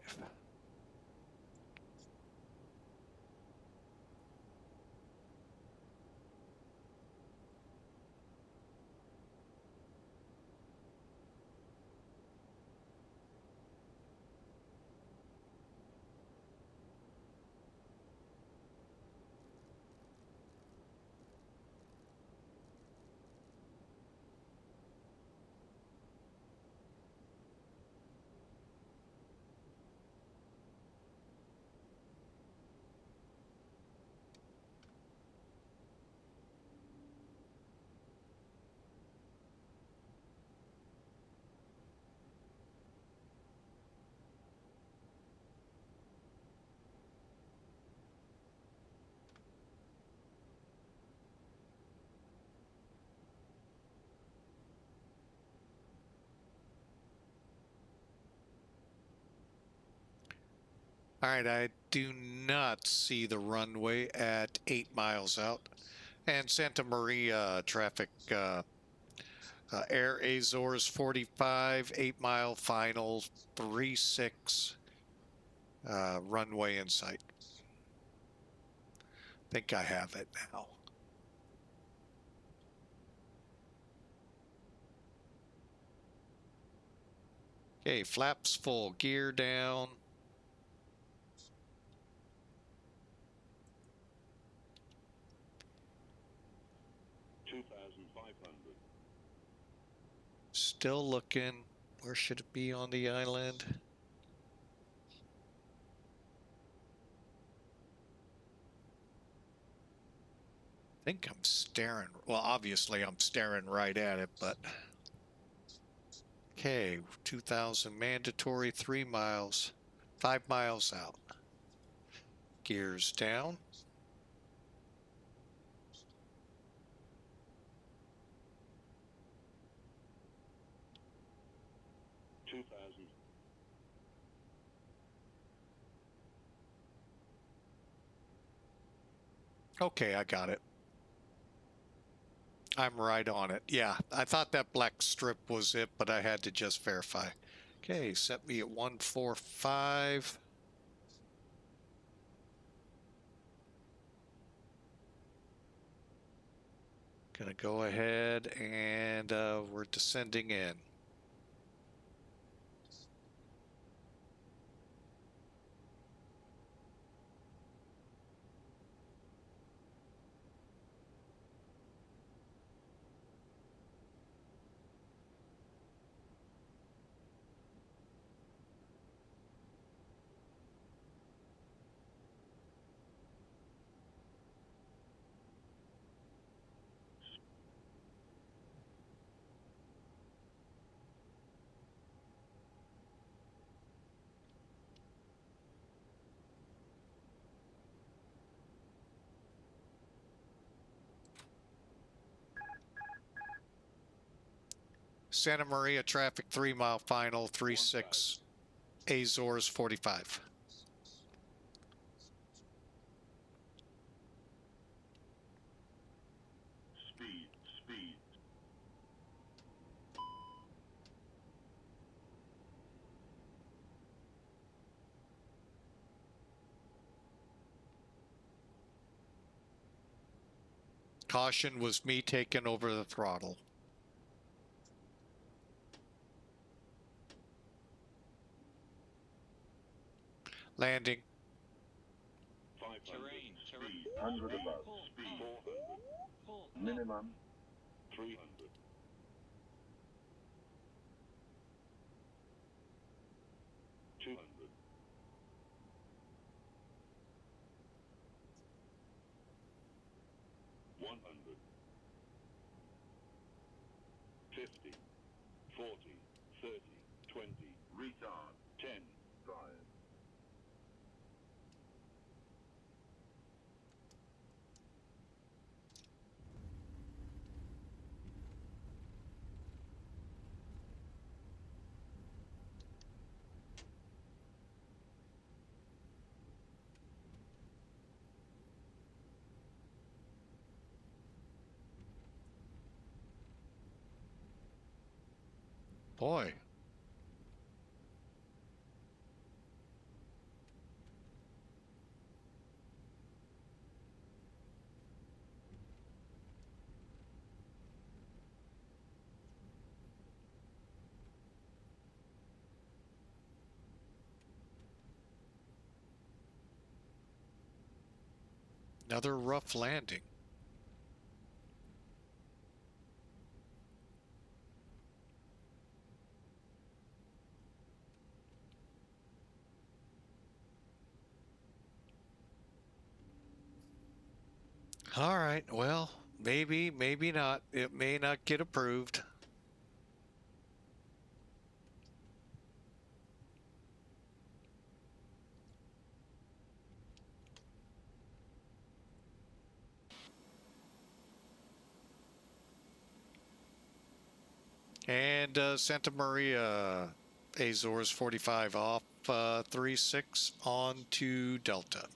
All right, I do not see the runway at 8 miles out. And Santa Maria traffic, Air Azores 45, 8 mile final, 36, runway in sight. Think I have it now. Okay, flaps full, gear down. Still looking. Where should it be on the island? I think I'm staring. Well, obviously I'm staring right at it, but. Okay, 2,000 mandatory, 3 miles, 5 miles out. Gears down. Okay, I got it. I'm right on it. Yeah, I thought that black strip was it, but I had to just verify. Okay, set me at 145. Gonna go ahead and we're descending in. Santa Maria traffic 3 mile final 36 Azores 45. Speed. Caution was me taking over the throttle. Landing. Terrain. 100 above. Speed. 400. Minimum. 300. 200. 100. 50. 40. 30. 20. Retard. 10. 5. Boy. Another rough landing. All right, well, maybe, maybe not. It may not get approved. And Santa Maria, Azores 45 off 36 on to Delta.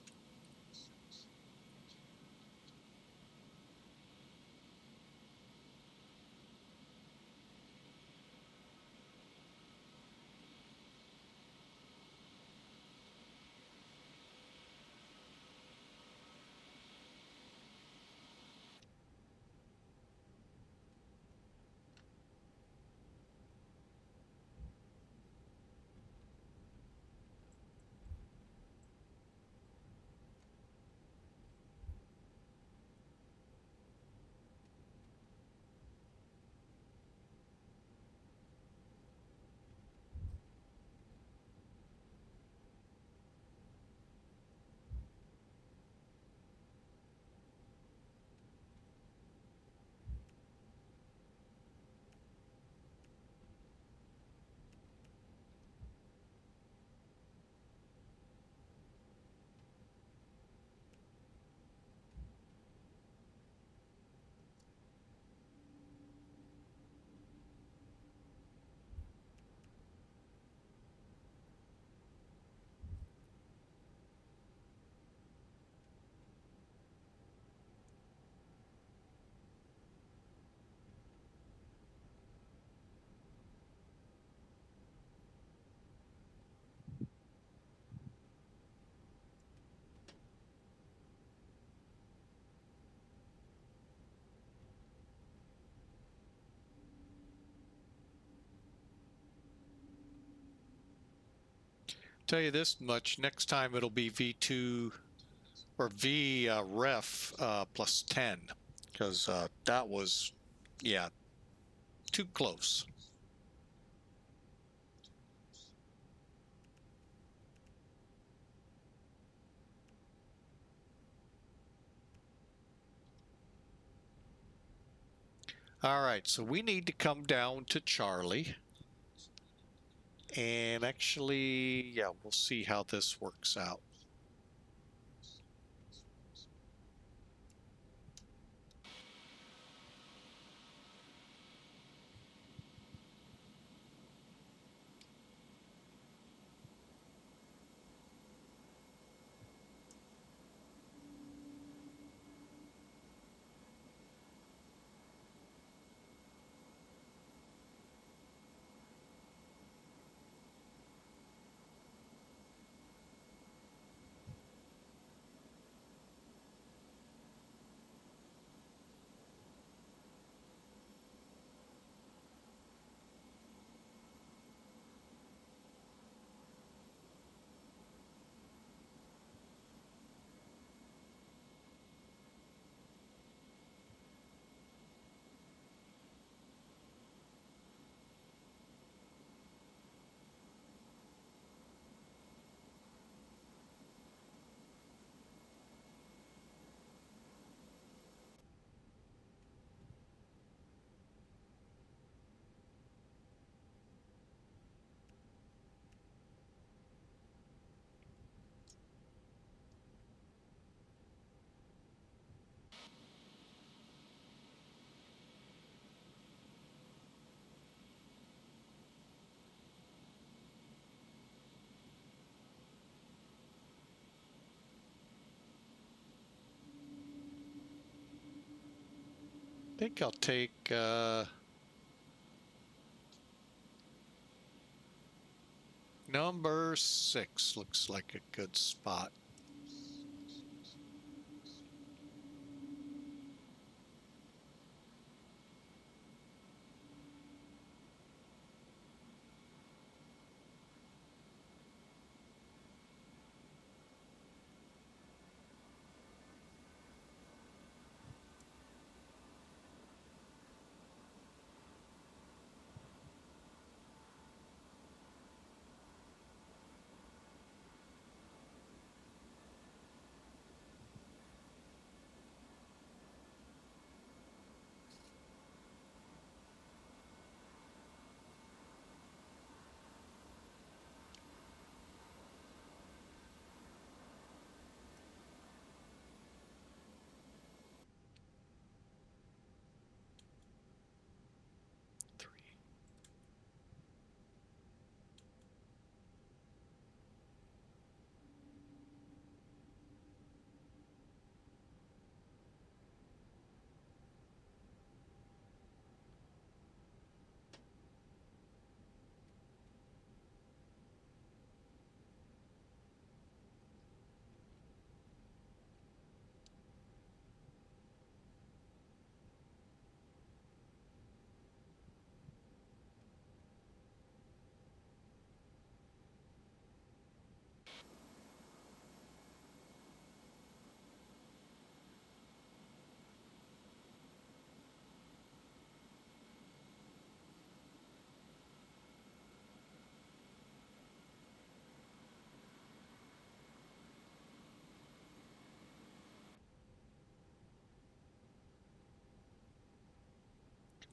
Tell you this much, next time it'll be V2 or V ref plus 10, because that was, yeah, too close. All right, so we need to come down to Charlie. And actually, yeah, we'll see how this works out. I think I'll take number 6. Looks like a good spot.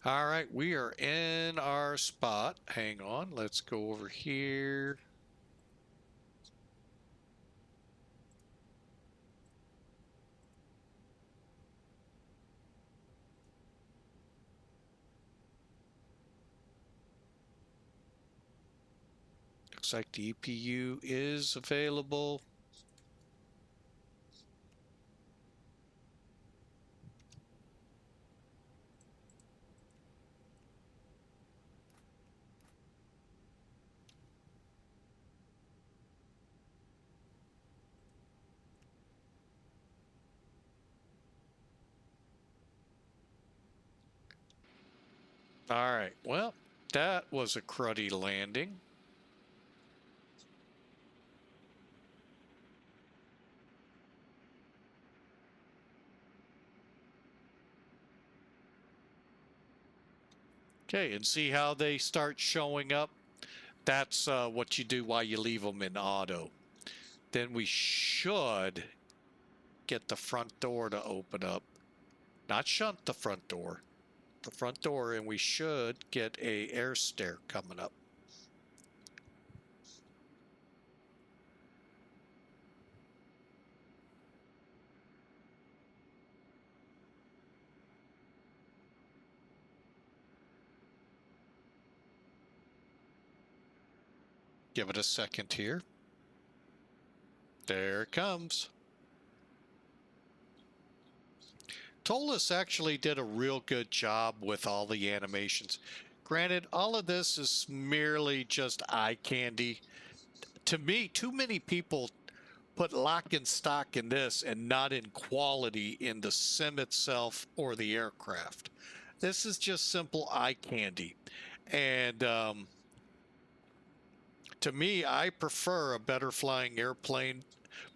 All right, we are in our spot. Hang on, let's go over here. Looks like the EPU is available. All right, well, that was a cruddy landing. Okay, and see how they start showing up? That's what you do while you leave them in auto. Then we should get the front door to open up. Not shunt the front door. The front door, and we should get a air stair coming up. Give it a second here. There it comes. Toliss actually did a real good job with all the animations. Granted, all of this is merely just eye candy. To me, too many people put lock and stock in this and not in quality in the sim itself or the aircraft. This is just simple eye candy. And to me, I prefer a better flying airplane.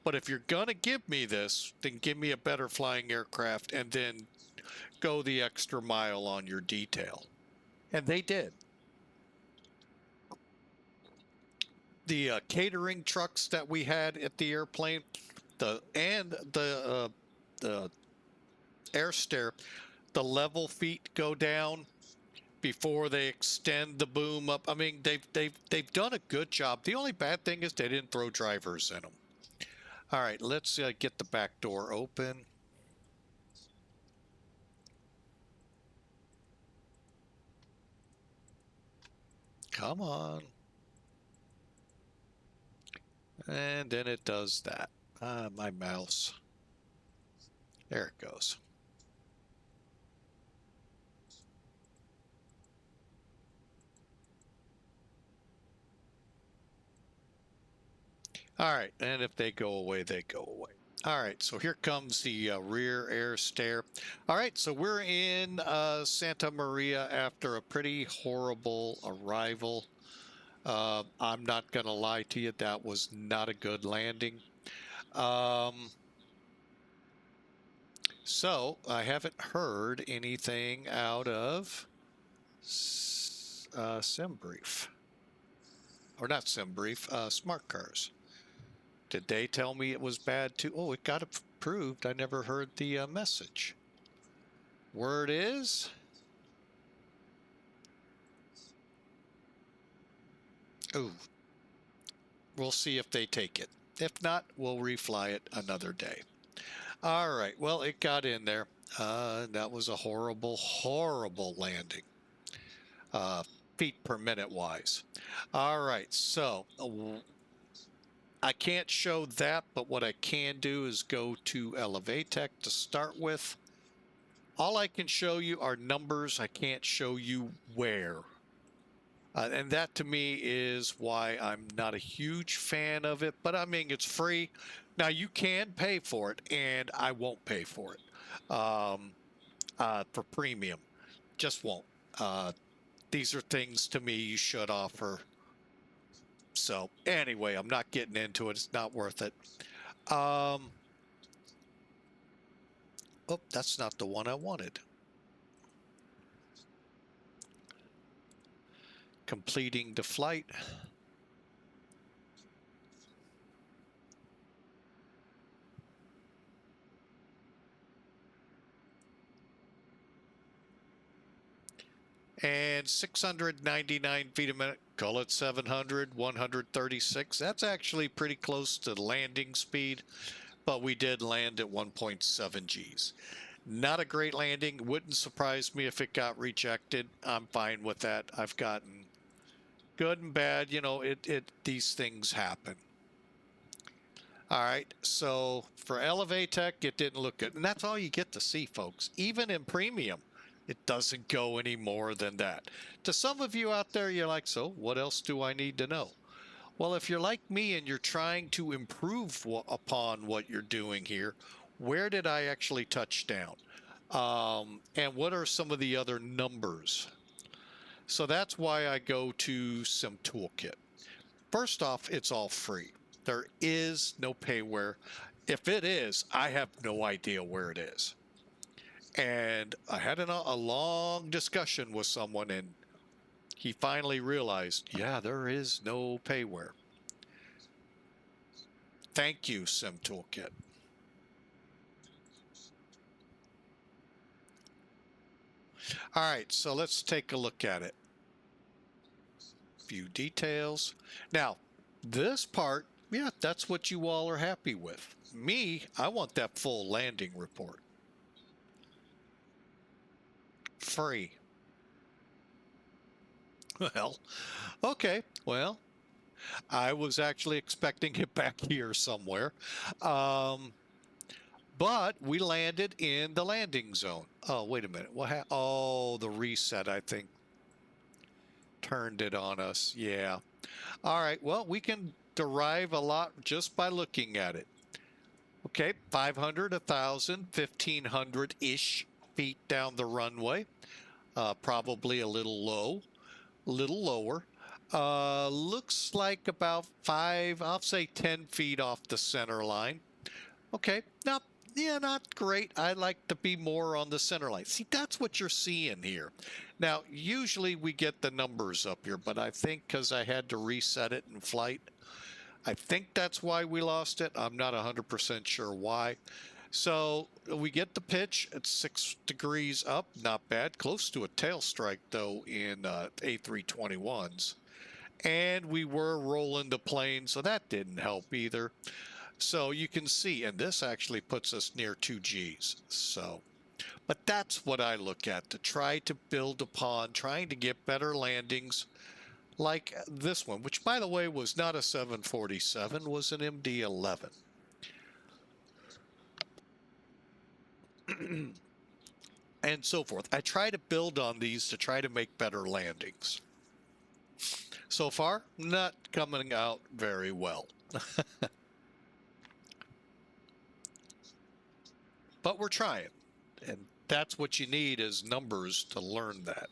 But if you're going to give me this, then give me a better flying aircraft and then go the extra mile on your detail. And they did. The catering trucks that we had at the airplane, the air stair, the level feet go down before they extend the boom up. I mean, they've done a good job. The only bad thing is they didn't throw drivers in them. All right, let's get the back door open. Come on. And then it does that. My mouse. There it goes. All right, and if they go away, they go away. All right, so here comes the rear air stair. All right, so we're in Santa Maria after a pretty horrible arrival. I'm not going to lie to you, that was not a good landing. So I haven't heard anything out of SimBrief. Or not SimBrief, Smart Cars. Did they tell me it was bad too? Oh, it got approved. I never heard the message. Word is... Ooh. We'll see if they take it. If not, we'll refly it another day. All right. Well, it got in there. That was a horrible, horrible landing. Feet per minute wise. All right. So... I can't show that, but what I can do is go to Elevatech to start with. All I can show you are numbers. I can't show you where. And that to me is why I'm not a huge fan of it, but I mean, it's free. Now you can pay for it, and I won't pay for it for premium. Just won't. These are things to me you should offer. So anyway, I'm not getting into it. It's not worth it. Oh, that's not the one I wanted. Completing the flight. And 699 feet a minute. Call it 700, 136. That's actually pretty close to landing speed, but we did land at 1.7 Gs. Not a great landing. Wouldn't surprise me if it got rejected. I'm fine with that. I've gotten good and bad. You know, these things happen. All right, so for Elevatech, it didn't look good. And that's all you get to see, folks. Even in premium, it doesn't go any more than that. To some of you out there, you're like, so what else do I need to know? Well, if you're like me and you're trying to improve upon what you're doing here, where did I actually touch down? And what are some of the other numbers? So that's why I go to Sim Toolkit. First off, it's all free. There is no payware. If it is, I have no idea where it is. And I had a long discussion with someone, and he finally realized, yeah, there is no payware. Thank you, Sim Toolkit. All right, so let's take a look at it. View details. Now, this part, yeah, that's what you all are happy with. Me, I want that full landing report. Free. Well, okay, well, I was actually expecting it back here somewhere. But we landed in the landing zone. Oh, wait a minute. What happened? Oh, the reset, I think, turned it on us. Yeah. All right. Well, we can derive a lot just by looking at it. Okay. 500, 1,000, 1,500-ish feet down the runway. Probably a little low, a little lower. Looks like about 5, I'll say 10 feet off the center line. Okay. Now, yeah, not great. I like to be more on the center line. See, that's what you're seeing here. Now, usually we get the numbers up here, but I think because I had to reset it in flight, I think that's why we lost it. I'm not 100% sure why. So we get the pitch at 6 degrees up. Not bad. Close to a tail strike, though, in A321s. And we were rolling the plane, so that didn't help either. So you can see, and this actually puts us near 2 Gs. So, but that's what I look at, to try to build upon, trying to get better landings like this one, which, by the way, was not a 747, was an MD-11. And so forth. I try to build on these to try to make better landings. So far, not coming out very well. But we're trying, and that's what you need, is numbers to learn that.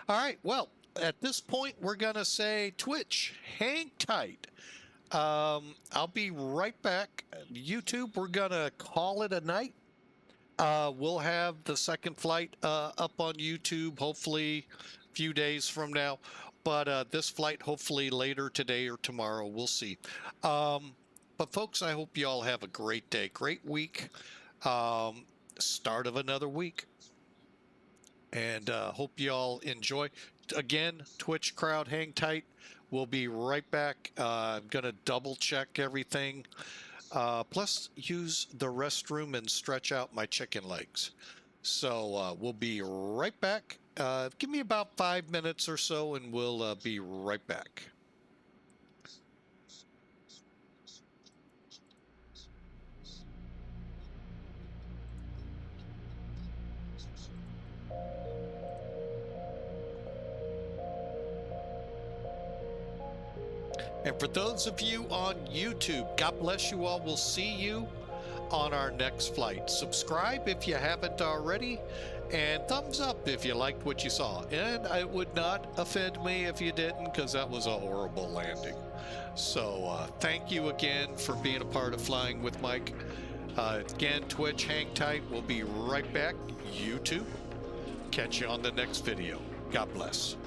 All right, well, at this point, we're going to say, Twitch, hang tight. I'll be right back. YouTube, we're going to call it a night. We'll have the second flight up on YouTube, hopefully a few days from now. But this flight, hopefully later today or tomorrow. We'll see. But folks, I hope you all have a great day, great week, start of another week. And hope you all enjoy. Again, Twitch crowd, hang tight. We'll be right back. I'm going to double check everything. Plus, use the restroom and stretch out my chicken legs. So we'll be right back. Give me about 5 minutes or so, and we'll be right back. And for those of you on YouTube, God bless you all. We'll see you on our next flight. Subscribe if you haven't already, and thumbs up if you liked what you saw. And it would not offend me if you didn't, because that was a horrible landing. So thank you again for being a part of Flying with Mike. Again, Twitch, hang tight. We'll be right back. YouTube, catch you on the next video. God bless.